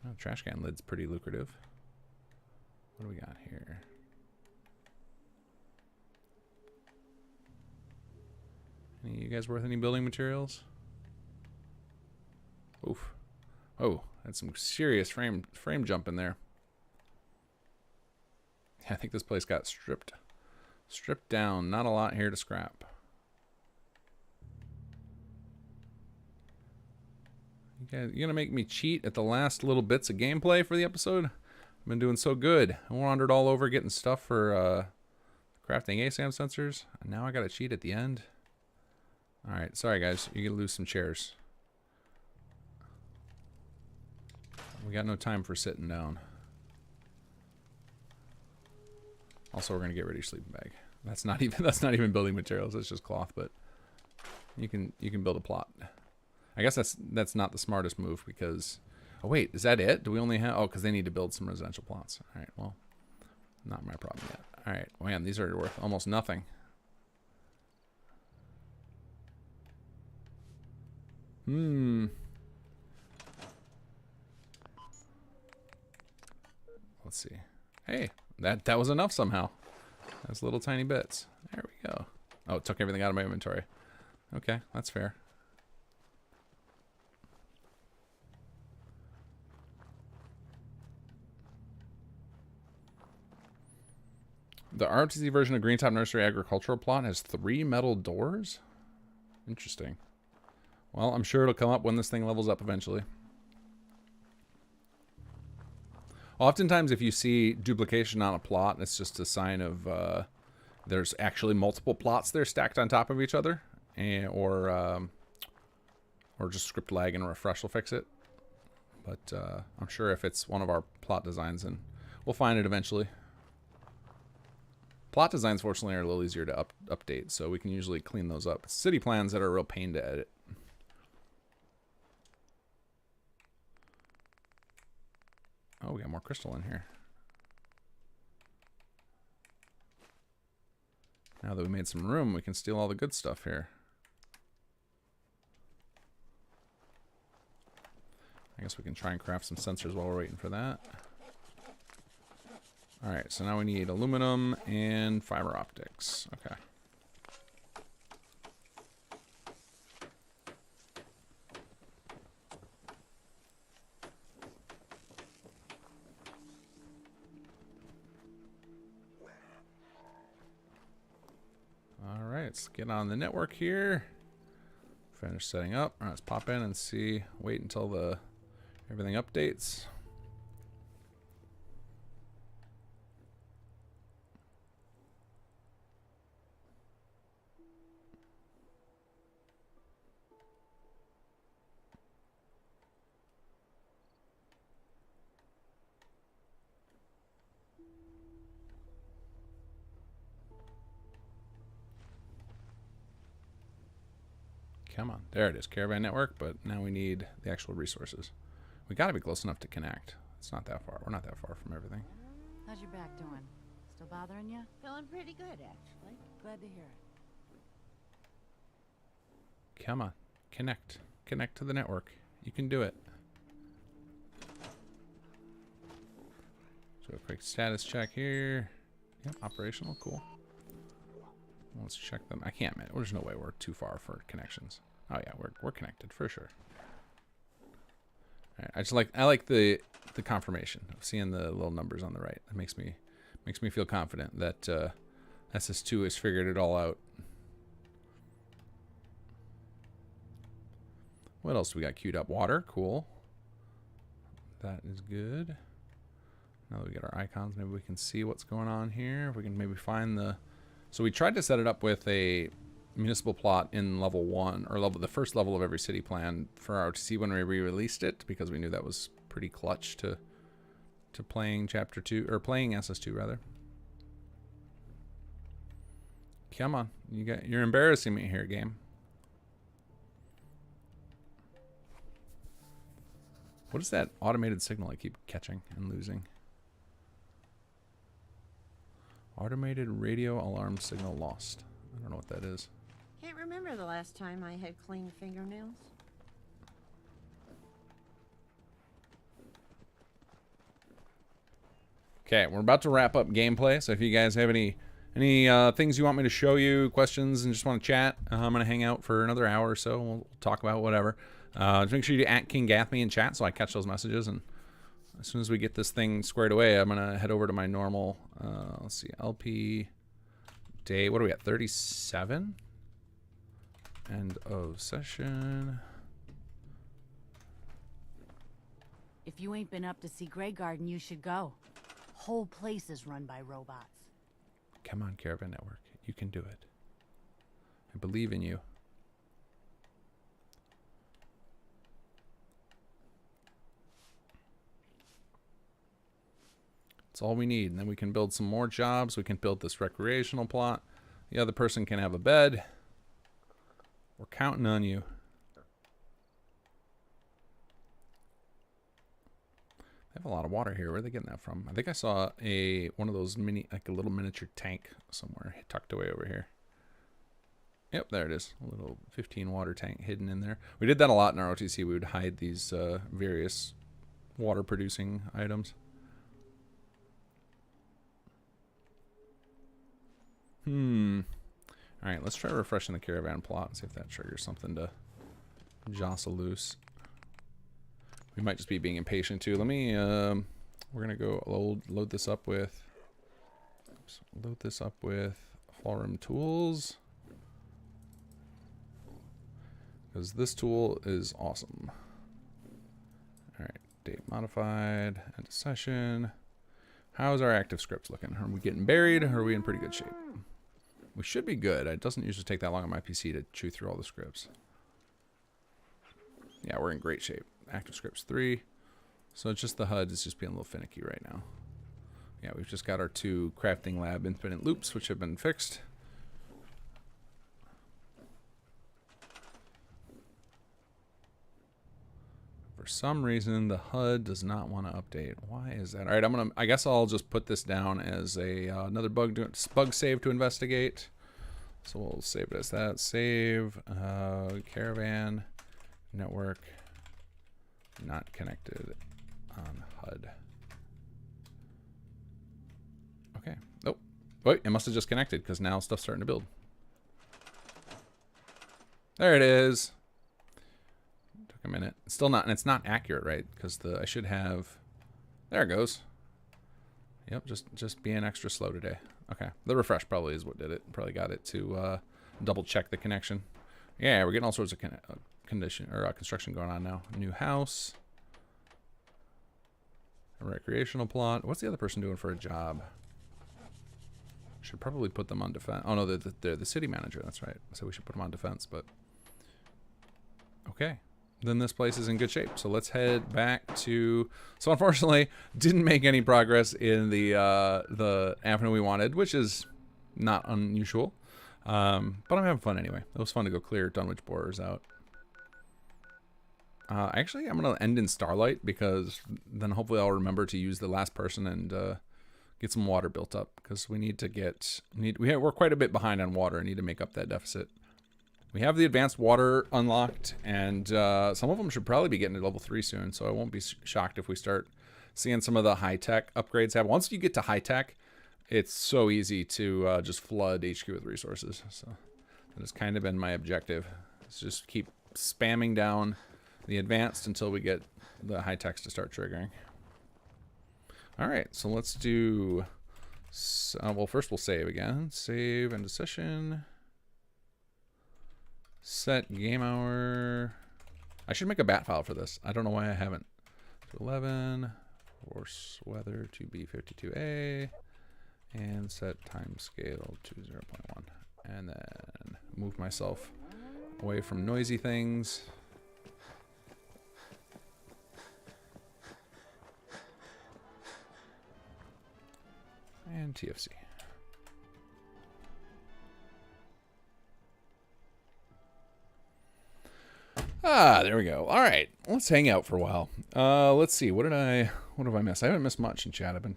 [SPEAKER 1] Oh, trash can lid's pretty lucrative. What do we got here? Any you guys worth any building materials? Oof. Oh, that's some serious frame jump in there. Yeah, I think this place got stripped down. Not a lot here to scrap. You gonna make me cheat at the last little bits of gameplay for the episode? I've been doing so good. I wandered all over getting stuff for crafting ASAM sensors, and now I gotta cheat at the end. Alright, sorry guys, you're gonna lose some chairs. We got no time for sitting down. Also, we're gonna get rid of your sleeping bag. That's not even building materials. That's just cloth, but you can build a plot. I guess that's not the smartest move because Oh, wait, is that it? Do we only have... Oh, because they need to build some residential plots. All right, well, not my problem yet. All right, man, these are worth almost nothing. Let's see. Hey, that was enough somehow. That's little tiny bits. There we go. Oh, it took everything out of my inventory. Okay, that's fair. The RTZ version of Greentop Nursery Agricultural Plot has 3 metal doors? Interesting. Well, I'm sure it'll come up when this thing levels up eventually. Oftentimes, if you see duplication on a plot, it's just a sign of there's actually multiple plots there stacked on top of each other, or just script lag and a refresh will fix it. But I'm sure if it's one of our plot designs, and we'll find it eventually. Plot designs, fortunately, are a little easier to update, so we can usually clean those up. It's city plans that are a real pain to edit. Oh, we got more crystal in here. Now that we made some room, we can steal all the good stuff here. I guess we can try and craft some sensors while we're waiting for that. Alright, so now we need aluminum and fiber optics. Okay. Alright, let's get on the network here. Finish setting up. Alright, let's pop in and see. Wait until everything updates. Come on. There it is. Caravan network, but now we need the actual resources. We got to be close enough to connect. It's not that far. We're not that far from everything.
[SPEAKER 2] How's your back doing? Still bothering you?
[SPEAKER 4] Feeling pretty good, actually.
[SPEAKER 2] Glad to hear it.
[SPEAKER 1] Come on. Connect. Connect to the network. You can do it. So a quick status check here. Yep, operational. Cool. Let's check them. I can't, man. There's no way we're too far for connections. Oh yeah, we're connected for sure. All right, I like the confirmation of seeing the little numbers on the right. It makes me feel confident that SS2 has figured it all out. What else do we got queued up? Water, cool. That is good. Now that we get our icons, maybe we can see what's going on here. If we can maybe find the... So we tried to set it up with a municipal plot in level 1, or the first level of every city plan for our RTC when we re-released it, because we knew that was pretty clutch to playing Chapter 2, or playing SS2 rather. Come on, you're embarrassing me here, game. What is that automated signal I keep catching and losing? Automated radio alarm signal lost. I don't know what that is.
[SPEAKER 4] Can't remember the last time I had clean fingernails.
[SPEAKER 1] Okay, we're about to wrap up gameplay, so if you guys have any things you want me to show you, questions, and just want to chat, I'm going to hang out for another hour or so. We'll talk about whatever. Just make sure you at King Gathme in chat so I catch those messages, and as soon as we get this thing squared away, I'm going to head over to my normal, let's see, LP day, what are we at, 37? End of session.
[SPEAKER 2] If you ain't been up to see Grey Garden, you should go. Whole place is run by robots.
[SPEAKER 1] Come on, Caravan Network. You can do it. I believe in you. That's all we need. And then we can build some more jobs. We can build this recreational plot. The other person can have a bed. We're counting on you. They have a lot of water here. Where are they getting that from? I think I saw one of those like a little miniature tank somewhere tucked away over here. Yep, there it is. A little 15 water tank hidden in there. We did that a lot in our OTC. We would hide these various water producing items. Alright, let's try refreshing the caravan plot and see if that triggers something to jostle loose. We might just be being impatient too. Let me, we're gonna go load this up with, Florrum Tools. Because this tool is awesome. Alright, date modified, end of session. How's our active scripts looking? Are we getting buried or are we in pretty good shape? We should be good. It doesn't usually take that long on my PC to chew through all the scripts. Yeah, we're in great shape. Active scripts 3. So it's just the HUD is just being a little finicky right now. Yeah, we've just got our 2 crafting lab infinite loops, which have been fixed. For some reason, the HUD does not want to update. Why is that? All right, I guess I'll just put this down as another bug save to investigate. So we'll save it as that. Save caravan network not connected on HUD. Okay. Nope. Wait, it must have just connected because now stuff's starting to build. There it is. Took a minute. It's still not, and it's not accurate, right? Because I should have. There it goes. Yep, just being extra slow today. Okay, the refresh probably is what did it. Probably got it to double check the connection. Yeah, we're getting all sorts of construction going on now. New house. A recreational plot. What's the other person doing for a job? Should probably put them on defense. Oh no, they're the city manager. That's right. So we should put them on defense. But okay, then this place is in good shape. So let's head back to. So unfortunately, didn't make any progress in the avenue we wanted, which is not unusual. But I'm having fun anyway. It was fun to go clear Dunwich borers out. Actually, I'm gonna end in Starlight because then hopefully I'll remember to use the last person and get some water built up because we need to we're quite a bit behind on water. I need to make up that deficit. We have the advanced water unlocked, and some of them should probably be getting to level 3 soon. So I won't be shocked if we start seeing some of the high tech upgrades happen. Once you get to high tech, it's so easy to just flood HQ with resources. So that has kind of been my objective. Is just keep spamming down the advanced until we get the high techs to start triggering. All right, so let's do. Well, first we'll save again. Save end of session. Set game hour. I should make a bat file for this. I don't know why I haven't. 11. Force weather to be 52A. And set time scale to 0.1. And then move myself away from noisy things. And TFC. There we go. All right, let's hang out for a while. Let's see. What have I missed? I haven't missed much in chat. I've been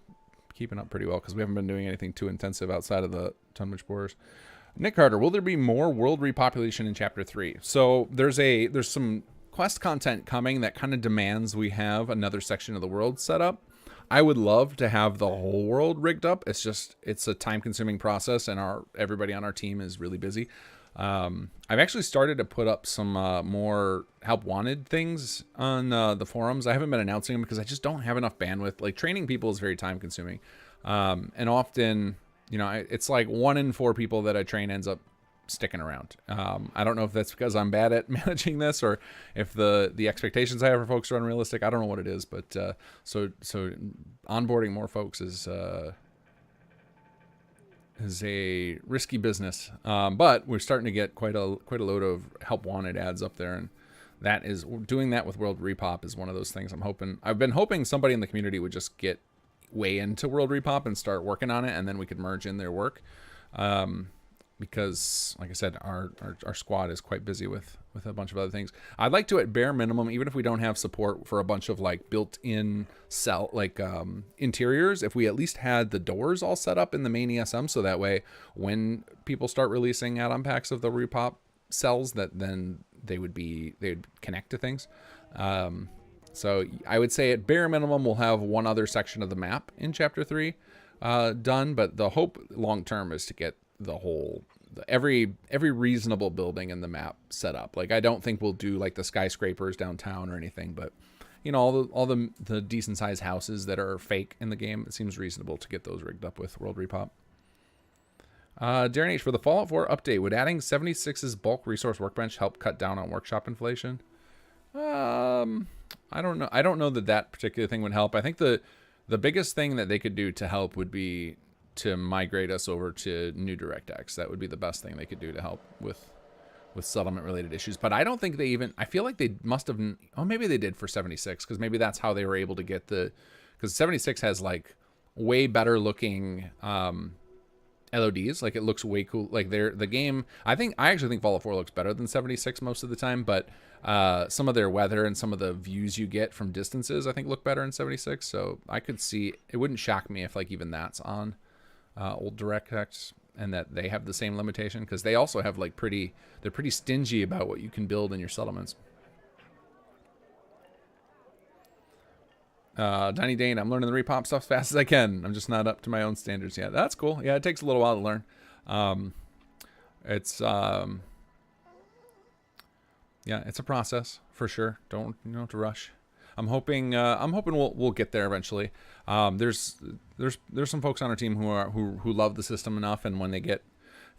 [SPEAKER 1] keeping up pretty well because we haven't been doing anything too intensive outside of the Dunwich borers. Nick Carter, will there be more world repopulation in Chapter 3? So there's some quest content coming that kind of demands we have another section of the world set up. I would love to have the whole world rigged up. It's a time-consuming process, and everybody on our team is really busy. I've actually started to put up some more help wanted things on the forums. I haven't been announcing them because I just don't have enough bandwidth. Like, training people is very time-consuming, and often, it's like 1 in 4 people that I train ends up sticking around. I don't know if that's because I'm bad at managing this or if the expectations I have for folks are unrealistic. I don't know what it is, but so onboarding more folks is a risky business. But we're starting to get quite a load of help wanted ads up there, and doing that with World Repop is one of those things I've been hoping somebody in the community would just get way into World Repop and start working on it, and then we could merge in their work. because, like I said, our squad is quite busy with a bunch of other things. I'd like to, at bare minimum, even if we don't have support for a bunch of like built-in interiors, if we at least had the doors all set up in the main ESM, so that way when people start releasing add-on packs of the repop cells, that then they'd connect to things. So I would say at bare minimum we'll have one other section of the map in Chapter 3 done, but the hope long term is to get the whole every reasonable building in the map set up. Like, I don't think we'll do like the skyscrapers downtown or anything, but you know, all the decent sized houses that are fake in the game, it seems reasonable to get those rigged up with World Repop. Darren H, for the Fallout 4 update, would adding 76's bulk resource workbench help cut down on workshop inflation? I don't know. I don't know that particular thing would help. I think the biggest thing that they could do to help would be to migrate us over to new DirectX. That would be the best thing they could do to help with settlement related issues. But I don't think they even, I feel like they must have, oh, maybe they did for 76, because maybe that's how they were able to get because 76 has like way better looking LODs. Like, it looks way cool. Like, the game, I actually think Fallout 4 looks better than 76 most of the time, but some of their weather and some of the views you get from distances I think look better in 76. So I could see, it wouldn't shock me if like even that's on old DirectX, and that they have the same limitation, because they also have like they're pretty stingy about what you can build in your settlements. Danny Dane, I'm learning the repop stuff as fast as I can. I'm just not up to my own standards yet. That's cool. Yeah, it takes a little while to learn. It's a process for sure. Don't have to rush. I'm hoping we'll get there eventually. There's some folks on our team who love the system enough, and when they get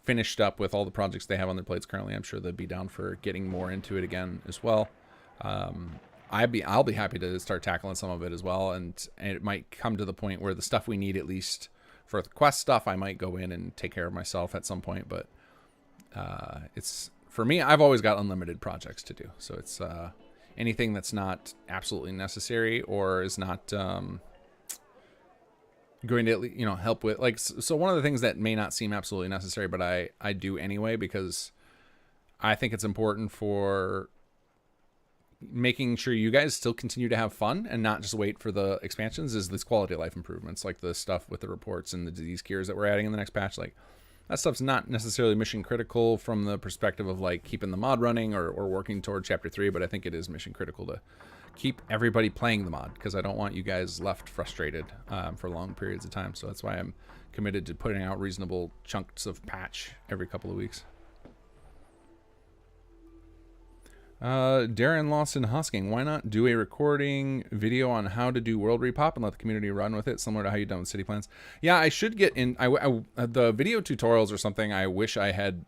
[SPEAKER 1] finished up with all the projects they have on their plates currently, I'm sure they'd be down for getting more into it again as well. I'll be happy to start tackling some of it as well, and it might come to the point where the stuff we need, at least for the quest stuff, I might go in and take care of myself at some point. But it's, for me, I've always got unlimited projects to do, so it's anything that's not absolutely necessary or is not going to help with, like, so one of the things that may not seem absolutely necessary, but I do anyway, because I think it's important for making sure you guys still continue to have fun and not just wait for the expansions, is this quality of life improvements, like the stuff with the reports and the disease cures that we're adding in the next patch. Like, that stuff's not necessarily mission critical from the perspective of like keeping the mod running or working toward Chapter 3, but I think it is mission critical to keep everybody playing the mod, because I don't want you guys left frustrated for long periods of time. So that's why I'm committed to putting out reasonable chunks of patch every couple of weeks. Darren Lawson Hosking, why not do a recording video on how to do World Repop and let the community run with it, similar to how you've done with City Plans? Yeah, I should get in. The video tutorials are something I wish I had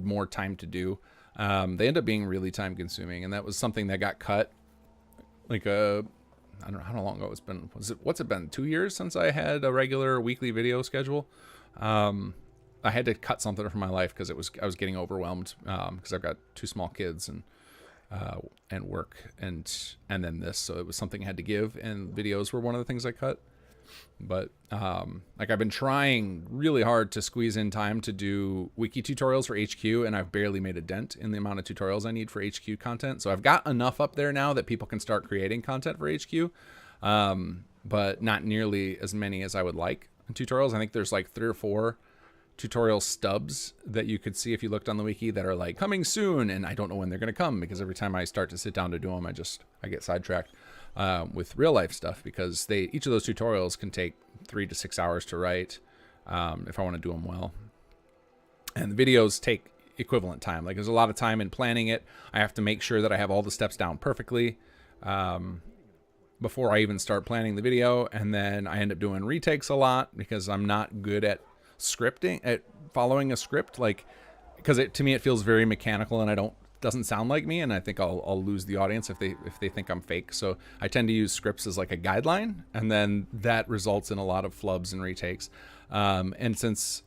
[SPEAKER 1] more time to do. They end up being really time consuming, and that was something that got cut. Like I don't know how long ago it's been. What's it been? 2 years since I had a regular weekly video schedule. I had to cut something from my life because I was getting overwhelmed because I've got 2 small kids and work and then this, so it was something I had to give, and videos were one of the things I cut. But like, I've been trying really hard to squeeze in time to do wiki tutorials for HQ, and I've barely made a dent in the amount of tutorials I need for HQ content. So I've got enough up there now that people can start creating content for HQ, but not nearly as many as I would like in tutorials. I think there's like 3 or 4 tutorial stubs that you could see if you looked on the wiki that are like coming soon, and I don't know when they're going to come, because every time I start to sit down to do them, I get sidetracked with real life stuff, because each of those tutorials can take 3 to 6 hours to write if I want to do them well, and the videos take equivalent time. Like, there's a lot of time in planning it. I have to make sure that I have all the steps down perfectly before I even start planning the video, and then I end up doing retakes a lot because I'm not good at scripting, at following a script, like, because to me it feels very mechanical, and doesn't sound like me, and I think I'll lose the audience if they think I'm fake. So I tend to use scripts as like a guideline, and then that results in a lot of flubs and retakes. And since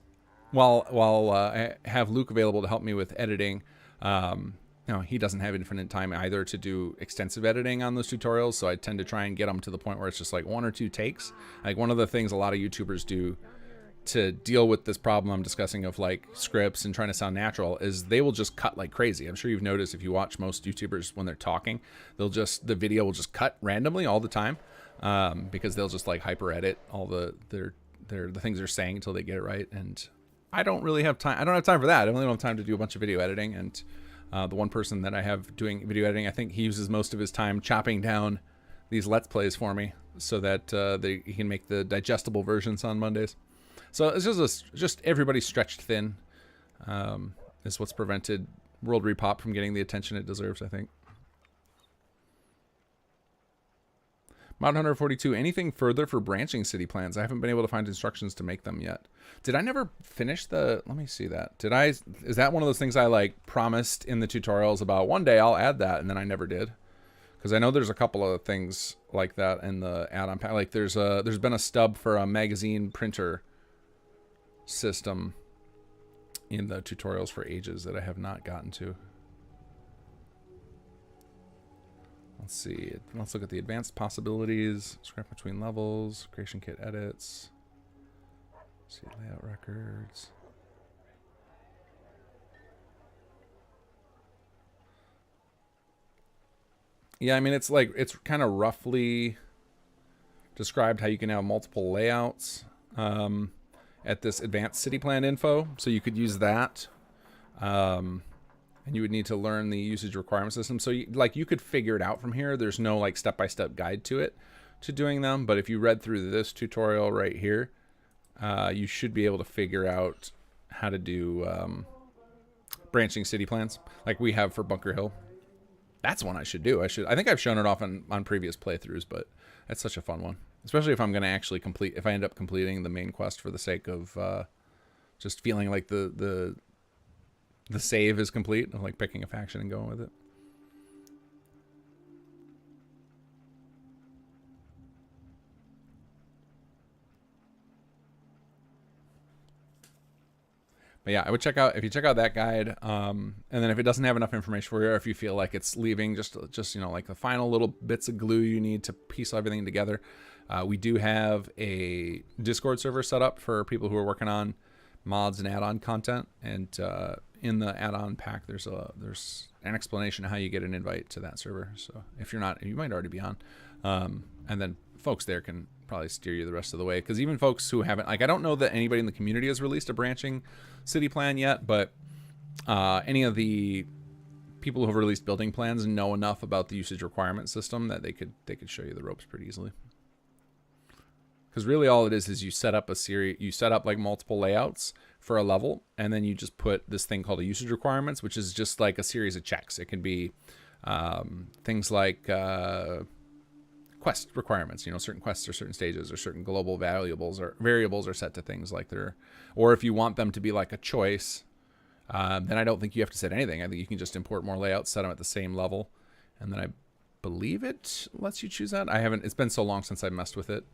[SPEAKER 1] while I have Luke available to help me with editing, he doesn't have infinite time either to do extensive editing on those tutorials, so I tend to try and get them to the point where it's just like 1 or 2 takes. Like, one of the things a lot of YouTubers do to deal with this problem I'm discussing of like scripts and trying to sound natural is they will just cut like crazy. I'm sure you've noticed if you watch most YouTubers when they're talking, the video will just cut randomly all the time, because they'll just like hyper edit all the things they're saying until they get it right. And I don't really have time. I don't have time for that. I really don't have time to do a bunch of video editing. And the one person that I have doing video editing, I think he uses most of his time chopping down these Let's Plays for me so that he can make the digestible versions on Mondays. So it's just everybody stretched thin is what's prevented World Repop from getting the attention it deserves, I think. Mod 142, anything further for branching city plans? I haven't been able to find instructions to make them yet. Did I never finish the... Let me see that. Is that one of those things I like promised in the tutorials about one day I'll add that, and then I never did? Because I know there's a couple of things like that in the add-on pack. Like there's been a stub for a magazine printer system in the tutorials for ages that I have not gotten to. Let's see. Let's look at the advanced possibilities. Scrap between levels. Creation kit edits. Let's see, layout records. Yeah, I mean, it's kind of roughly described how you can have multiple layouts at this advanced city plan info. So you could use that. And you would need to learn the usage requirement system. So you could figure it out from here. There's no like step-by-step guide to doing them. But if you read through this tutorial right here, you should be able to figure out how to do branching city plans like we have for Bunker Hill. That's one I should do. I think I've shown it off on previous playthroughs, but that's such a fun one. Especially if I'm going to actually if I end up completing the main quest for the sake of just feeling like the save is complete, of like picking a faction and going with it. But yeah, I would if you check out that guide, and then if it doesn't have enough information for you, or if you feel like it's leaving just you know, like the final little bits of glue you need to piece everything together, we do have a Discord server set up for people who are working on mods and add-on content, and in the add-on pack there's an explanation of how you get an invite to that server. So if you're not, you might already be on, and then folks there can probably steer you the rest of the way, because even folks who haven't, like, I don't know that anybody in the community has released a branching city plan yet, but any of the people who have released building plans know enough about the usage requirement system that they could show you the ropes pretty easily. Because really all it is you set up like multiple layouts for a level, and then you just put this thing called a usage requirements, which is just like a series of checks. It can be things like quest requirements, you know, certain quests or certain stages or certain global variables are set to things like or if you want them to be like a choice, then I don't think you have to set anything. I think you can just import more layouts, set them at the same level, and then I believe it lets you choose that. It's been so long since I messed with it.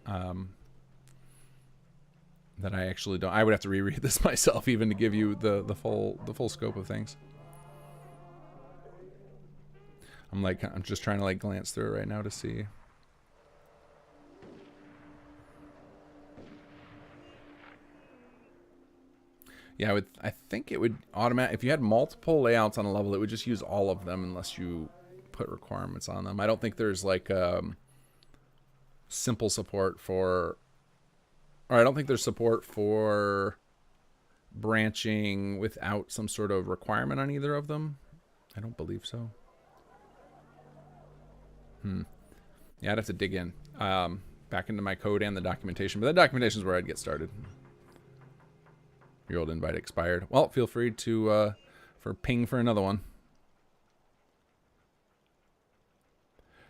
[SPEAKER 1] That I actually don't. I would have to reread this myself even to give you the full scope of things. I'm just trying to like glance through it right now to see. Yeah, I think it would if you had multiple layouts on a level, it would just use all of them unless you put requirements on them. I don't think there's like simple support for. Or I don't think there's support for branching without some sort of requirement on either of them. I don't believe so. Yeah, I'd have to dig in back into my code and the documentation. But the documentation is where I'd get started. Your old invite expired. Well, feel free to ping for another one.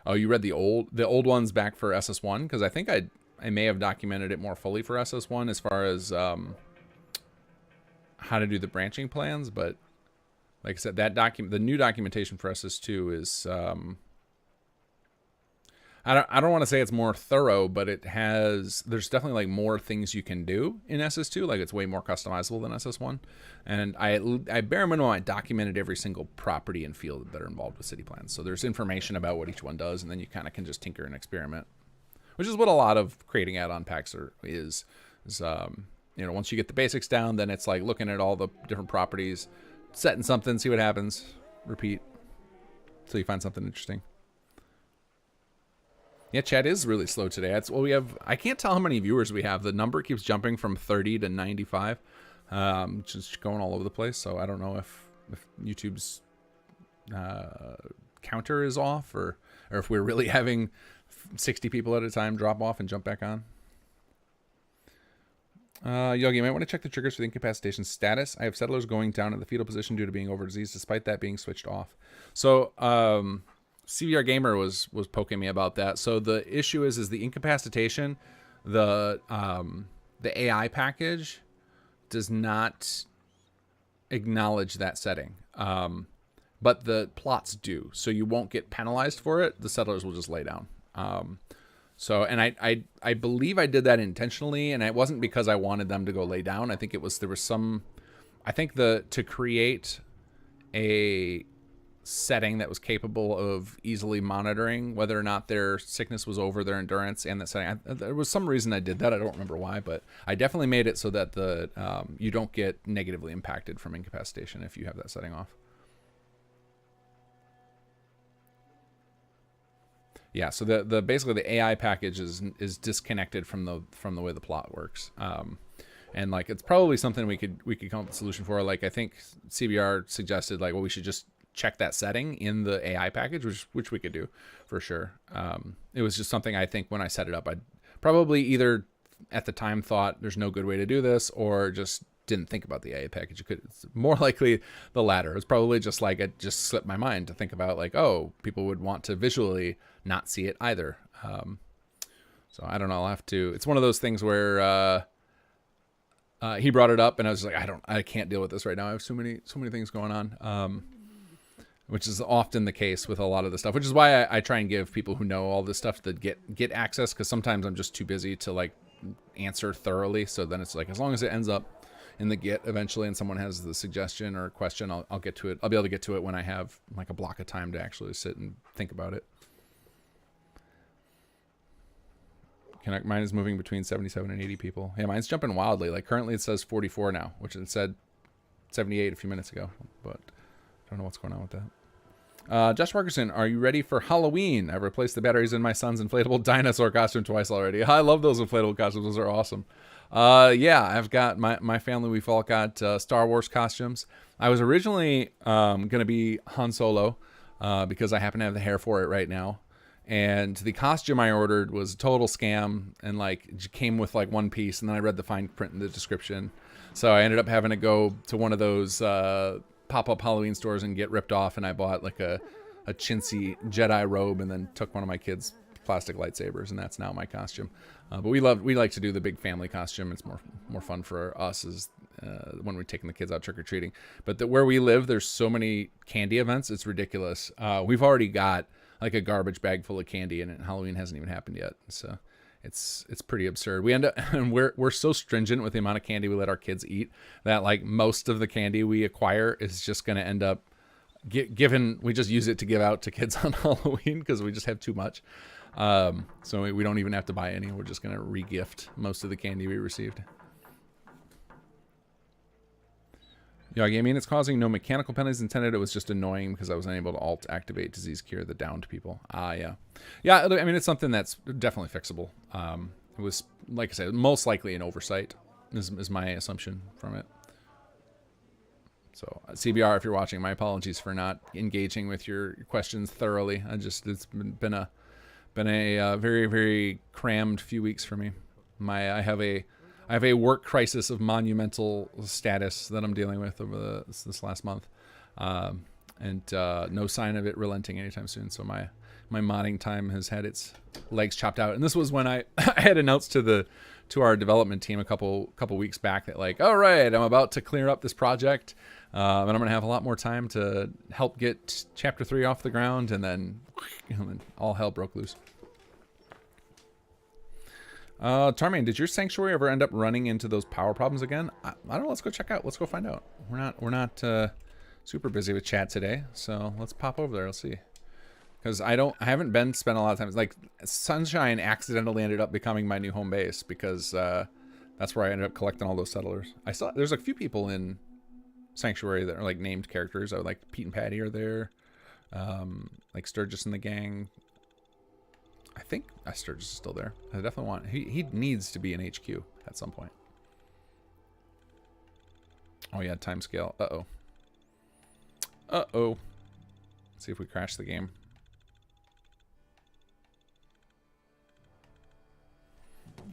[SPEAKER 1] Oh, you read the old ones back for SS1? Because I think I may have documented it more fully for SS1 as far as how to do the branching plans, but like I said, the new documentation for SS2 is I don't want to say it's more thorough, but there's definitely like more things you can do in SS2. Like it's way more customizable than SS1, and I bare minimum I documented every single property and field that are involved with city plans. So there's information about what each one does, and then you kind of can just tinker and experiment. Which is what a lot of creating add-on packs is you know, once you get the basics down, then it's like looking at all the different properties, setting something, see what happens, repeat until you find something interesting. Yeah, chat is really slow today. That's well, we have. I can't tell how many viewers we have. The number keeps jumping from 30 to 95, just going all over the place. So I don't know if YouTube's counter is off, or if we're really having 60 people at a time drop off and jump back on. Yogi, you might want to check the triggers for the incapacitation status. I have settlers going down in the fetal position due to being over disease, despite that being switched off. So, CVR Gamer was poking me about that. So the issue is the incapacitation, the AI package does not acknowledge that setting. But the plots do. So you won't get penalized for it. The settlers will just lay down. So, and I believe I did that intentionally, and it wasn't because I wanted them to go lay down. I think it was, there was some, I think to create a setting that was capable of easily monitoring whether or not their sickness was over their endurance and that setting. There was some reason I did that. I don't remember why, but I definitely made it so that the you don't get negatively impacted from incapacitation if you have that setting off. Yeah, so the basically the AI package is disconnected from the way the plot works, and like it's probably something we could come up with a solution for. Like I think CBR suggested like, well, we should just check that setting in the AI package, which we could do for sure. It was just something I think when I set it up, I probably either at the time thought there's no good way to do this, or just didn't think about the AI package. It's more likely the latter. It's probably just like it just slipped my mind to think about like, oh, people would want to visually not see it either. So I don't know. I'll have to. It's one of those things where he brought it up, and I was like, I can't deal with this right now. I have so many things going on. Which is often the case with a lot of the stuff, which is why I try and give people who know all this stuff that get access, because sometimes I'm just too busy to like answer thoroughly. So then it's like, as long as it ends up in the Git eventually and someone has the suggestion or question, I'll get to it. I'll be able to get to it when I have like a block of time to actually sit and think about it. Mine is moving between 77 and 80 people. Yeah, mine's jumping wildly. Like currently it says 44 now, which it said 78 a few minutes ago, but I don't know what's going on with that. Josh Parkerson, are you ready for Halloween? I've replaced the batteries in my son's inflatable dinosaur costume twice already. I love those inflatable costumes. Those are awesome. Yeah, I've got my family. We've all got Star Wars costumes. I was originally going to be Han Solo because I happen to have the hair for it right now. And the costume I ordered was a total scam, and like it came with like one piece, and then I read the fine print in the description. So I ended up having to go to one of those pop-up Halloween stores and get ripped off, and I bought like a chintzy Jedi robe, and then took one of my kids' plastic lightsabers, and that's now my costume. But we like to do the big family costume. It's more fun for us as when we're taking the kids out trick-or-treating. But where we live, there's so many candy events, it's ridiculous. We've already got like a garbage bag full of candy, and Halloween hasn't even happened yet. So it's pretty absurd. We end up, and we're so stringent with the amount of candy we let our kids eat that like most of the candy we acquire is just going to end up given. We just use it to give out to kids on Halloween because we just have too much. So we don't even have to buy any. We're just going to re-gift most of the candy we received. Yeah, I mean, it's causing no mechanical penalties intended. It was just annoying because I was unable to alt activate disease cure the downed people. Yeah. I mean, it's something that's definitely fixable. It was, like I said, most likely an oversight is my assumption from it. So CBR, if you're watching, my apologies for not engaging with your questions thoroughly. It's been a very, very crammed few weeks for me. I have a work crisis of monumental status that I'm dealing with over this last month, and no sign of it relenting anytime soon. So my modding time has had its legs chopped out. And this was when I had announced to our development team a couple weeks back that like, all right, I'm about to clear up this project, and I'm gonna have a lot more time to help get Chapter 3 off the ground, and then all hell broke loose. Tarman, did your sanctuary ever end up running into those power problems again? I don't know. Let's go check out. Let's go find out. We're not super busy with chat today, so let's pop over there. Let's see. Because I haven't spent a lot of time. Like Sunshine accidentally ended up becoming my new home base because That's where I ended up collecting all those settlers. I saw there's a few people in Sanctuary that are like named characters. I would like Pete and Patty are there. Like Sturgis and the gang. I think Sturgis is still there. I definitely want he needs to be in HQ at some point. Oh yeah, timescale. Uh-oh. Uh-oh. Let's see if we crash the game.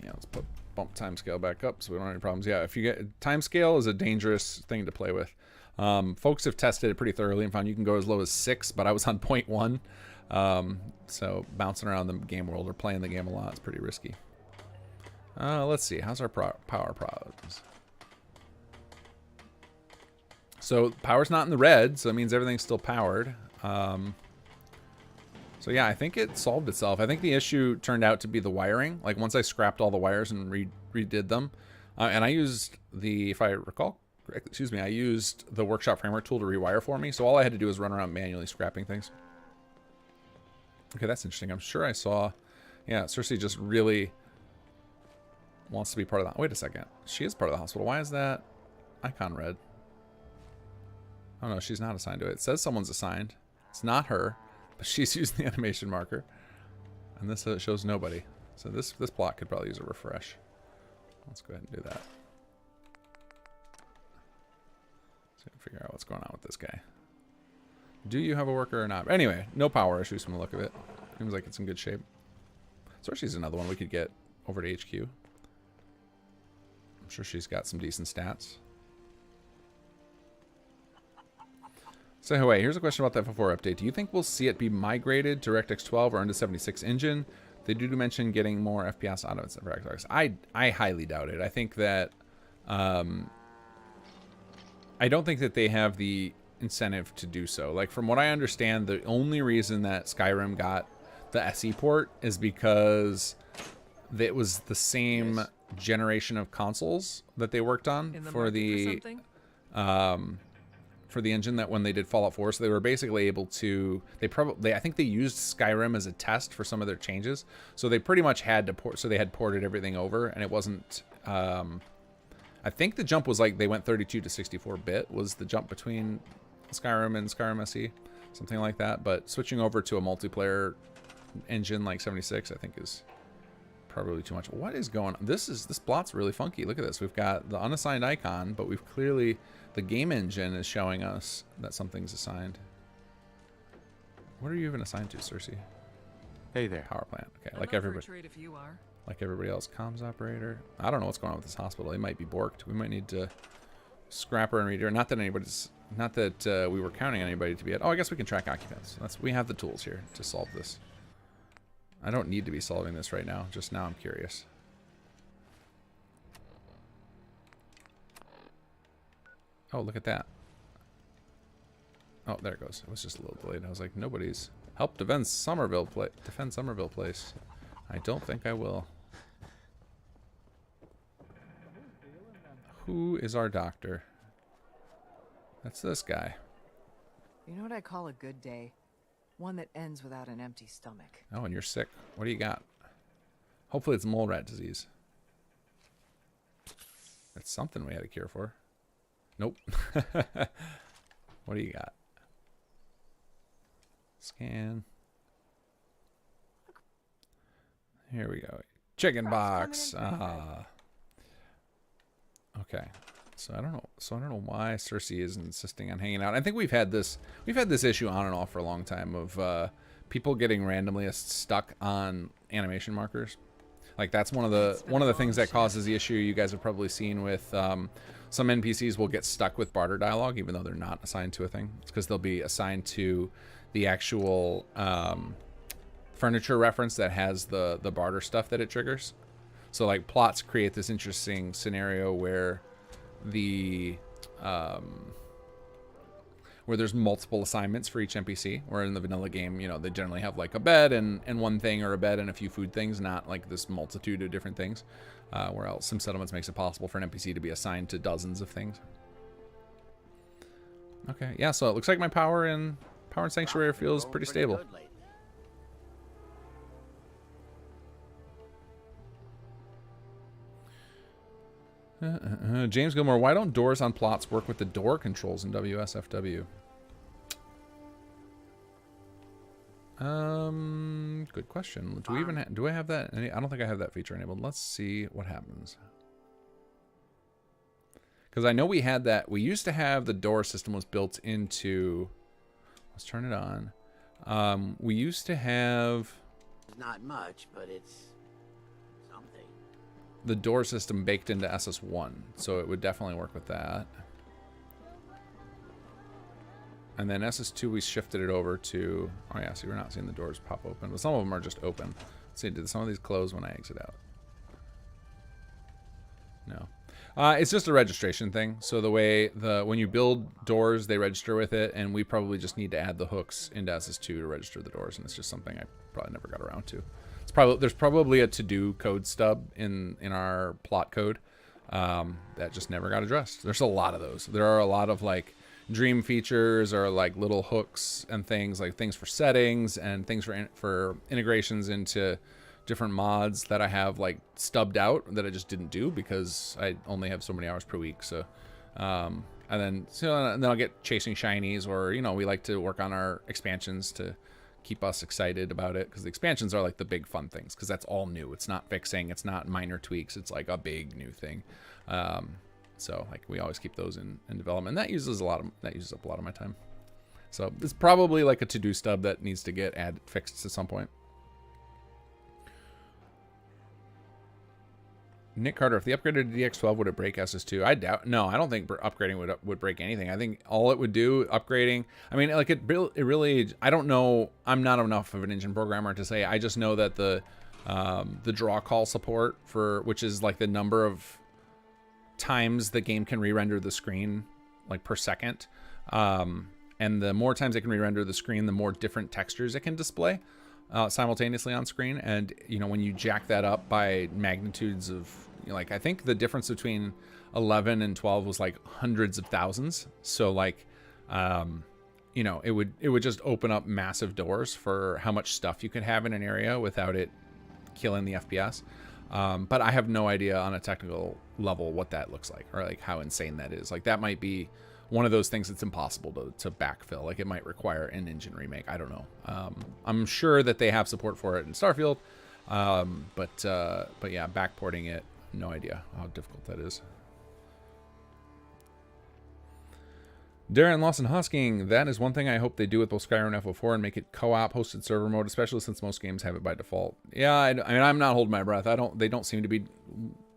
[SPEAKER 1] Yeah, let's bump timescale back up so we don't have any problems. Yeah, if you get timescale is a dangerous thing to play with. Folks have tested it pretty thoroughly and found you can go as low as 6, but I was on 0.1. So bouncing around the game world or playing the game a lot is pretty risky. Let's see. How's our power problems? So power's not in the red, so it means everything's still powered. So yeah, I think it solved itself. I think the issue turned out to be the wiring. Like once I scrapped all the wires and redid them, and I used the, if I recall correctly, excuse me, I used the Workshop Framework tool to rewire for me. So all I had to do was run around manually scrapping things. Okay, that's interesting. I'm sure I saw, yeah, Cersei just really wants to be part of that. Wait a second, she is part of the hospital. Why is that icon red? Oh no, she's not assigned to it. It says someone's assigned. It's not her. She's using the animation marker, and this shows nobody. So this plot could probably use a refresh. Let's go ahead and do that. So figure out what's going on with this guy. Do you have a worker or not? Anyway, no power issues from the look of it. Seems like it's in good shape. So she's another one we could get over to HQ. I'm sure she's got some decent stats. So anyway, here's a question about the FF4 update. Do you think we'll see it be migrated to DirectX 12 or into 76 engine? They do mention getting more FPS out of it for Xbox. I highly doubt it. I think that I don't think that they have the incentive to do so. Like from what I understand, the only reason that Skyrim got the SE port is because it was the same generation of consoles that they worked on for the engine that when they did Fallout 4. So they were basically able to, I think they used Skyrim as a test for some of their changes. So they pretty much had to port, so they had ported everything over, and it wasn't, I think the jump was like they went 32 to 64-bit was the jump between Skyrim and Skyrim SE, something like that. But switching over to a multiplayer engine like 76, I think is probably too much. What is going on? This plot's really funky. Look at this. We've got the unassigned icon, but we've clearly, the game engine is showing us that something's assigned. What are you even assigned to, Cersei?
[SPEAKER 9] Hey there.
[SPEAKER 1] Power plant. Okay, like everybody.
[SPEAKER 14] If you are.
[SPEAKER 1] Like everybody else. Comms operator. I don't know what's going on with this hospital. It might be borked. We might need to scrap her and read her. Not that we were counting on anybody to be at. Oh, I guess we can track occupants. We have the tools here to solve this. I don't need to be solving this right now. Just now I'm curious. Oh, look at that. Oh, there it goes. It was just a little delayed. I was like, nobody's helped defend Somerville Place. I don't think I will. Who is our doctor? That's this guy.
[SPEAKER 14] You know what I call a good day? One that ends without an empty stomach.
[SPEAKER 1] Oh, and you're sick. What do you got? Hopefully it's mole rat disease. That's something we had a cure for. Nope. What do you got? Scan. Here we go. Chicken box. Okay. So I don't know why Cersei is insisting on hanging out. I think we've had this issue on and off for a long time of people getting randomly stuck on animation markers. Like that's one of the things that causes the issue. You guys have probably seen with some NPCs will get stuck with barter dialogue even though they're not assigned to a thing. It's because they'll be assigned to the actual furniture reference that has the barter stuff that it triggers. So like plots create this interesting scenario where where there's multiple assignments for each NPC, where in the vanilla game, you know, they generally have like a bed and one thing, or a bed and a few food things, not like this multitude of different things, where else Sim Settlements makes it possible for an NPC to be assigned to dozens of things. Okay, yeah, so it looks like my power in Sanctuary feels pretty stable. James Gilmore, why don't doors on plots work with the door controls in WSFW? Good question. Do we even do I have that? I don't think I have that feature enabled. Let's see what happens. Because I know we had that. We used to have the door system was built into. Let's turn it on. We used to have.
[SPEAKER 11] Not much, but it's something.
[SPEAKER 1] The door system baked into SS1, so it would definitely work with that. And then SS2, we shifted it over to, oh yeah, see, we're not seeing the doors pop open, but some of them are just open. Let's see, did some of these close when I exit out? No. It's just a registration thing. So the way, when you build doors, they register with it, and we probably just need to add the hooks into SS2 to register the doors, and it's just something I probably never got around to. There's probably a to-do code stub in our plot code that just never got addressed. There's a lot of those. There are a lot of like dream features or like little hooks and things, like things for settings and things for integrations into different mods that I have like stubbed out that I just didn't do because I only have so many hours per week. So and then I'll get chasing shinies, or we like to work on our expansions to keep us excited about it, because the expansions are like the big fun things, because that's all new. It's not fixing, it's not minor tweaks, it's like a big new thing. So like we always keep those in development. That uses up a lot of my time. So it's probably like a to-do stub that needs to get fixed at some point. Nick Carter, if they upgraded to DX12, would it break SS2? I doubt. No, I don't think upgrading would break anything. I think all it would do, upgrading. I mean, like it really. I don't know. I'm not enough of an engine programmer to say. I just know that the draw call support which is like the number of times the game can re-render the screen like per second, and the more times it can re-render the screen, the more different textures it can display simultaneously on screen. And when you jack that up by magnitudes of like, I think the difference between 11 and 12 was like hundreds of thousands. So like it would just open up massive doors for how much stuff you could have in an area without it killing the FPS. But I have no idea on a technical level what that looks like, or like how insane that is. Like that might be one of those things that's impossible to backfill. Like it might require an engine remake. I don't know. I'm sure that they have support for it in Starfield. But yeah, backporting it, no idea how difficult that is. Darren Lawson Hosking, that is one thing I hope they do with both Skyrim and FO4 and make it co-op hosted server mode, especially since most games have it by default. Yeah, I mean, I'm not holding my breath. They don't seem to be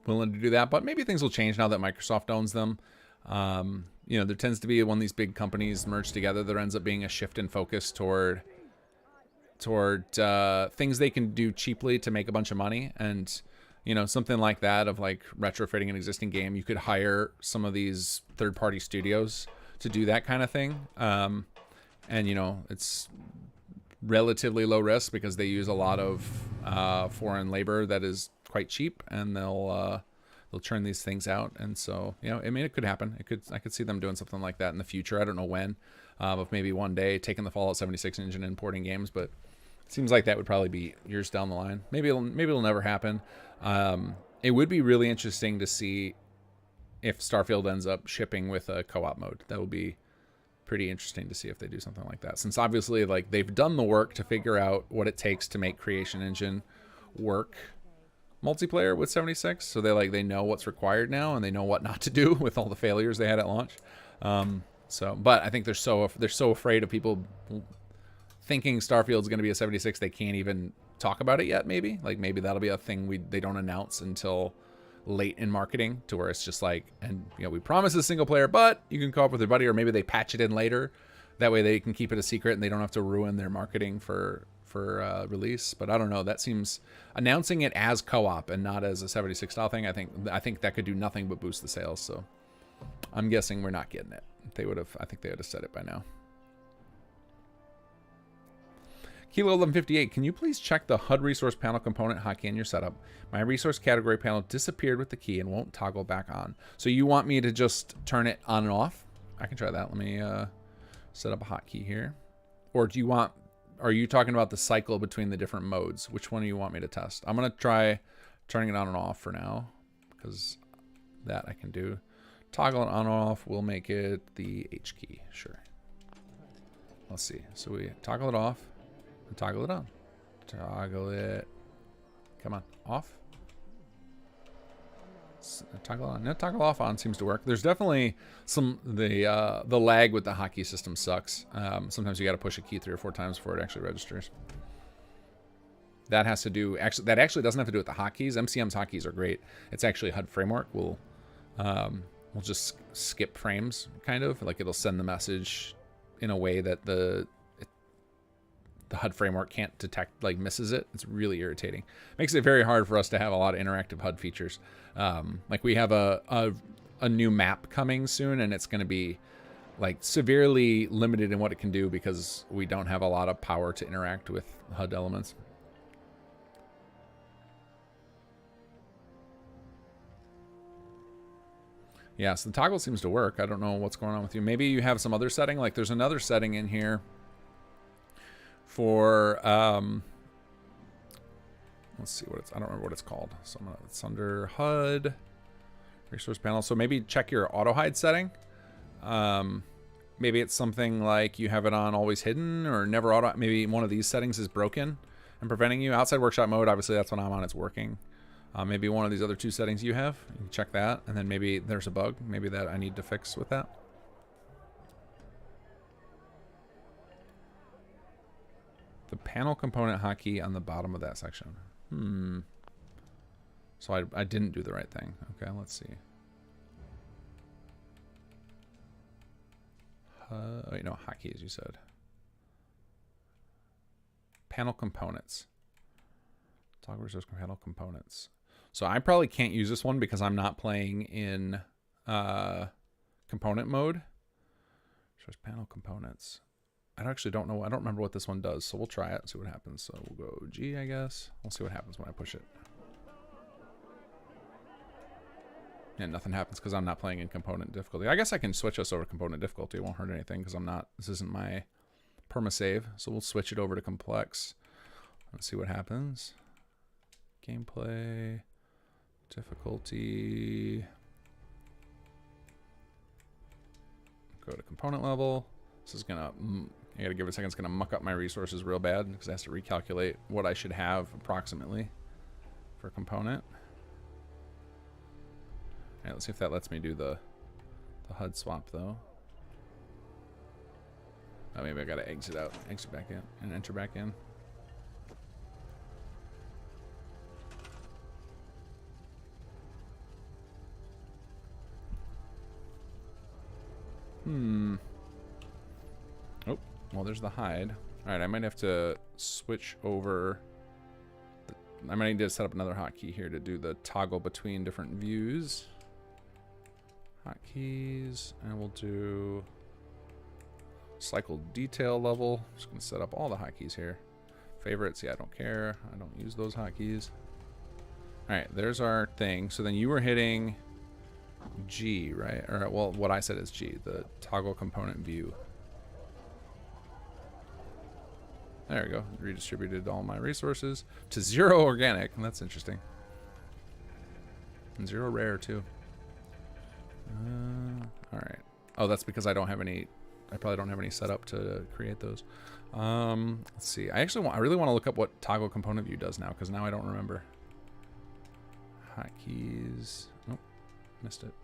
[SPEAKER 1] willing to do that, but maybe things will change now that Microsoft owns them. There tends to be when these big companies merge together, there ends up being a shift in focus toward things they can do cheaply to make a bunch of money. And, something like that of like retrofitting an existing game, you could hire some of these third-party studios to do that kind of thing. And it's relatively low risk because they use a lot of foreign labor that is quite cheap, and they'll churn these things out. And so I mean, it could happen. I could see them doing something like that in the future. I don't know when, of maybe one day taking the Fallout 76 engine and porting games, but it seems like that would probably be years down the line. Maybe it'll never happen. It would be really interesting to see if Starfield ends up shipping with a co-op mode. That would be pretty interesting to see if they do something like that, since obviously like they've done the work to figure out what it takes to make Creation Engine work multiplayer with 76. So they know what's required now, and they know what not to do with all the failures they had at launch. But I think they're so afraid of people thinking Starfield's going to be a 76, they can't even talk about it yet. Maybe that'll be a thing they don't announce until late in marketing, to where it's just like, and we promise a single player, but you can co-op with your buddy, or maybe they patch it in later. That way they can keep it a secret and they don't have to ruin their marketing for release. But I don't know. That seems, announcing it as co-op and not as a 76 style thing, I think that could do nothing but boost the sales. So I'm guessing we're not getting it. I think they would have said it by now. Kilo 1158, can you please check the HUD resource panel component hotkey in your setup? My resource category panel disappeared with the key and won't toggle back on. So you want me to just turn it on and off? I can try that. Let me set up a hotkey here. Or are you talking about the cycle between the different modes? Which one do you want me to test? I'm going to try turning it on and off for now, because That I can do. Toggle it on or off. We'll make it the H key. Sure. Let's see. So we toggle it off and toggle it on. Toggle it. Come on. Off. Toggle on. No, toggle off on seems to work. There's definitely some the lag with the hotkey system sucks. Sometimes you got to push a key 3 or 4 times before it actually registers. That has to do that actually doesn't have to do with the hotkeys. MCM's hotkeys are great. It's actually HUD framework. We'll just skip frames, kind of like it'll send the message in a way that the HUD framework can't detect, like misses it. It's really irritating. Makes it very hard for us to have a lot of interactive HUD features. Like we have a new map coming soon, and it's going to be like severely limited in what it can do because we don't have a lot of power to interact with HUD elements. Yeah, so the toggle seems to work. I don't know what's going on with you. Maybe you have some other setting. Like there's another setting in here for let's see what it's, I don't remember what it's called. So it's under HUD resource panel. So maybe check your auto hide setting. Maybe it's something like you have it on always hidden or never auto. Maybe one of these settings is broken and preventing you. Outside workshop mode, obviously that's what I'm on. It's working. Maybe one of these other 2 settings you have. You can check that, and then maybe there's a bug. Maybe that I need to fix with that. The panel component hotkey on the bottom of that section. So I didn't do the right thing. Okay, let's see. Wait, no, hotkeys you said. Panel components. Toggle resource panel components. So I probably can't use this one because I'm not playing in component mode. Resource panel components. I actually don't know. I don't remember what this one does. So we'll try it and see what happens. So we'll go G, I guess. We'll see what happens when I push it. Yeah, nothing happens because I'm not playing in component difficulty. I guess I can switch us over to component difficulty. It won't hurt anything because I'm not. This isn't my permasave. So we'll switch it over to complex. Let's see what happens. Gameplay. Difficulty. Go to component level. This is gonna, I gotta give it a second. It's gonna muck up my resources real bad because it has to recalculate what I should have approximately for component. All right, let's see if that lets me do the HUD swap though. Oh, maybe I gotta exit out, exit back in, and enter back in. Oh, well, there's the hide. All right, I might have to switch over. I might need to set up another hotkey here to do the toggle between different views. Hotkeys, and we'll do cycle detail level. Just gonna set up all the hotkeys here. Favorites, yeah, I don't care. I don't use those hotkeys. All right, there's our thing. So then you were hitting G, right? Or, well, what I said is G, the toggle component view. There we go. Redistributed all my resources to 0 organic. That's interesting. And 0 rare, too. All right. Oh, that's because I don't have any. I probably don't have any set up to create those. Let's see. I really want to look up what toggle component view does now, because now I don't remember. Hotkeys. Nope. Missed it.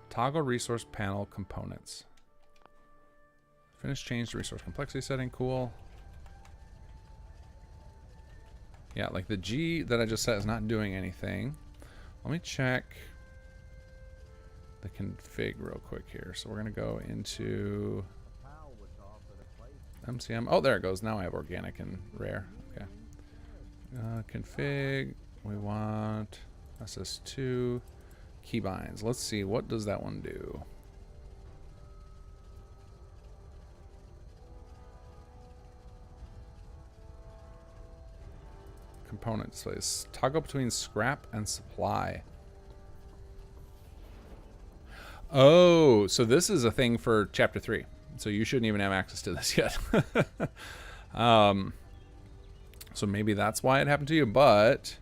[SPEAKER 1] Toggle resource panel components. Finish change to resource complexity setting. Cool. Yeah, like the G that I just set is not doing anything. Let me check the config real quick here. So we're going to go into MCM. Oh, there it goes. Now I have organic and rare. Okay. Config. We want SS2 keybinds. Let's see. What does that one do? Component displays. Toggle between scrap and supply. Oh, so this is a thing for chapter 3. So you shouldn't even have access to this yet. So maybe that's why it happened to you, but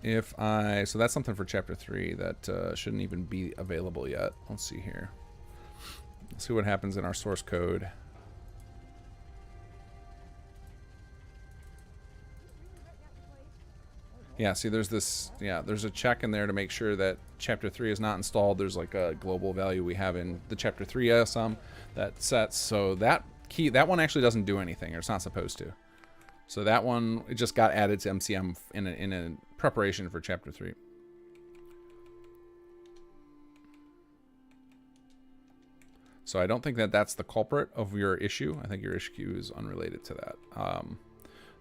[SPEAKER 1] So that's something for chapter 3 that shouldn't even be available yet. Let's see here. Let's see what happens in our source code. Yeah, see, there's this, there's a check in there to make sure that chapter 3 is not installed. There's like a global value we have in the chapter 3 ASM that sets. So that one actually doesn't do anything, or it's not supposed to. So that one, it just got added to MCM in a preparation for chapter 3. So I don't think that that's the culprit of your issue. I think your issue is unrelated to that.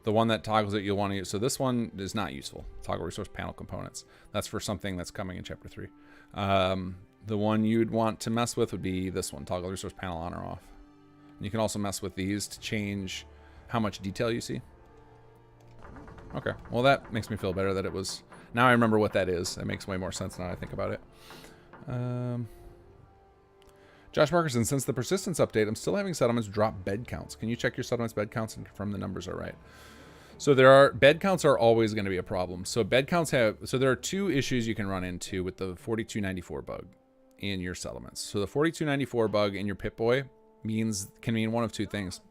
[SPEAKER 1] The one that toggles it, you'll want to use. So this one is not useful. Toggle resource panel components. That's for something that's coming in chapter 3. The one you'd want to mess with would be this one, toggle resource panel on or off. And you can also mess with these to change how much detail you see. Okay, well that makes me feel better that it was. Now I remember what that is. That makes way more sense now I think about it. Josh Parkerson, since the persistence update, I'm still having settlements drop bed counts. Can you check your settlements bed counts and confirm the numbers are right? So bed counts are always going to be a problem. So bed counts there are two issues you can run into with the 4294 bug in your settlements. So the 4294 bug in your Pip-Boy can mean one of two things.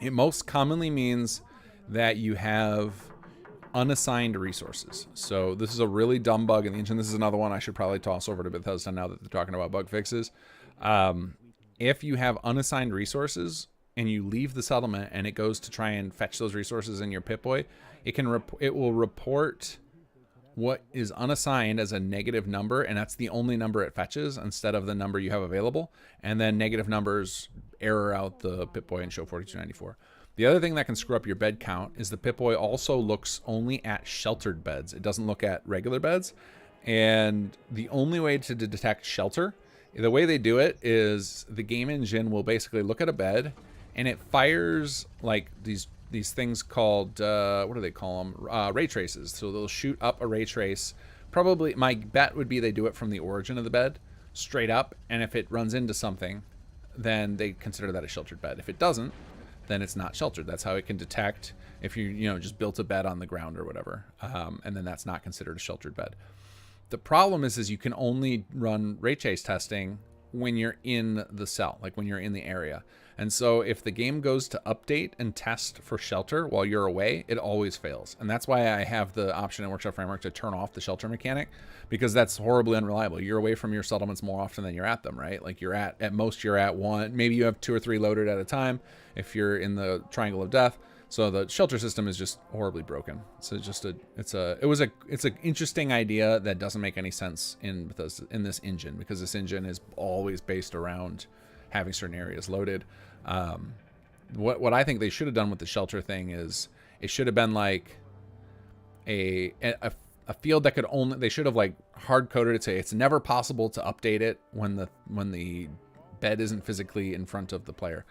[SPEAKER 1] It most commonly means that you have unassigned resources. So this is a really dumb bug in the engine. This is another one I should probably toss over to Bethesda now that they're talking about bug fixes. If you have unassigned resources and you leave the settlement and it goes to try and fetch those resources in your Pip-Boy, it will report what is unassigned as a negative number, and that's the only number it fetches instead of the number you have available. And then negative numbers error out the Pip-Boy and show 4294. The other thing that can screw up your bed count is the Pip-Boy also looks only at sheltered beds. It doesn't look at regular beds. And the only way to detect shelter, the way they do it is the game engine will basically look at a bed and it fires like these things called, what do they call them? Ray traces. So they'll shoot up a ray trace. Probably, my bet would be they do it from the origin of the bed straight up. And if it runs into something, then they consider that a sheltered bed. If it doesn't, then it's not sheltered. That's how it can detect if you just built a bed on the ground or whatever. And then that's not considered a sheltered bed. The problem is you can only run ray trace testing when you're in the cell, like when you're in the area. And so if the game goes to update and test for shelter while you're away, it always fails. And that's why I have the option in Workshop Framework to turn off the shelter mechanic, because that's horribly unreliable. You're away from your settlements more often than you're at them, right? Like at most you're at one, maybe you have 2 or 3 loaded at a time if you're in the Triangle of Death. So the shelter system is just horribly broken. So it's an interesting idea that doesn't make any sense in this engine, because this engine is always based around having certain areas loaded. What I think they should have done with the shelter thing is it should have been like a field that could only, they should have like hard coded it, say it's never possible to update it when the bed isn't physically in front of the player.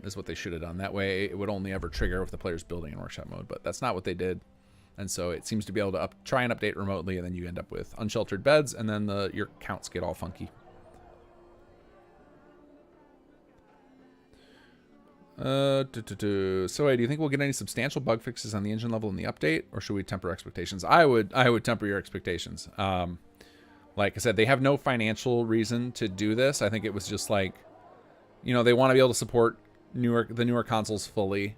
[SPEAKER 1] Is what they should have done. That way it would only ever trigger if the player's building in workshop mode, but that's not what they did. And so it seems to be able to try and update remotely, and then you end up with unsheltered beds, and then your counts get all funky. So do you think we'll get any substantial bug fixes on the engine level in the update, or should we temper expectations? I would temper your expectations. Like I said, they have no financial reason to do this. I think it was just like, they want to be able to support the newer consoles fully,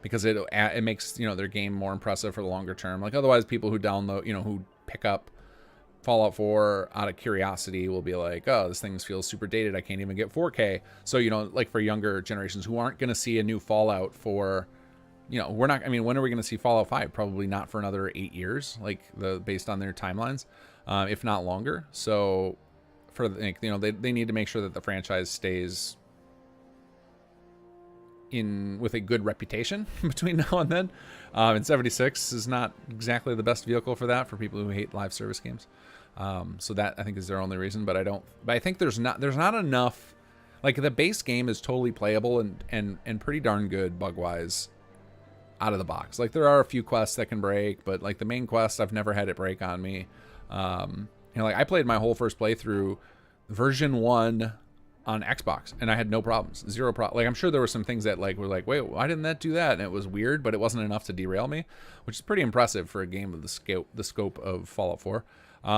[SPEAKER 1] because it makes their game more impressive for the longer term. Like otherwise, people who download, who pick up Fallout 4 out of curiosity will be like, oh, this thing feels super dated, I can't even get 4K. So like for younger generations who aren't going to see a new Fallout for, we're not. I mean, when are we going to see Fallout 5? Probably not for another 8 years, based on their timelines, if not longer. So for they need to make sure that the franchise stays with a good reputation between now and then. And 76 is not exactly the best vehicle for that, for people who hate live service games. So that I think is their only reason. But I think there's not enough. Like the base game is totally playable and pretty darn good bug wise out of the box. Like there are a few quests that can break, but like the main quest, I've never had it break on me. Like I played my whole first playthrough version 1 on Xbox, and I had no problems, zero problem. Like I'm sure there were some things that like were like, wait, why didn't that do that? And it was weird, but it wasn't enough to derail me, which is pretty impressive for a game of the scope of Fallout 4.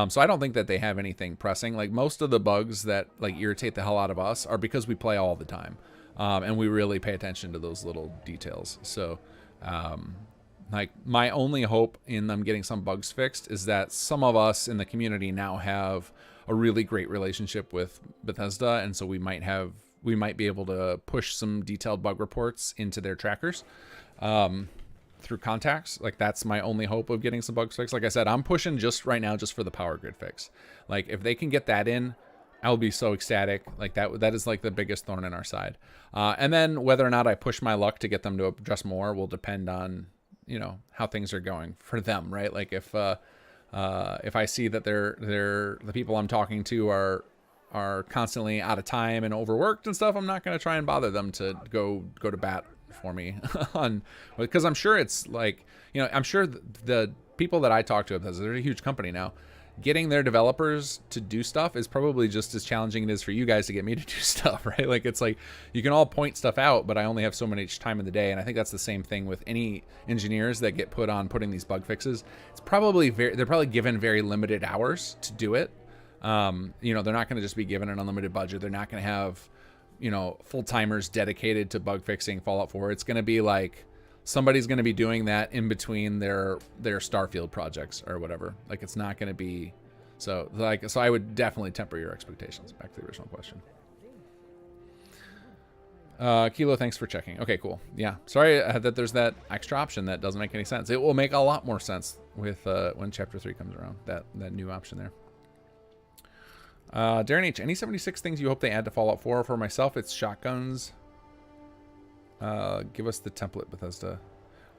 [SPEAKER 1] So I don't think that they have anything pressing. Like most of the bugs that like irritate the hell out of us are because we play all the time, and we really pay attention to those little details. So like my only hope in them getting some bugs fixed is that some of us in the community now have a really great relationship with Bethesda, and so we might be able to push some detailed bug reports into their trackers through contacts. Like that's my only hope of getting some bugs fixed. Like I said, I'm pushing just right now just for the power grid fix. Like if they can get that in, I'll be so ecstatic. Like that is like the biggest thorn in our side. And then whether or not I push my luck to get them to address more will depend on, you know, how things are going for them, right? Like if I see that the people I'm talking to are constantly out of time and overworked and stuff, I'm not going to try and bother them to go to bat for me on, because I'm sure it's like, you know, I'm sure the people that I talk to, because they're a huge company now, getting their developers to do stuff is probably just as challenging as it is for you guys to get me to do stuff, right? Like it's like you can all point stuff out, but I only have so much time in the day, and I think that's the same thing with any engineers that get put on putting these bug fixes. It's probably they're probably given very limited hours to do it. You know, they're not going to just be given an unlimited budget. They're not going to have, you know, full-timers dedicated to bug fixing Fallout 4. It's going to be like somebody's going to be doing that in between their Starfield projects or whatever. Like it's not going to be so I would definitely temper your expectations. Back to the original question. Kilo, thanks for checking. Okay, cool. Yeah, sorry that there's that extra option that doesn't make any sense. It will make a lot more sense with when Chapter 3 comes around. That new option there. Darren H, any 76 things you hope they add to Fallout 4? For myself, it's shotguns. Give us the template, Bethesda.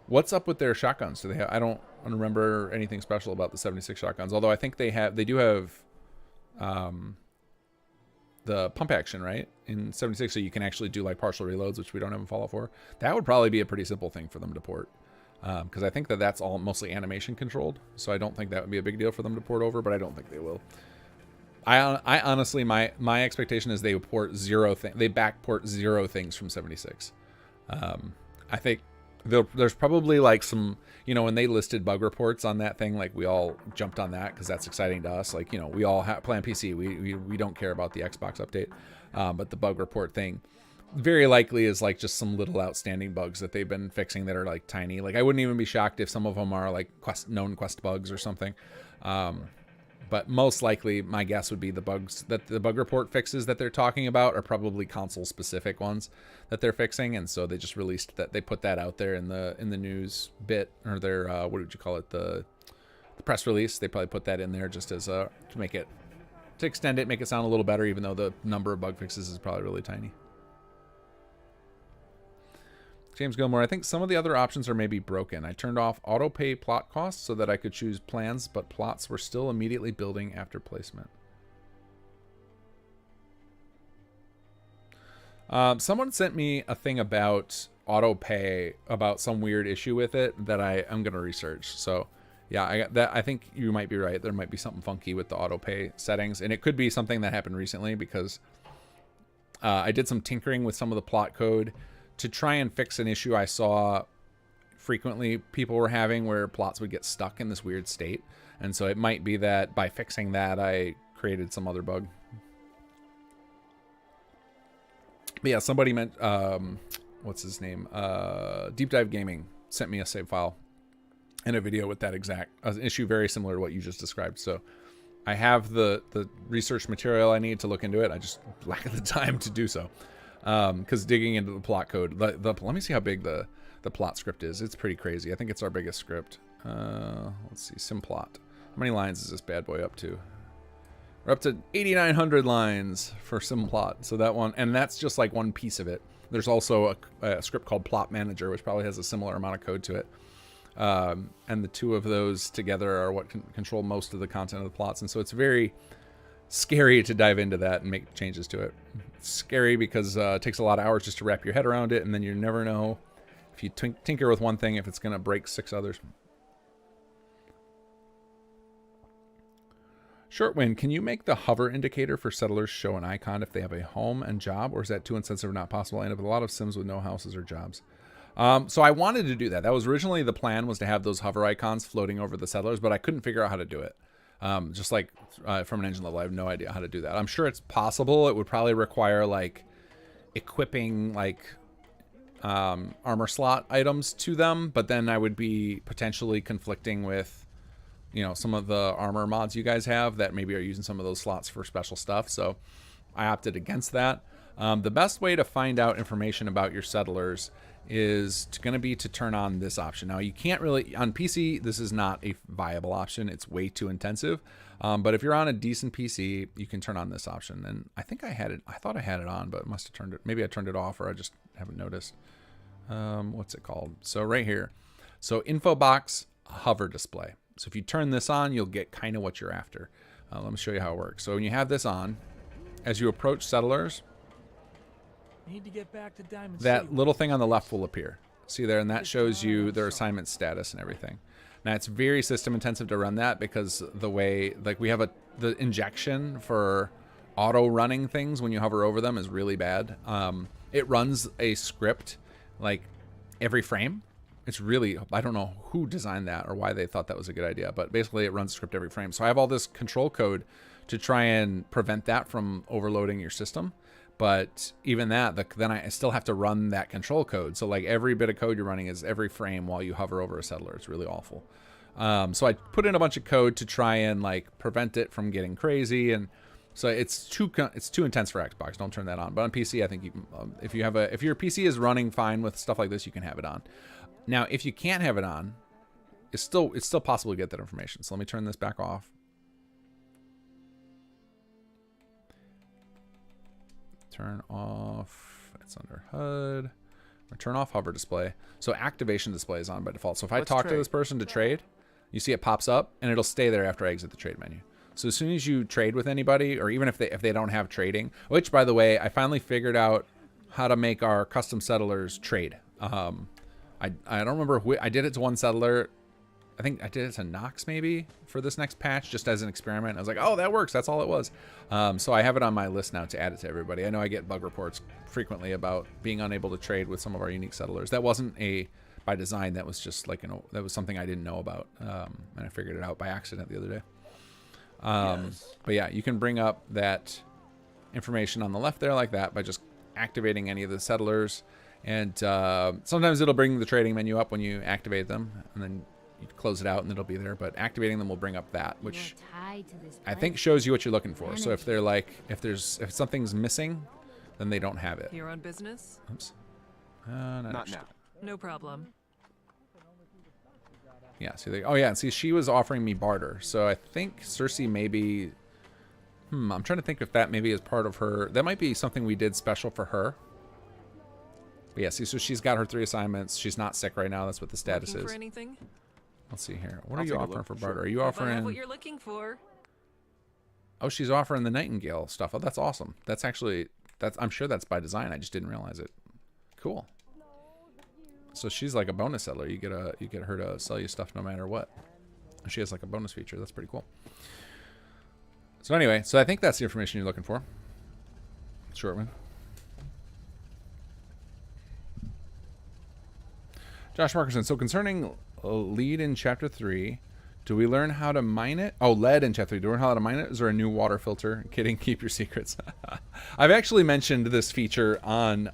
[SPEAKER 1] What's up with their shotguns? Do they have? I don't remember anything special about the 76 shotguns. Although I think they do have the pump action, right, in 76, so you can actually do like partial reloads, which we don't have in Fallout 4. That would probably be a pretty simple thing for them to port, because I think that's all mostly animation controlled. So I don't think that would be a big deal for them to port over, but I don't think they will. I honestly, my expectation is they would port they backport 0 things from 76. I think there's probably like some, you know, when they listed bug reports on that thing, like we all jumped on that because that's exciting to us. Like, you know, we all play on PC. We don't care about the Xbox update, but the bug report thing very likely is like just some little outstanding bugs that they've been fixing that are like tiny. Like I wouldn't even be shocked if some of them are like known quest bugs or something. But most likely, my guess would be the bugs that the bug report fixes that they're talking about are probably console-specific ones that they're fixing, and so they just released that. They put that out there in the news bit, or their what would you call it, the press release. They probably put that in there just as to extend it, make it sound a little better, even though the number of bug fixes is probably really tiny. James Gilmore, I think some of the other options are maybe broken. I turned off auto pay plot costs so that I could choose plans, but plots were still immediately building after placement. Someone sent me a thing about auto pay, about some weird issue with it that I'm going to research. So yeah, I think you might be right. There might be something funky with the auto pay settings, and it could be something that happened recently because I did some tinkering with some of the plot code to try and fix an issue I saw frequently people were having where plots would get stuck in this weird state. And so it might be that by fixing that, I created some other bug. But yeah, somebody meant, what's his name? Deep Dive Gaming sent me a save file and a video with that exact issue, very similar to what you just described. So I have the research material I need to look into it. I just lack the time to do so. Because digging into the plot code, let me see how big the plot script is. It's pretty crazy. I think it's our biggest script. Let's see, Simplot. How many lines is this bad boy up to? We're up to 8,900 lines for Simplot. So that one, and that's just like one piece of it. There's also a script called Plot Manager, which probably has a similar amount of code to it. And the two of those together are what control most of the content of the plots. And so it's very scary to dive into that and make changes to it. It's scary because it takes a lot of hours just to wrap your head around it, and then you never know if you tinker with one thing if it's going to break 6 others. Shortwind, can you make the hover indicator for settlers show an icon if they have a home and job, or is that too insensitive or not possible? I end up with a lot of Sims with no houses or jobs. So I wanted to do that. That was originally the plan, was to have those hover icons floating over the settlers, but I couldn't figure out how to do it. Just like from an engine level, I have no idea how to do that. I'm sure it's possible. It would probably require like equipping like armor slot items to them, but then I would be potentially conflicting with, you know, some of the armor mods you guys have that maybe are using some of those slots for special stuff. So I opted against that. The best way to find out information about your settlers is going to be to turn on this option. Now, you can't really, on PC, this is not a viable option. It's way too intensive. But if you're on a decent PC, you can turn on this option. And I think I had it, I thought I had it on, but must have turned it, maybe I turned it off or I just haven't noticed. What's it called? So right here. So info box, hover display. So if you turn this on, you'll get kind of what you're after. Let me show you how it works. So when you have this on, as you approach settlers,
[SPEAKER 15] Need to get back to Diamond
[SPEAKER 1] that
[SPEAKER 15] City.
[SPEAKER 1] little thing on the left will appear. See there, and that shows you their assignment status and everything. Now it's very system intensive to run that because the way, like we have the injection for auto running things when you hover over them is really bad. It runs a script like every frame. It's really, I don't know who designed that or why they thought that was a good idea, but basically it runs script every frame. So I have all this control code to try and prevent that from overloading your system. But even that, then I still have to run that control code. So like every bit of code you're running is every frame while you hover over a settler. It's really awful. So I put in a bunch of code to try and like prevent it from getting crazy. And so it's too intense for Xbox. Don't turn that on. But on PC, I think if your PC is running fine with stuff like this, you can have it on. Now, if you can't have it on, it's still possible to get that information. So let me turn this back off. Turn off, it's under HUD. Or turn off hover display. So activation display is on by default. So if I talk to this person to trade, you see it pops up and it'll stay there after I exit the trade menu. So as soon as you trade with anybody, or even if they don't have trading, which by the way, I finally figured out how to make our custom settlers trade. I don't remember who I did it to one settler. I think I did it to Nox maybe for this next patch, just as an experiment. I was like, oh, that works. That's all it was. So I have it on my list now to add it to everybody. I know I get bug reports frequently about being unable to trade with some of our unique settlers. That wasn't by design. That was just like, that was something I didn't know about. And I figured it out by accident the other day. But yeah, you can bring up that information on the left there like that by just activating any of the settlers. And sometimes it'll bring the trading menu up when you activate them, and then you close it out and it'll be there. But activating them will bring up that, which I think shows you what you're looking for. So if they're like, if something's missing, then they don't have it.
[SPEAKER 14] Here on business?
[SPEAKER 1] Oops. Not now.
[SPEAKER 14] No problem.
[SPEAKER 1] Yeah. See, oh yeah. And see, she was offering me barter. So I think Cersei maybe. I'm trying to think if that maybe is part of her. That might be something we did special for her. But yeah, see, so she's got her 3 assignments. She's not sick right now. That's what the status is.
[SPEAKER 14] For anything?
[SPEAKER 1] Let's see here. What are you offering for barter? Are you offering?
[SPEAKER 14] I have what you're looking for.
[SPEAKER 1] Oh, she's offering the Nightingale stuff. Oh, that's awesome. That's actually I'm sure that's by design. I just didn't realize it. Cool. So she's like a bonus settler. You get her to sell you stuff no matter what. She has like a bonus feature. That's pretty cool. So anyway, so I think that's the information you're looking for. Shortman. Josh Markerson, so concerning lead in Chapter 3, do we learn how to mine it? Oh, lead in Chapter 3. Do we learn how to mine it? Is there a new water filter? Kidding, keep your secrets. I've actually mentioned this feature on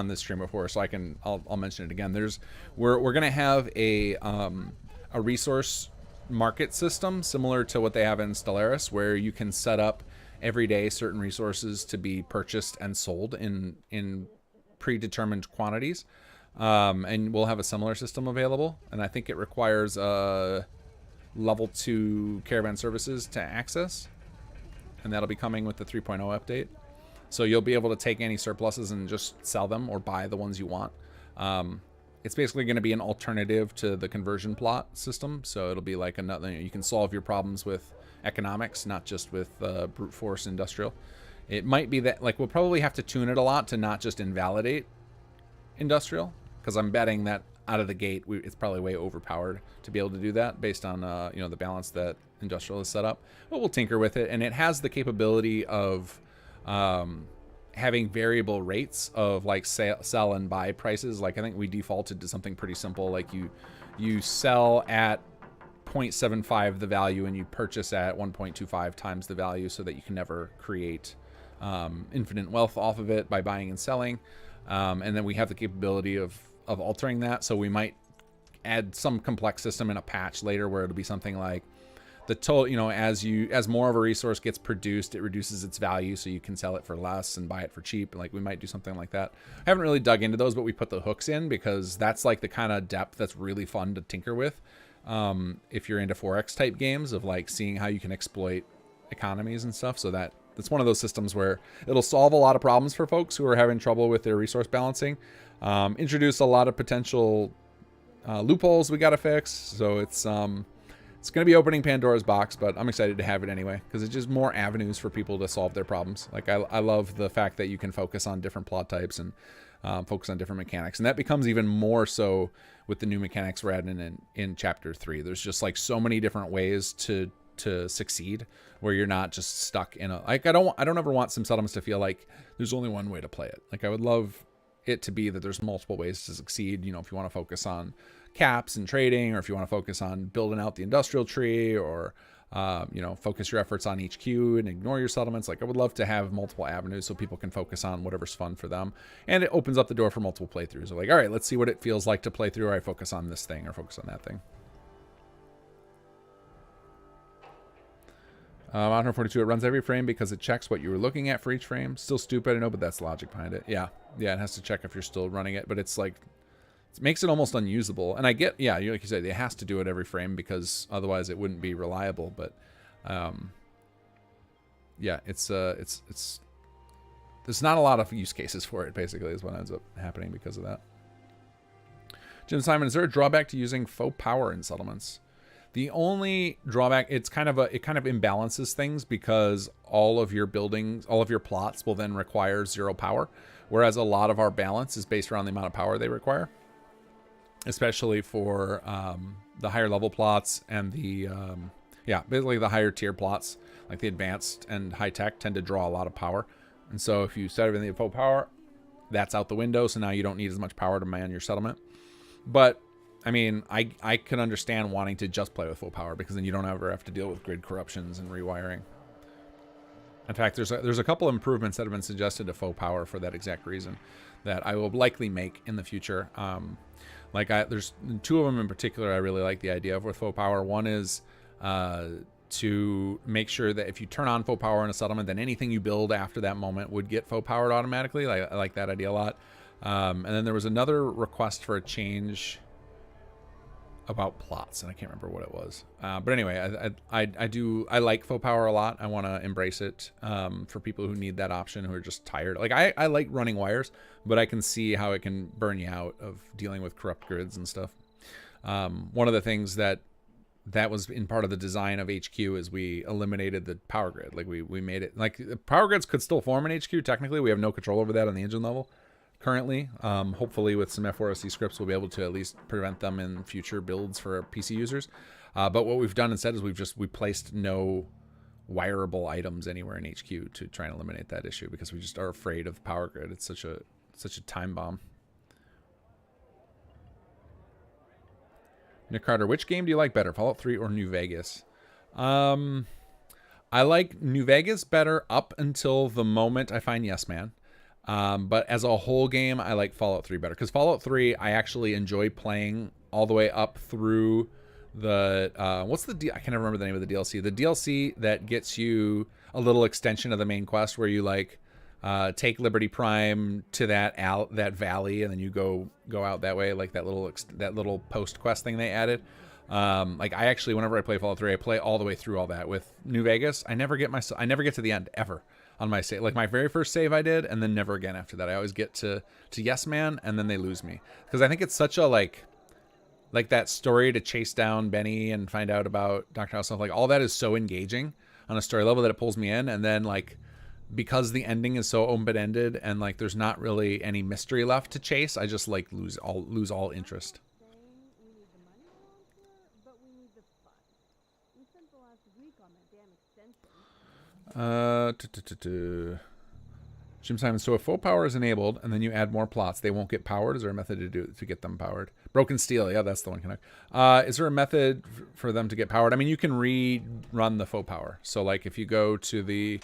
[SPEAKER 1] this stream before, so I'll mention it again. We're gonna have a resource market system similar to what they have in Stellaris, where you can set up every day certain resources to be purchased and sold in predetermined quantities. And we'll have a similar system available, and I think it requires level 2 caravan services to access, and that'll be coming with the 3.0 update. So you'll be able to take any surpluses and just sell them or buy the ones you want. It's basically going to be an alternative to the conversion plot system, so it'll be like another, you can solve your problems with economics, not just with brute force industrial. It might be that, like, we'll probably have to tune it a lot to not just invalidate industrial, because I'm betting that out of the gate, it's probably way overpowered to be able to do that based on you know, the balance that Industrial is set up. But we'll tinker with it, and it has the capability of having variable rates of like sell and buy prices. Like I think we defaulted to something pretty simple, like you sell at 0.75 the value and you purchase at 1.25 times the value, so that you can never create infinite wealth off of it by buying and selling. And then we have the capability of altering that, so we might add some complex system in a patch later where it'll be something like the total, you know, as more of a resource gets produced, it reduces its value, so you can sell it for less and buy it for cheap. Like we might do something like that. I haven't really dug into those, but we put the hooks in because that's like the kind of depth that's really fun to tinker with. If you're into 4X type games, of like seeing how you can exploit economies and stuff. So that's one of those systems where it'll solve a lot of problems for folks who are having trouble with their resource balancing. Introduce a lot of potential loopholes we got to fix. So it's going to be opening Pandora's box, but I'm excited to have it anyway, because it's just more avenues for people to solve their problems. Like I love the fact that you can focus on different plot types and focus on different mechanics, and that becomes even more so with the new mechanics we're adding in Chapter 3. There's just like so many different ways to succeed, where you're not just stuck in a, like I don't ever want Sim Settlements to feel like there's only one way to play it. Like I would love it to be that there's multiple ways to succeed. You know, if you want to focus on caps and trading, or if you want to focus on building out the industrial tree, or you know, focus your efforts on HQ and ignore your settlements. Like I would love to have multiple avenues so people can focus on whatever's fun for them, and it opens up the door for multiple playthroughs. They're like, all right, let's see what it feels like to play through, or I focus on this thing or focus on that thing. 142, it runs every frame because it checks what you were looking at for each frame. Still stupid, I know, but that's the logic behind it. Yeah, it has to check if you're still running it, but it's like, it makes it almost unusable. And I get, yeah, like you said, it has to do it every frame because otherwise it wouldn't be reliable. But yeah, it's there's not a lot of use cases for it, basically, is what ends up happening because of that. Jim Simon, is there a drawback to using faux power in settlements? The only drawback, it kind of imbalances things, because all of your buildings, all of your plots will then require 0 power, whereas a lot of our balance is based around the amount of power they require, especially for the higher level plots and the basically the higher tier plots, like the advanced and high tech, tend to draw a lot of power. And so if you set everything at full power, that's out the window, so now you don't need as much power to man your settlement. But I mean, I can understand wanting to just play with full power, because then you don't ever have to deal with grid corruptions and rewiring. In fact, there's a couple of improvements that have been suggested to faux power for that exact reason that I will likely make in the future. There's 2 of them in particular I really like the idea of with faux power. One is to make sure that if you turn on faux power in a settlement, then anything you build after that moment would get faux powered automatically. I like that idea a lot. And then there was another request for a change about plots, and I can't remember what it was. But anyway, I like faux power a lot. I want to embrace it for people who need that option, who are just tired. Like I like running wires, but I can see how it can burn you out of dealing with corrupt grids and stuff. One of the things that was in part of the design of HQ is we eliminated the power grid. Like we made it, like power grids could still form in HQ. Technically, we have no control over that on the engine level currently. Hopefully with some F4SC scripts, we'll be able to at least prevent them in future builds for PC users. But what we've done instead is we placed no wireable items anywhere in HQ to try and eliminate that issue, because we just are afraid of power grid. It's such a time bomb. Nick Carter, which game do you like better, Fallout 3 or New Vegas? I like New Vegas better up until the moment I find Yes Man. But as a whole game, I like Fallout 3 better, because Fallout 3 I actually enjoy playing all the way up through the I can't remember the name of the DLC. The DLC that gets you a little extension of the main quest, where you like take Liberty Prime to that valley, and then you go out that way, like that little post quest thing they added. Like I actually, whenever I play Fallout 3, I play all the way through all that. With New Vegas, I never get to the end ever on my save. Like my very first save I did, and then never again after that. I always get to Yes Man, and then they lose me, because I think it's such a like that story to chase down Benny and find out about Dr. House stuff. Like all that is so engaging on a story level that it pulls me in, and then like because the ending is so open-ended and like there's not really any mystery left to chase, I just like lose all interest. Jim Simon. So if faux power is enabled and then you add more plots, they won't get powered. Is there a method to get them powered? Broken Steel. Yeah, that's the one. Connect. Is there a method for them to get powered? I mean, you can rerun the faux power. So like if you go to the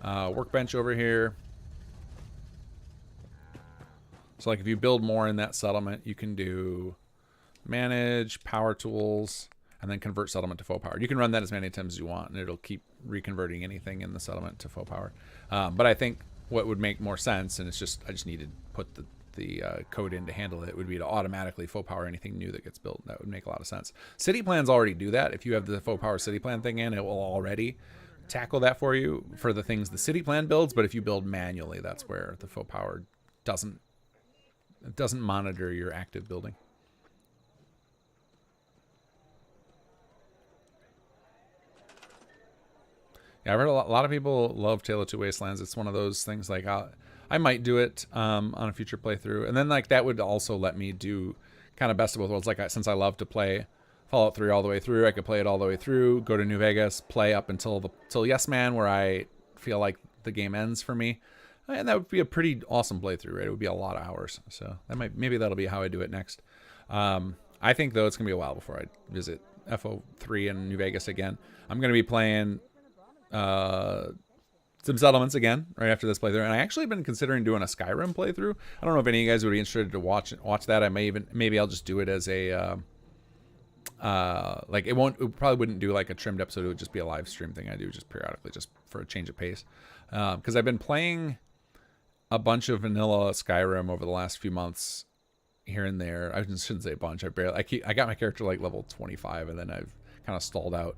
[SPEAKER 1] workbench over here. So like if you build more in that settlement, you can do manage, power tools, and then convert settlement to faux power. You can run that as many times as you want, and it'll keep reconverting anything in the settlement to faux power. But I think what would make more sense, and it's just I just need to put the code in to handle it, would be to automatically faux power anything new that gets built. That would make a lot of sense. City plans already do that. If you have the faux power city plan thing in, it will already tackle that for you for the things the city plan builds. But if you build manually, that's where the faux power doesn't monitor your active building. Yeah, I've heard a lot of people love Tale of Two Wastelands. It's one of those things like I might do it on a future playthrough, and then like that would also let me do kind of best of both worlds. Like since I love to play Fallout 3 all the way through, I could play it all the way through, go to New Vegas, play up until Yes Man, where I feel like the game ends for me, and that would be a pretty awesome playthrough, right? It would be a lot of hours. So that maybe that'll be how I do it next. I think though it's gonna be a while before I visit FO3 in New Vegas again. I'm gonna be playing some settlements again right after this playthrough, and I actually been considering doing a Skyrim playthrough. I don't know if any of you guys would be interested to watch that. Maybe I'll just do it as a like it probably wouldn't do like a trimmed episode. It would just be a live stream thing I do just periodically, just for a change of pace, because I've been playing a bunch of vanilla Skyrim over the last few months here and there. I shouldn't say a bunch. I got my character like level 25, and then I've kind of stalled out.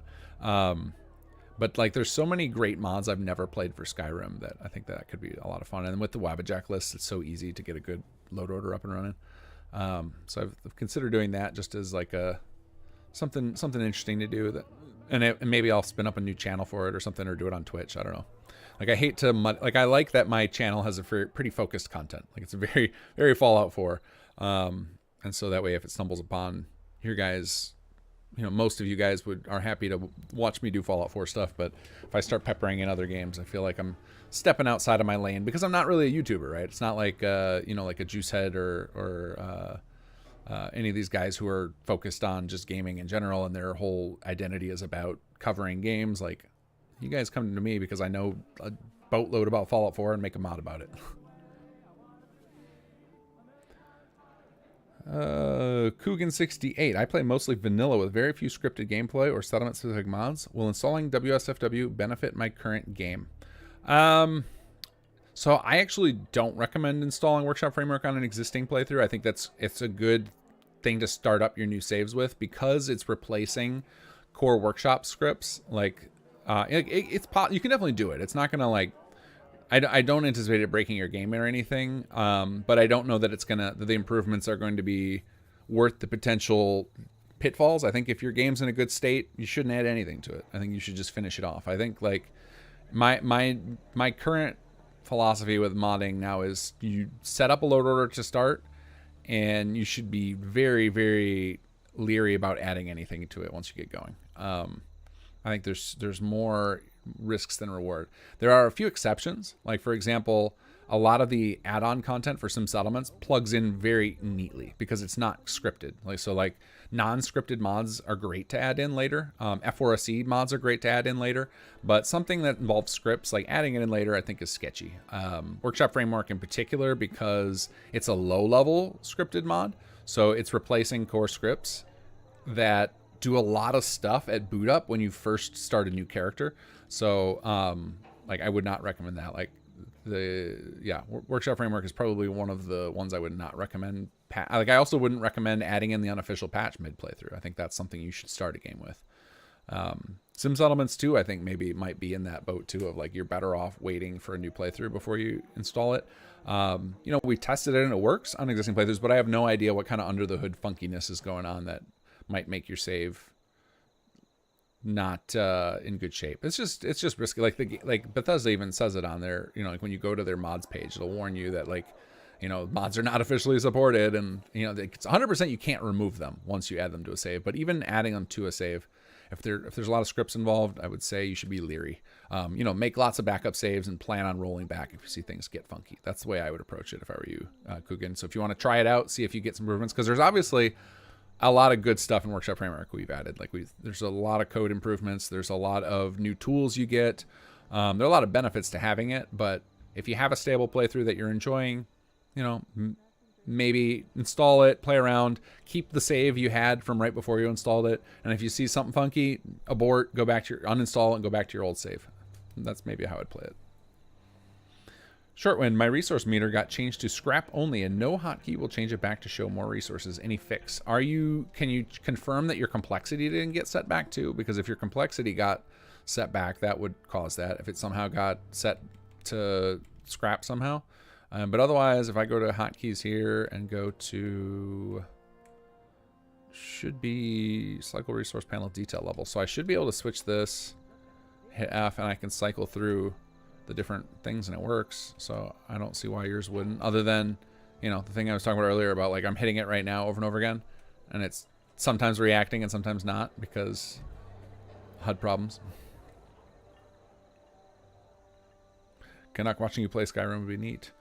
[SPEAKER 1] But like, there's so many great mods I've never played for Skyrim that I think that could be a lot of fun. And with the Wabbajack list, it's so easy to get a good load order up and running. So I've considered doing that just as like something interesting to do. And maybe I'll spin up a new channel for it or something, or do it on Twitch. I don't know. Like I hate to I like that my channel has a pretty focused content. Like it's a very, very Fallout 4. And so that way, if it stumbles upon your guys, most of you guys are happy to watch me do Fallout 4 stuff, but if I start peppering in other games, I feel like I'm stepping outside of my lane, because I'm not really a YouTuber, right? It's not like like a Juicehead or any of these guys who are focused on just gaming in general, and their whole identity is about covering games. Like, you guys come to me because I know a boatload about Fallout 4 and make a mod about it. Coogan68. I play mostly vanilla with very few scripted gameplay or settlement specific mods. Will installing WSFW benefit my current game? So I actually don't recommend installing Workshop Framework on an existing playthrough. I think it's a good thing to start up your new saves with, because it's replacing core Workshop scripts. Like you can definitely do it. It's not gonna like, I don't anticipate it breaking your game or anything, but I don't know that the improvements are going to be worth the potential pitfalls. I think if your game's in a good state, you shouldn't add anything to it. I think you should just finish it off. I think like my current philosophy with modding now is you set up a load order to start, and you should be very, very leery about adding anything to it once you get going. I think there's more risks than reward. There are a few exceptions. Like, for example, a lot of the add-on content for Sim Settlements plugs in very neatly because it's not scripted. Like non-scripted mods are great to add in later. F4SE mods are great to add in later, but something that involves scripts, like adding it in later, I think is sketchy. Workshop Framework in particular, because it's a low-level scripted mod, so it's replacing core scripts that do a lot of stuff at boot up when you first start a new character. So like, I would not recommend that. Like, Workshop Framework is probably one of the ones I would not recommend. Like, I also wouldn't recommend adding in the unofficial patch mid playthrough. I think that's something you should start a game with. Sim Settlements 2, I think maybe might be in that boat too, of like, you're better off waiting for a new playthrough before you install it. We tested it and it works on existing playthroughs, but I have no idea what kind of under the hood funkiness is going on that might make your save not in good shape. It's just risky. Like Bethesda even says it on their, like when you go to their mods page, they'll warn you that like, mods are not officially supported, and it's 100% you can't remove them once you add them to a save. But even adding them to a save, if there's a lot of scripts involved, I would say you should be leery. You know, make lots of backup saves and plan on rolling back if you see things get funky. That's the way I would approach it if I were you, Coogan. So if you want to try it out, see if you get some improvements, because there's obviously a lot of good stuff in Workshop Framework we've added. Like there's a lot of code improvements. There's a lot of new tools you get. There are a lot of benefits to having it, but if you have a stable playthrough that you're enjoying, you know, maybe install it, play around, keep the save you had from right before you installed it. And if you see something funky, abort, go back to your uninstall and go back to your old save. That's maybe how I'd play it. Shortwind, my resource meter got changed to scrap only and no hotkey will change it back to show more resources. Any fix? Can you confirm that your complexity didn't get set back too? Because if your complexity got set back, that would cause that. If it somehow got set to scrap somehow. But otherwise, if I go to hotkeys here and go to, should be cycle resource panel detail level. So I should be able to switch this, hit F, and I can cycle through the different things and it works. So I don't see why yours wouldn't, other than, you know, the thing I was talking about earlier about like I'm hitting it right now over and over again and it's sometimes reacting and sometimes not because HUD problems. Canuck, watching you play Skyrim would be neat.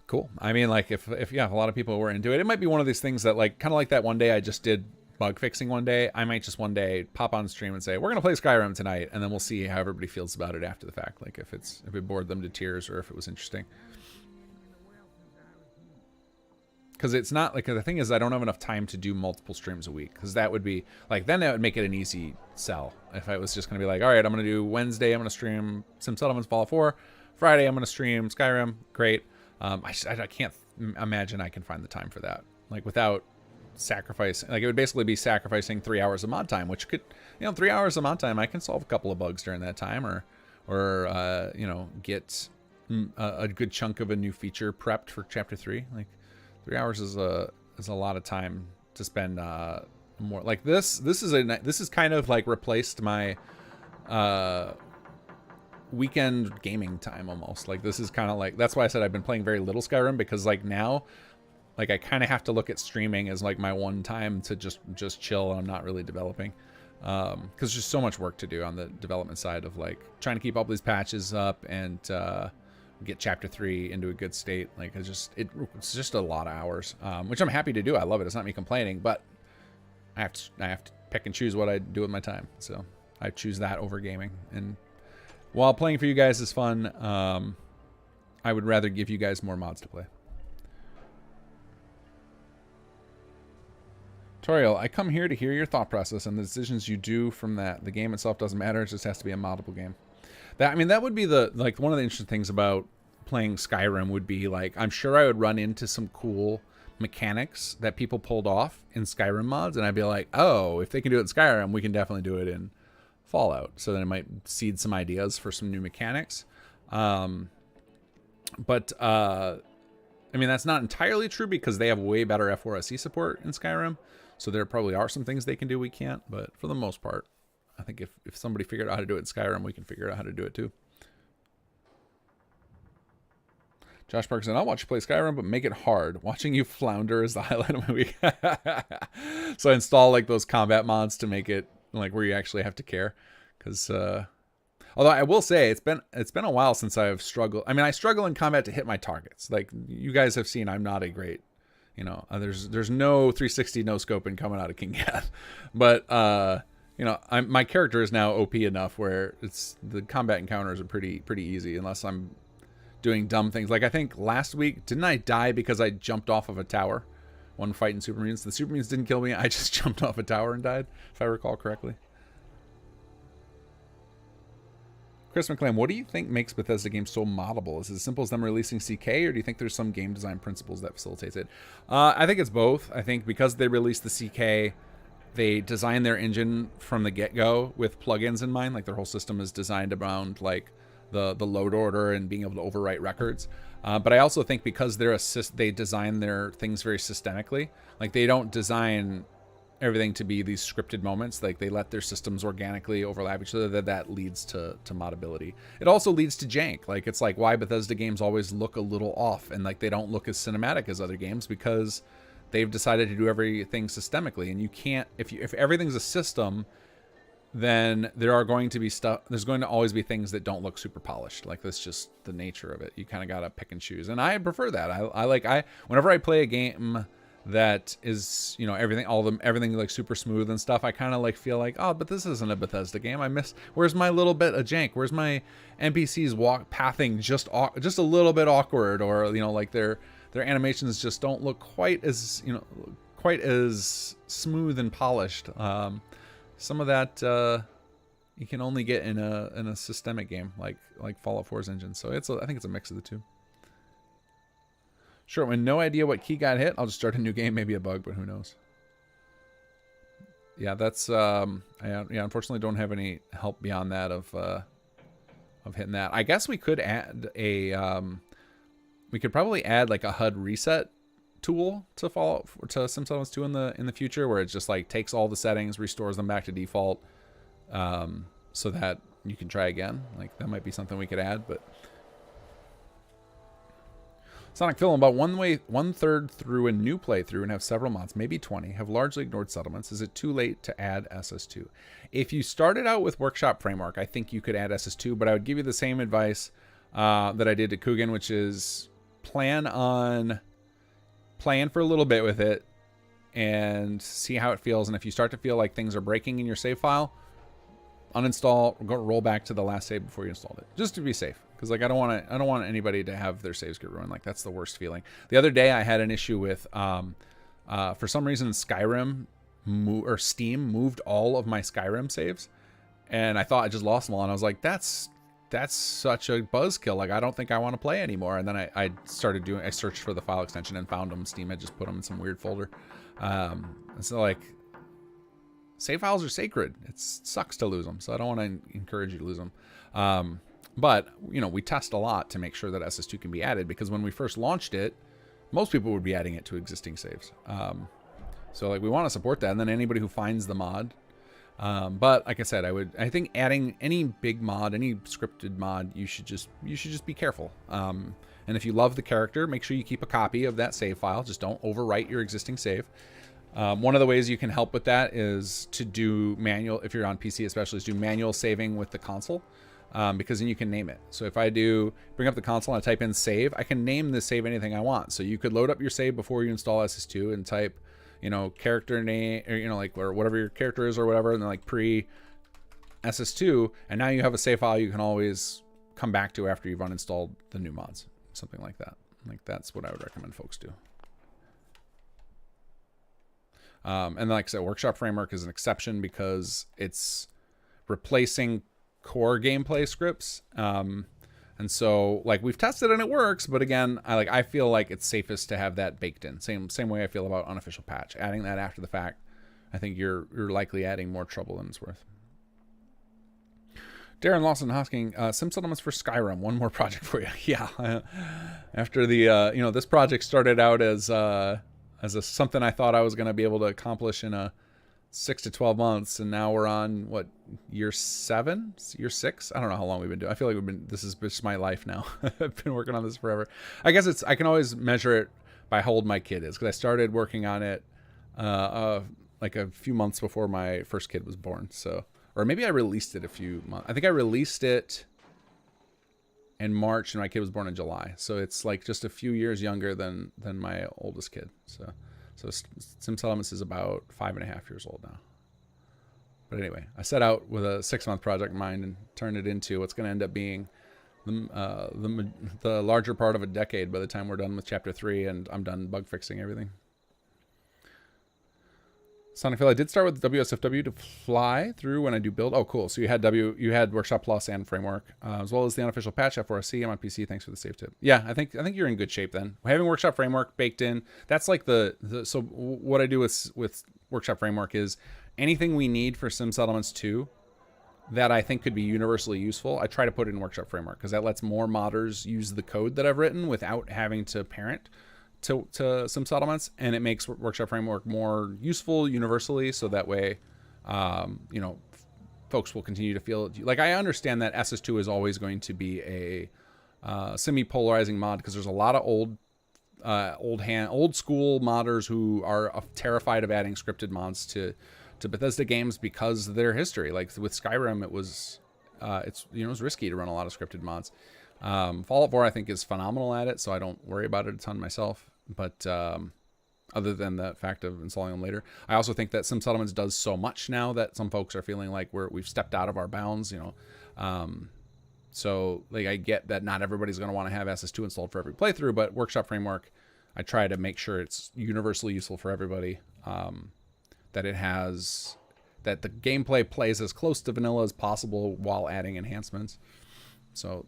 [SPEAKER 1] Cool. I mean, like if yeah, a lot of people were into it, it might be one of these things that like, kind of like that one day I just did bug fixing one day. I might just one day pop on stream and say, we're going to play Skyrim tonight. And then we'll see how everybody feels about it after the fact. Like if it bored them to tears or if it was interesting. Cause it's not like, the thing is I don't have enough time to do multiple streams a week. Cause that would be like, then that would make it an easy sell. If I was just going to be like, all right, I'm going to do Wednesday, I'm going to stream Sim Settlements Fallout 4. Friday, I'm going to stream Skyrim. Great. I can't imagine I can find the time for that. Like without sacrificing, like it would basically be sacrificing 3 hours of mod time, which could, you know, 3 hours of mod time, I can solve a couple of bugs during that time or you know, get a good chunk of a new feature prepped for chapter 3. Like 3 hours is a lot of time to spend more like this is kind of like replaced my weekend gaming time almost. Like this is kind of like, that's why I said I've been playing very little Skyrim, because like now like I kind of have to look at streaming as like my one time to just chill and I'm not really developing because there's just so much work to do on the development side of like trying to keep all these patches up and get chapter 3 into a good state. Like it's just a lot of hours, which I'm happy to do. I love it. It's not me complaining, but I have to pick and choose what I do with my time. So I choose that over gaming. And while playing for you guys is fun, I would rather give you guys more mods to play. Toriel, I come here to hear your thought process and the decisions you do from that. The game itself doesn't matter. It just has to be a moddable game. That would be like one of the interesting things about playing Skyrim would be like, I'm sure I would run into some cool mechanics that people pulled off in Skyrim mods. And I'd be like, oh, if they can do it in Skyrim, we can definitely do it in Fallout. So then it might seed some ideas for some new mechanics. I mean, that's not entirely true because they have way better F4SE support in Skyrim. So there probably are some things they can do we can't. But for the most part, I think if somebody figured out how to do it in Skyrim, we can figure out how to do it too. Josh Parker said, I'll watch you play Skyrim, but make it hard. Watching you flounder is the highlight of my week. So I install like those combat mods to make it like where you actually have to care. Because although I will say it's been a while since I've struggled. I mean, I struggle in combat to hit my targets. Like you guys have seen, I'm not a great, you know, there's no 360 no scoping coming out of King Gath. But you know, my character is now OP enough where the combat encounters are pretty easy unless I'm doing dumb things. Like I think last week, didn't I die because I jumped off of a tower? One fight in Super Mutants. The Super Mutants didn't kill me. I just jumped off a tower and died, if I recall correctly. Chris McClain, what do you think makes Bethesda games so moddable? Is it as simple as them releasing CK, or do you think there's some game design principles that facilitates it? I think it's both. I think because they released the CK, they designed their engine from the get-go with plugins in mind. Like their whole system is designed around like the load order and being able to overwrite records. But I also think because they design their things very systemically. Like they don't design everything to be these scripted moments. Like they let their systems organically overlap each other. That leads to modability. It also leads to jank. Like it's like why Bethesda games always look a little off and like they don't look as cinematic as other games because they've decided to do everything systemically. And you can't, if everything's a system then there are going to be stuff. There's going to always be things that don't look super polished. Like that's just the nature of it. You kind of gotta pick and choose, and I prefer that. I whenever I play a game that is, you know, everything like super smooth and stuff, I kind of like feel like, oh, but this isn't a Bethesda game. Where's my little bit of jank? Where's my NPCs pathing just a little bit awkward, or you know, like their animations just don't look quite as, you know, quite as smooth and polished. Some of that you can only get in a systemic game like Fallout 4's engine. So I think it's a mix of the two. Sure, when no idea what key got hit, I'll just start a new game. Maybe a bug, but who knows? Yeah, that's I unfortunately don't have any help beyond that of hitting that. I guess we could add we could probably add like a HUD reset tool to Sim Settlements 2 in the future, where it just like takes all the settings, restores them back to default, so that you can try again. Like that might be something we could add, but. Sonic Film, about 1/3 through a new playthrough and have several mods, maybe 20, have largely ignored settlements. Is it too late to add SS2? If you started out with Workshop Framework, I think you could add SS2, but I would give you the same advice that I did to Coogan, which is plan for a little bit with it and see how it feels. And if you start to feel like things are breaking in your save file, uninstall, roll back to the last save before you installed it, just to be safe. Because like I don't want anybody to have their saves get ruined. Like that's the worst feeling. The other day I had an issue with for some reason Skyrim or Steam moved all of my Skyrim saves, and I thought I just lost them all. And I was like, that's such a buzzkill. Like I don't think I want to play anymore. And then I searched for the file extension and found them. Steam had just put them in some weird folder. So like save files are sacred. It sucks to lose them. So I don't want to encourage you to lose them. But, you know, we test a lot to make sure that SS2 can be added, because when we first launched it, most people would be adding it to existing saves. So, like, we want to support that, and then anybody who finds the mod. But, like I said, I think adding any big mod, any scripted mod, you should just be careful. And if you love the character, make sure you keep a copy of that save file. Just don't overwrite your existing save. One of the ways you can help with that is to do manual, if you're on PC especially, is do manual saving with the console. Because then you can name it. So if I bring up the console and I type in save, I can name the save anything I want. So you could load up your save before you install SS2 and type, you know, character name, or, you know, like, or whatever your character is or whatever, and then like pre SS2, and now you have a save file you can always come back to after you've uninstalled the new mods, something like that. Like that's what I would recommend folks do. And like I said, Workshop Framework is an exception because it's replacing core gameplay scripts, and so like we've tested and it works, but again, I feel like it's safest to have that baked in. Same way I feel about unofficial patch. Adding that after the fact, I think you're likely adding more trouble than it's worth. Darren Lawson asking, Sim Settlements for Skyrim, one more project for you. Yeah, after the you know, this project started out as something I thought I was going to be able to accomplish in a 6 to 12 months, and now we're on what, year 7, year 6? I don't know how long we've been doing. I feel like this is just my life now. I've been working on this forever. I guess I can always measure it by how old my kid is, because I started working on it like a few months before my first kid was born. So, or maybe I released it a few months. I think I released it in March and my kid was born in July. So it's like just a few years younger than my oldest kid. So Sim Settlements is about 5.5 years old now. But anyway, I set out with a 6-month project in mind and turned it into what's going to end up being the larger part of a decade by the time we're done with Chapter 3 and I'm done bug fixing everything. Sonic Phil, I did start with WSFW to fly through when I do build. Oh, cool. So you had Workshop Plus and Framework, as well as the unofficial patch F4C. I'm on PC. Thanks for the save tip. Yeah, I think you're in good shape then. Having Workshop Framework baked in, that's like so what I do with Workshop Framework is anything we need for Sim Settlements 2 that I think could be universally useful, I try to put it in Workshop Framework, because that lets more modders use the code that I've written without having to parent to Sim Settlements, and it makes Workshop Framework more useful universally, so that way you know, folks will continue to feel like, I understand that SS2 is always going to be a semi-polarizing mod, because there's a lot of old school modders who are terrified of adding scripted mods to to Bethesda games because of their history. Like with Skyrim, it was it was risky to run a lot of scripted mods. Fallout 4 I think is phenomenal at it, so I don't worry about it a ton myself. But other than the fact of installing them later, I also think that Sim Settlements does so much now that some folks are feeling like we've stepped out of our bounds. So like I get that not everybody's going to want to have SS2 installed for every playthrough, but Workshop Framework, I try to make sure it's universally useful for everybody. That the gameplay plays as close to vanilla as possible while adding enhancements. So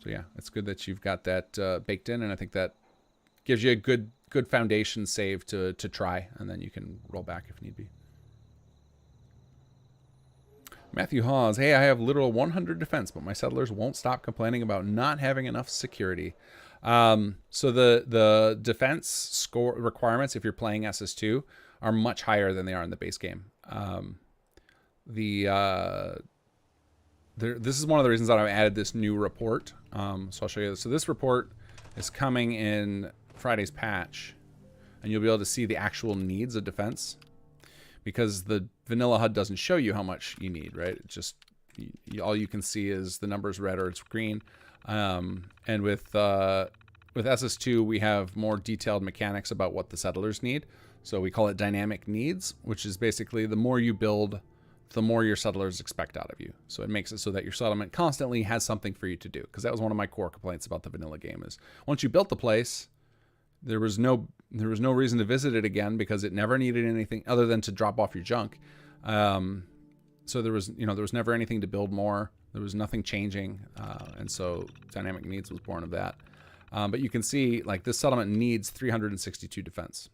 [SPEAKER 1] yeah, it's good that you've got that baked in, and I think that gives you a good foundation save to try, and then you can roll back if need be. Matthew Hawes, hey, I have literal 100 defense, but my settlers won't stop complaining about not having enough security. So the defense score requirements, if you're playing SS2, are much higher than they are in the base game. This is one of the reasons that I've added this new report. So I'll show you this. So this report is coming in Friday's patch, and you'll be able to see the actual needs of defense, because the vanilla HUD doesn't show you how much you need, right? It just all you can see is the numbers red or it's green. And with SS2, we have more detailed mechanics about what the settlers need. So we call it dynamic needs, which is basically the more you build, the more your settlers expect out of you. So it makes it so that your settlement constantly has something for you to do. Because that was one of my core complaints about the vanilla game is once you built the place, there was no reason to visit it again because it never needed anything other than to drop off your junk. So there was never anything to build more. There was nothing changing, and so dynamic needs was born of that. But you can see like this settlement needs 362 defense.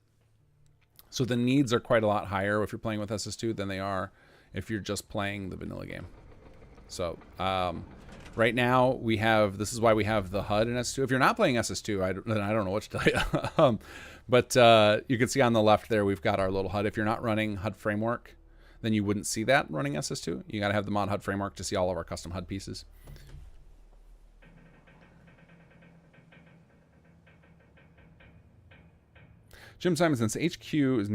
[SPEAKER 1] So the needs are quite a lot higher if you're playing with SS2 than they are if you're just playing the vanilla game. So right now this is why we have the HUD in SS2. If you're not playing SS2, then I don't know what to tell you. But you can see on the left there, we've got our little HUD. If you're not running HUD Framework, then you wouldn't see that running SS2. You got to have the mod HUD Framework to see all of our custom HUD pieces. Jim Simon, since HQ is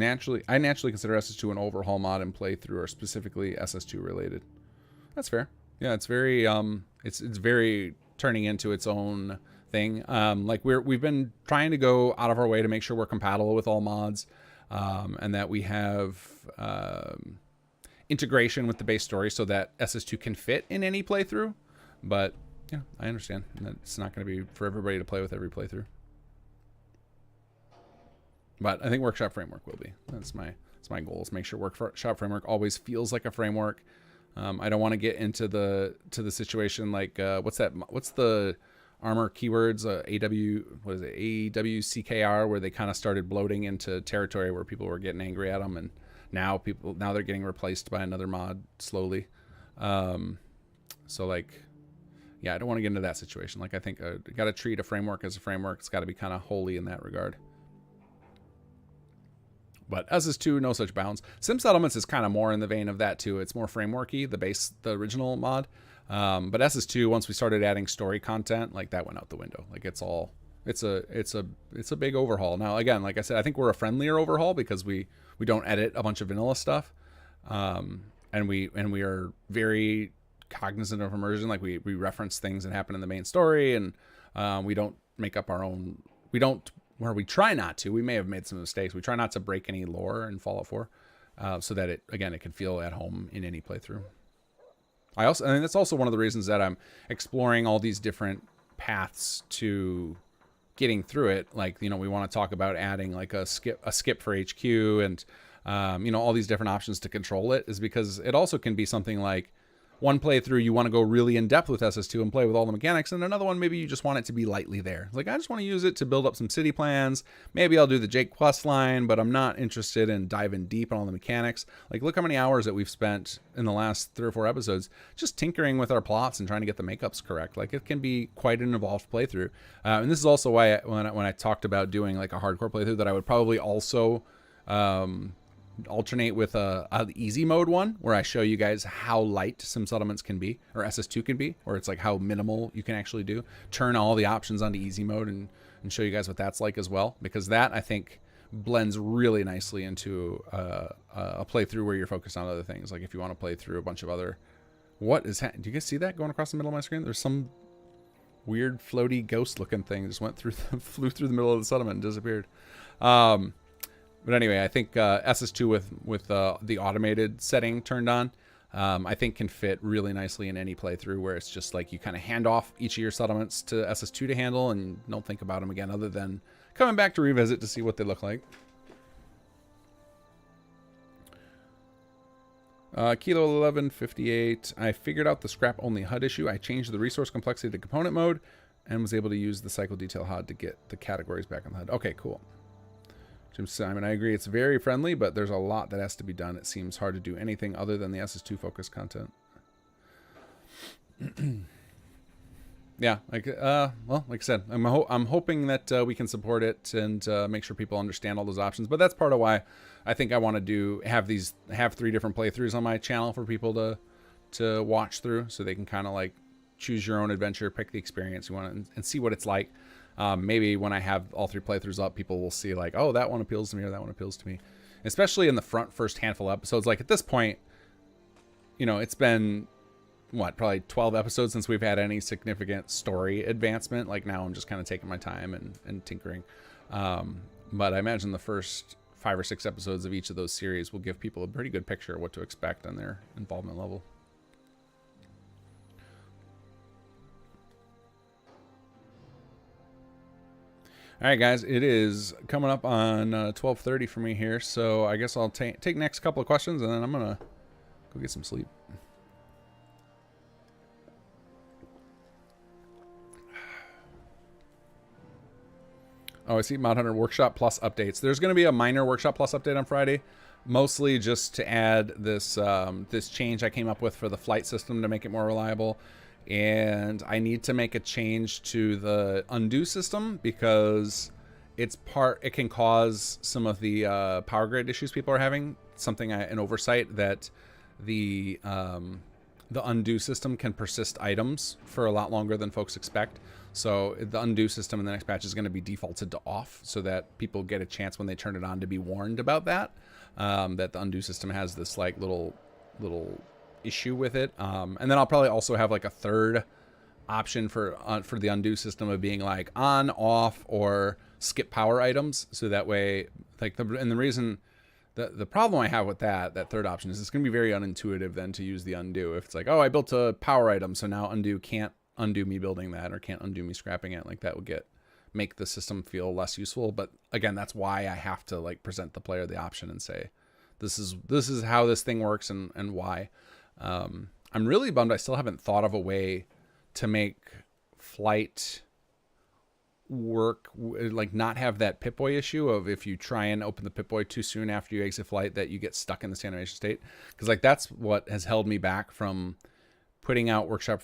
[SPEAKER 1] I naturally consider SS2 an overhaul mod and playthrough are specifically SS2 related. That's fair. Yeah, it's very it's very turning into its own thing. Like we've been trying to go out of our way to make sure we're compatible with all mods, and that we have integration with the base story so that SS2 can fit in any playthrough. But yeah, I understand that it's not going to be for everybody to play with every playthrough. But I think Workshop Framework will be. That's my goal, is make sure Workshop Framework always feels like a framework. I don't want to get into the situation like what's the armor keywords, AWCKR, where they kind of started bloating into territory where people were getting angry at them, and now they're getting replaced by another mod slowly. So like, yeah, I don't want to get into that situation. Like I think you got to treat a framework as a framework. It's got to be kind of holy in that regard. But SS2, no such bounds. Sim Settlements is kind of more in the vein of that too. It's more frameworky, the original mod. But SS2, once we started adding story content, like that went out the window. Like it's a big overhaul. Now again, like I said, I think we're a friendlier overhaul because we don't edit a bunch of vanilla stuff, and we are very cognizant of immersion. Like we reference things that happen in the main story, and we don't make up our own. We try not to. We may have made some mistakes. We try not to break any lore in Fallout 4, so that it can feel at home in any playthrough. I think that's also one of the reasons that I'm exploring all these different paths to getting through it. Like, we want to talk about adding like a skip for HQ and, all these different options to control it, is because it also can be something like one playthrough you want to go really in depth with SS2 and play with all the mechanics, and another one maybe you just want it to be lightly there. Like, I just want to use it to build up some city plans. Maybe I'll do the Jake quest line, but I'm not interested in diving deep on all the mechanics. Like, look how many hours that we've spent in the last 3 or 4 episodes just tinkering with our plots and trying to get the makeups correct. Like, it can be quite an involved playthrough. And this is also why when I talked about doing like a hardcore playthrough, that I would probably also alternate with an easy mode one, where I show you guys how light Sim Settlements can be, or SS2 can be, or it's like how minimal you can actually do. Turn all the options onto easy mode and show you guys what that's like as well, because that, I think, blends really nicely into a playthrough where you're focused on other things. Like if you want to play through a bunch of other... What is do you guys see that going across the middle of my screen? There's some weird floaty ghost looking thing just went through flew through the middle of the settlement and disappeared. But anyway, I think SS2 with the automated setting turned on, I think can fit really nicely in any playthrough where it's just like you kind of hand off each of your settlements to SS2 to handle and don't think about them again other than coming back to revisit to see what they look like. Kilo 1158. I figured out the scrap only HUD issue. I changed the resource complexity to component mode and was able to use the cycle detail HUD to get the categories back on the HUD. Okay, cool. Jim Simon, I agree. It's very friendly, but there's a lot that has to be done. It seems hard to do anything other than the SS2 focused content. Yeah, well, like I said, I'm hoping that we can support it and make sure people understand all those options. But that's part of why I think I want to have 3 different playthroughs on my channel for people to watch through, so they can kind of like choose your own adventure, pick the experience you want, and see what it's like. Maybe when I have all 3 playthroughs up, people will see like, oh, that one appeals to me or that one appeals to me. Especially in the first handful of episodes. Like at this point, you know, it's been, what, probably 12 episodes since we've had any significant story advancement. Like now I'm just kind of taking my time and tinkering. But I imagine the first 5 or 6 episodes of each of those series will give people a pretty good picture of what to expect on their involvement level. All right, guys, it is coming up on 12:30 for me here, so I guess I'll take next couple of questions, and then I'm going to go get some sleep. Oh, I see Mod Hunter Workshop Plus updates. There's going to be a minor Workshop Plus update on Friday, mostly just to add this this change I came up with for the flight system to make it more reliable. And I need to make a change to the undo system because it can cause some of the power grid issues people are having. An oversight that the undo system can persist items for a lot longer than folks expect. So the undo system in the next patch is going to be defaulted to off so that people get a chance when they turn it on to be warned about that. That the undo system has this like little issue with it, and then I'll probably also have like a third option for the undo system of being like on, off, or skip power items, so that way like the problem I have with that third option is it's going to be very unintuitive then to use the undo. If it's like, oh, I built a power item, so now undo can't undo me building that or can't undo me scrapping it, like that would make the system feel less useful. But again, that's why I have to like present the player the option and say this is how this thing works and why. I'm really bummed I still haven't thought of a way to make flight work, like not have that Pip-Boy issue of if you try and open the Pip-Boy too soon after you exit flight that you get stuck in this animation state. Because like that's what has held me back from putting out Workshop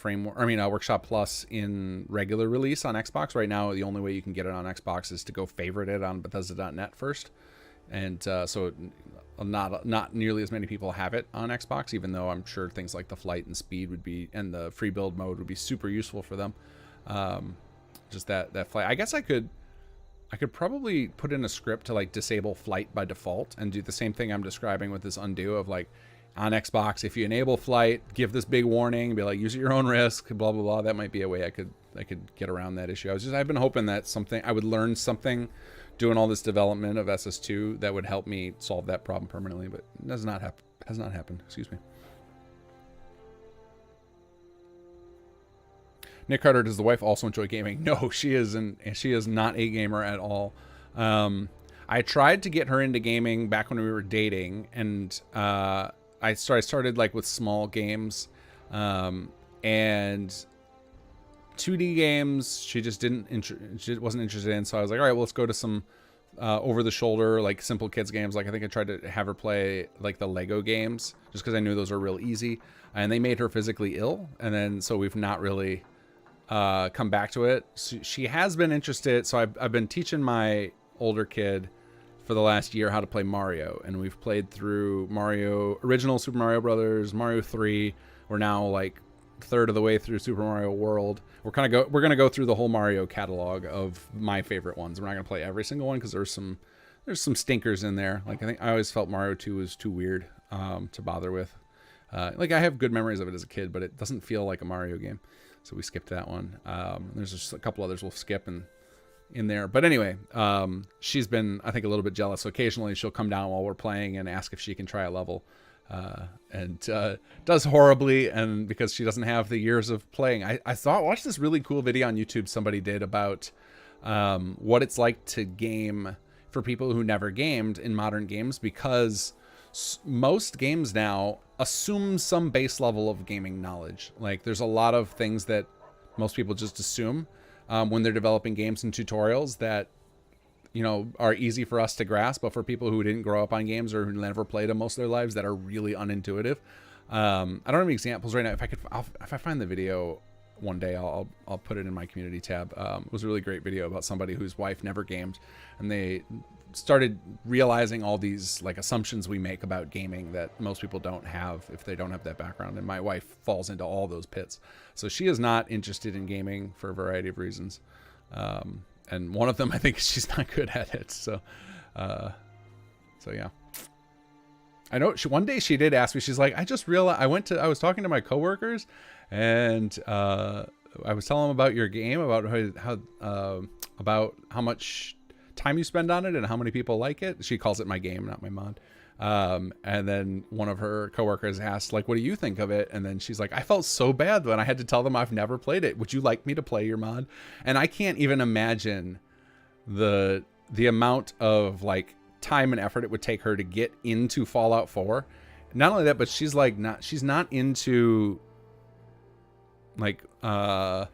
[SPEAKER 1] Plus in regular release on Xbox. Right now, the only way you can get it on Xbox is to go favorite it on Bethesda.net first. And so not nearly as many people have it on Xbox, even though I'm sure things like the flight and speed and the free build mode would be super useful for them. Just that flight. I guess I could probably put in a script to like disable flight by default and do the same thing I'm describing with this undo of like on Xbox, if you enable flight, give this big warning, be like, use at your own risk, blah, blah, blah. That might be a way I could get around that issue. I've been hoping that I would learn something doing all this development of SS2 that would help me solve that problem permanently, but it has not happened. Excuse me. Nick Carter, does the wife also enjoy gaming? No, she is not a gamer at all. I tried to get her into gaming back when we were dating, and I started like with small games, and 2D games she just she wasn't interested in. So I was like, all right, well, let's go to some over the shoulder, like simple kids games. Like I think I tried to have her play like the Lego games just because I knew those are real easy, and they made her physically ill. And then so we've not really come back to it. She has been interested. So I've been teaching my older kid for the last year how to play Mario, and we've played through original Super Mario Brothers, Mario 3. We're now like third of the way through Super Mario World. We're gonna go through the whole Mario catalog of my favorite ones. We're not gonna play every single one because there's there's some stinkers in there. Like I always felt Mario 2 was too weird to bother with. Like I have good memories of it as a kid, but it doesn't feel like a Mario game, so we skipped that one. There's just a couple others we'll skip in there. But anyway, she's been, I think, a little bit jealous. So occasionally she'll come down while we're playing and ask if she can try a level, and does horribly. And because she doesn't have the years of playing, I watched this really cool video on YouTube somebody did about what it's like to game for people who never gamed in modern games, because most games now assume some base level of gaming knowledge. Like there's a lot of things that most people just assume when they're developing games and tutorials that, you know, are easy for us to grasp, but for people who didn't grow up on games or who never played them most of their lives, that are really unintuitive. I don't have any examples right now. If I find the video one day, I'll put it in my community tab. It was a really great video about somebody whose wife never gamed, and they started realizing all these like assumptions we make about gaming that most people don't have if they don't have that background. And my wife falls into all those pits. So she is not interested in gaming for a variety of reasons. And one of them, I think, she's not good at it. So yeah. I know one day she did ask me, she's like, I just realized I was talking to my coworkers, and I was telling them about your game, about how much time you spend on it and how many people like it. She calls it my game, not my mod. And then one of her coworkers asked, like, what do you think of it? And then she's like, I felt so bad when I had to tell them I've never played it. Would you like me to play your mod? And I can't even imagine the amount of like time and effort it would take her to get into Fallout 4. Not only that, but she's not into like I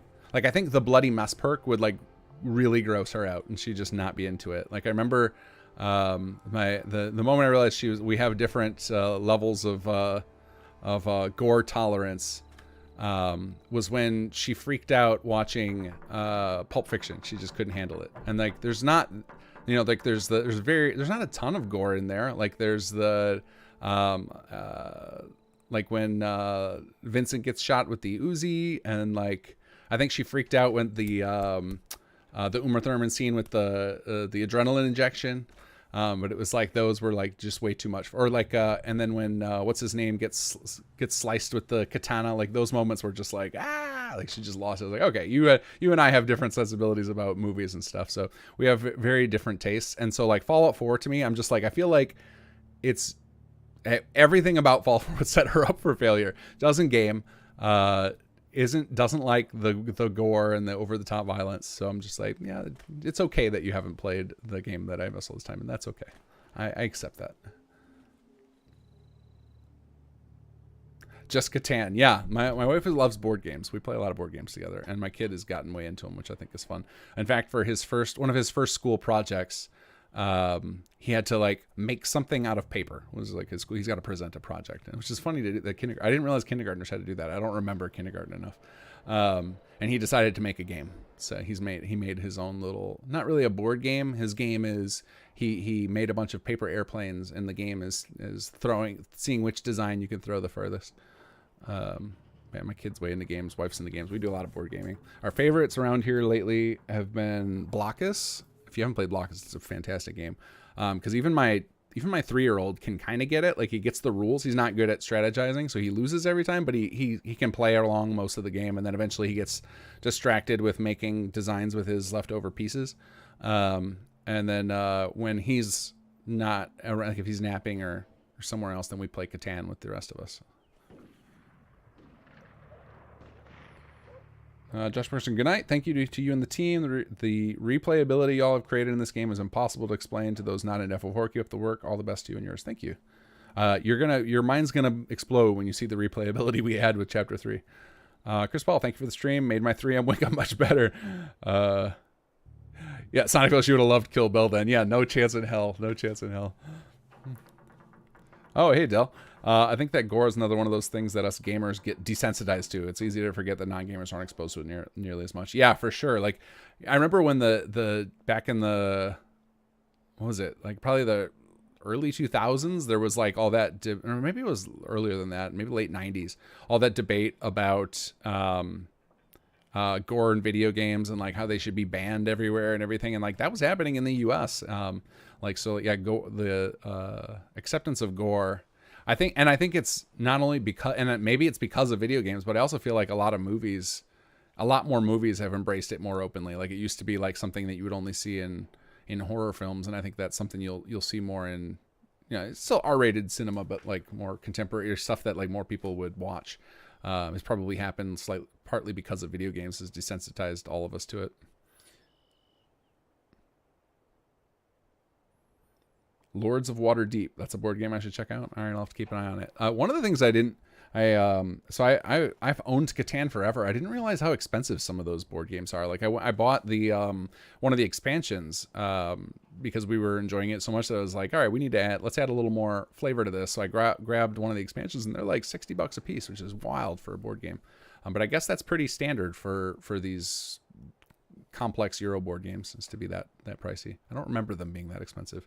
[SPEAKER 1] think the bloody mess perk would like really gross her out, and she'd just not be into it. Like I remember the moment I realized we have different levels of gore tolerance was when she freaked out watching Pulp Fiction. She just couldn't handle it. And like there's not, you know, like there's not a ton of gore in there. Like there's the like when Vincent gets shot with the Uzi, and like I think she freaked out when the Uma Thurman scene with the adrenaline injection, but it was like those were like just way too much. Or like and then when what's his name gets sliced with the katana, like those moments were just like like she just lost it. I was like, okay, you and I have different sensibilities about movies and stuff, so we have very different tastes. And so like Fallout 4 to me, I'm just like, I feel like it's everything about Fallout 4 would set her up for failure. Doesn't game, doesn't like the gore and the over-the-top violence. So I'm just like, yeah, it's okay that you haven't played the game that I miss all this time, and that's okay. I accept that. Just Catan. Yeah, my wife loves board games. We play a lot of board games together, and my kid has gotten way into them, which I think is fun. In fact, for one of his first school projects, he had to like make something out of paper. It was like he's got to present a project, which is funny to do that. I didn't realize kindergartners had to do that. I don't remember kindergarten enough. And he decided to make a game. So he made his own little, not really a board game. His game is he made a bunch of paper airplanes, and the game is seeing which design you can throw the furthest. Man, my kid's way into games. Wife's into games. We do a lot of board gaming. Our favorites around here lately have been Blockus. If you haven't played Blockus, it's a fantastic game. Because even my 3-year-old can kind of get it. Like he gets the rules. He's not good at strategizing, so he loses every time. But he can play along most of the game, and then eventually he gets distracted with making designs with his leftover pieces. And then when he's not, like if he's napping or somewhere else, then we play Catan with the rest of us. Josh Person, good night. Thank you to you and the team. The replayability y'all have created in this game is impossible to explain to those not in F4. Keep up the work. All the best to you and yours. Thank you. Your mind's gonna explode when you see the replayability we had with Chapter 3. Chris Paul, thank you for the stream. Made my 3M wake up much better. Yeah, Sonic She would have loved Kill Bill then. Yeah, no chance in hell. No chance in hell. Oh, hey, Del. I think that gore is another one of those things that us gamers get desensitized to. It's easy to forget that non-gamers aren't exposed to it nearly as much. Yeah, for sure. Like, I remember when back in the, what was it? Like probably the early 2000s, there was like all that, or maybe it was earlier than that, maybe late 90s, all that debate about gore in video games and like how they should be banned everywhere and everything. And like that was happening in the US. Like, so yeah, the acceptance of gore, I think it's not only because, and maybe it's because of video games, but I also feel like a lot more movies have embraced it more openly. Like it used to be like something that you would only see in horror films. And I think that's something you'll see more in, you know, it's still R-rated cinema, but like more contemporary stuff that like more people would watch. It's probably happened partly because of video games has desensitized all of us to it. Lords of Waterdeep. That's a board game I should check out. All right, I'll have to keep an eye on it. One of the things I've owned Catan forever. I didn't realize how expensive some of those board games are. Like I bought the one of the expansions because we were enjoying it so much that I was like, all right, let's add a little more flavor to this. So I grabbed one of the expansions and they're like $60 a piece, which is wild for a board game. But I guess that's pretty standard for these complex Euro board games, is to be that pricey. I don't remember them being that expensive.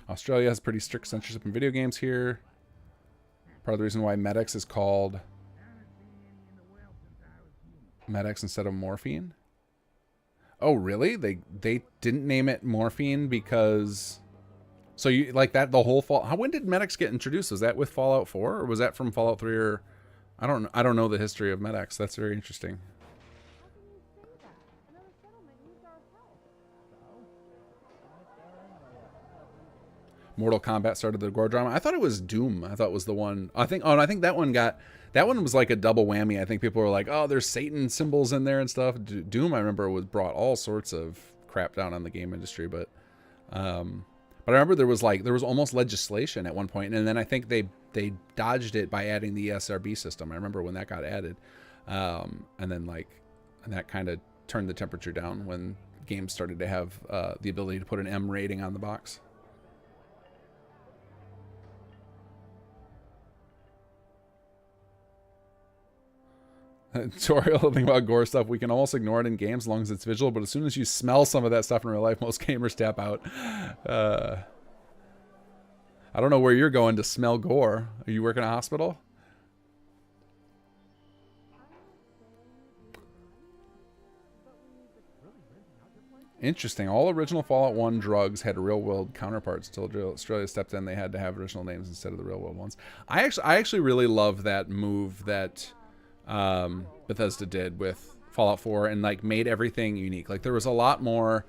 [SPEAKER 1] Australia has pretty strict censorship in video games here. Part of the reason why Med-X is called Med-X instead of morphine. Oh, really? They didn't name it morphine because... So you like that the whole fall? When did Med-X get introduced? Was that with Fallout 4 or was that from Fallout 3? Or I don't know the history of Med-X. That's very interesting. Mortal Kombat started the gore drama. I thought it was Doom. I thought it was the one. I think that one was like a double whammy. I think people were like, oh, there's Satan symbols in there and stuff. Doom, I remember, brought all sorts of crap down on the game industry, but I remember there was almost legislation at one point, and then I think they dodged it by adding the ESRB system. I remember when that got added, and that kind of turned the temperature down when games started to have the ability to put an M rating on the box. Tutorial thing about gore stuff, we can almost ignore it in games as long as it's visual, but as soon as you smell some of that stuff in real life, most gamers tap out. I don't know where you're going to smell gore. Are you working in a hospital? Interesting. All original Fallout 1 drugs had real-world counterparts. Until Australia stepped in, they had to have original names instead of the real-world ones. I actually really love that move that Bethesda did with Fallout 4 and like made everything unique. Like there was a lot more,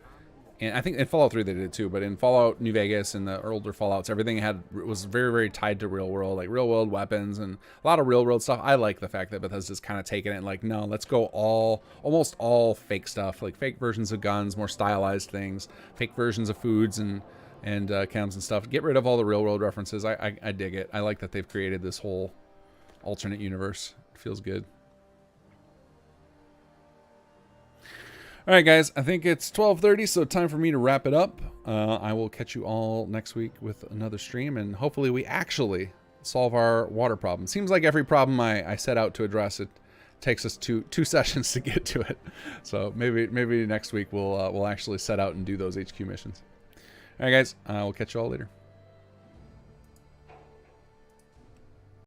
[SPEAKER 1] and I think in Fallout 3 they did it too, but in Fallout New Vegas and the older Fallouts, everything was very, very tied to real world, like real world weapons and a lot of real world stuff. I like the fact that Bethesda's kind of taken it and like, no, let's go almost all fake stuff, like fake versions of guns, more stylized things, fake versions of foods and chems and stuff. Get rid of all the real world references. I dig it. I like that they've created this whole alternate universe. It feels good. All right, guys, I think it's 12:30, so time for me to wrap it up. I will catch you all next week with another stream, and hopefully we actually solve our water problem. Seems like every problem I set out to address, it takes us two sessions to get to it. So maybe next week we'll actually set out and do those HQ missions. All right, guys, I will catch you all later.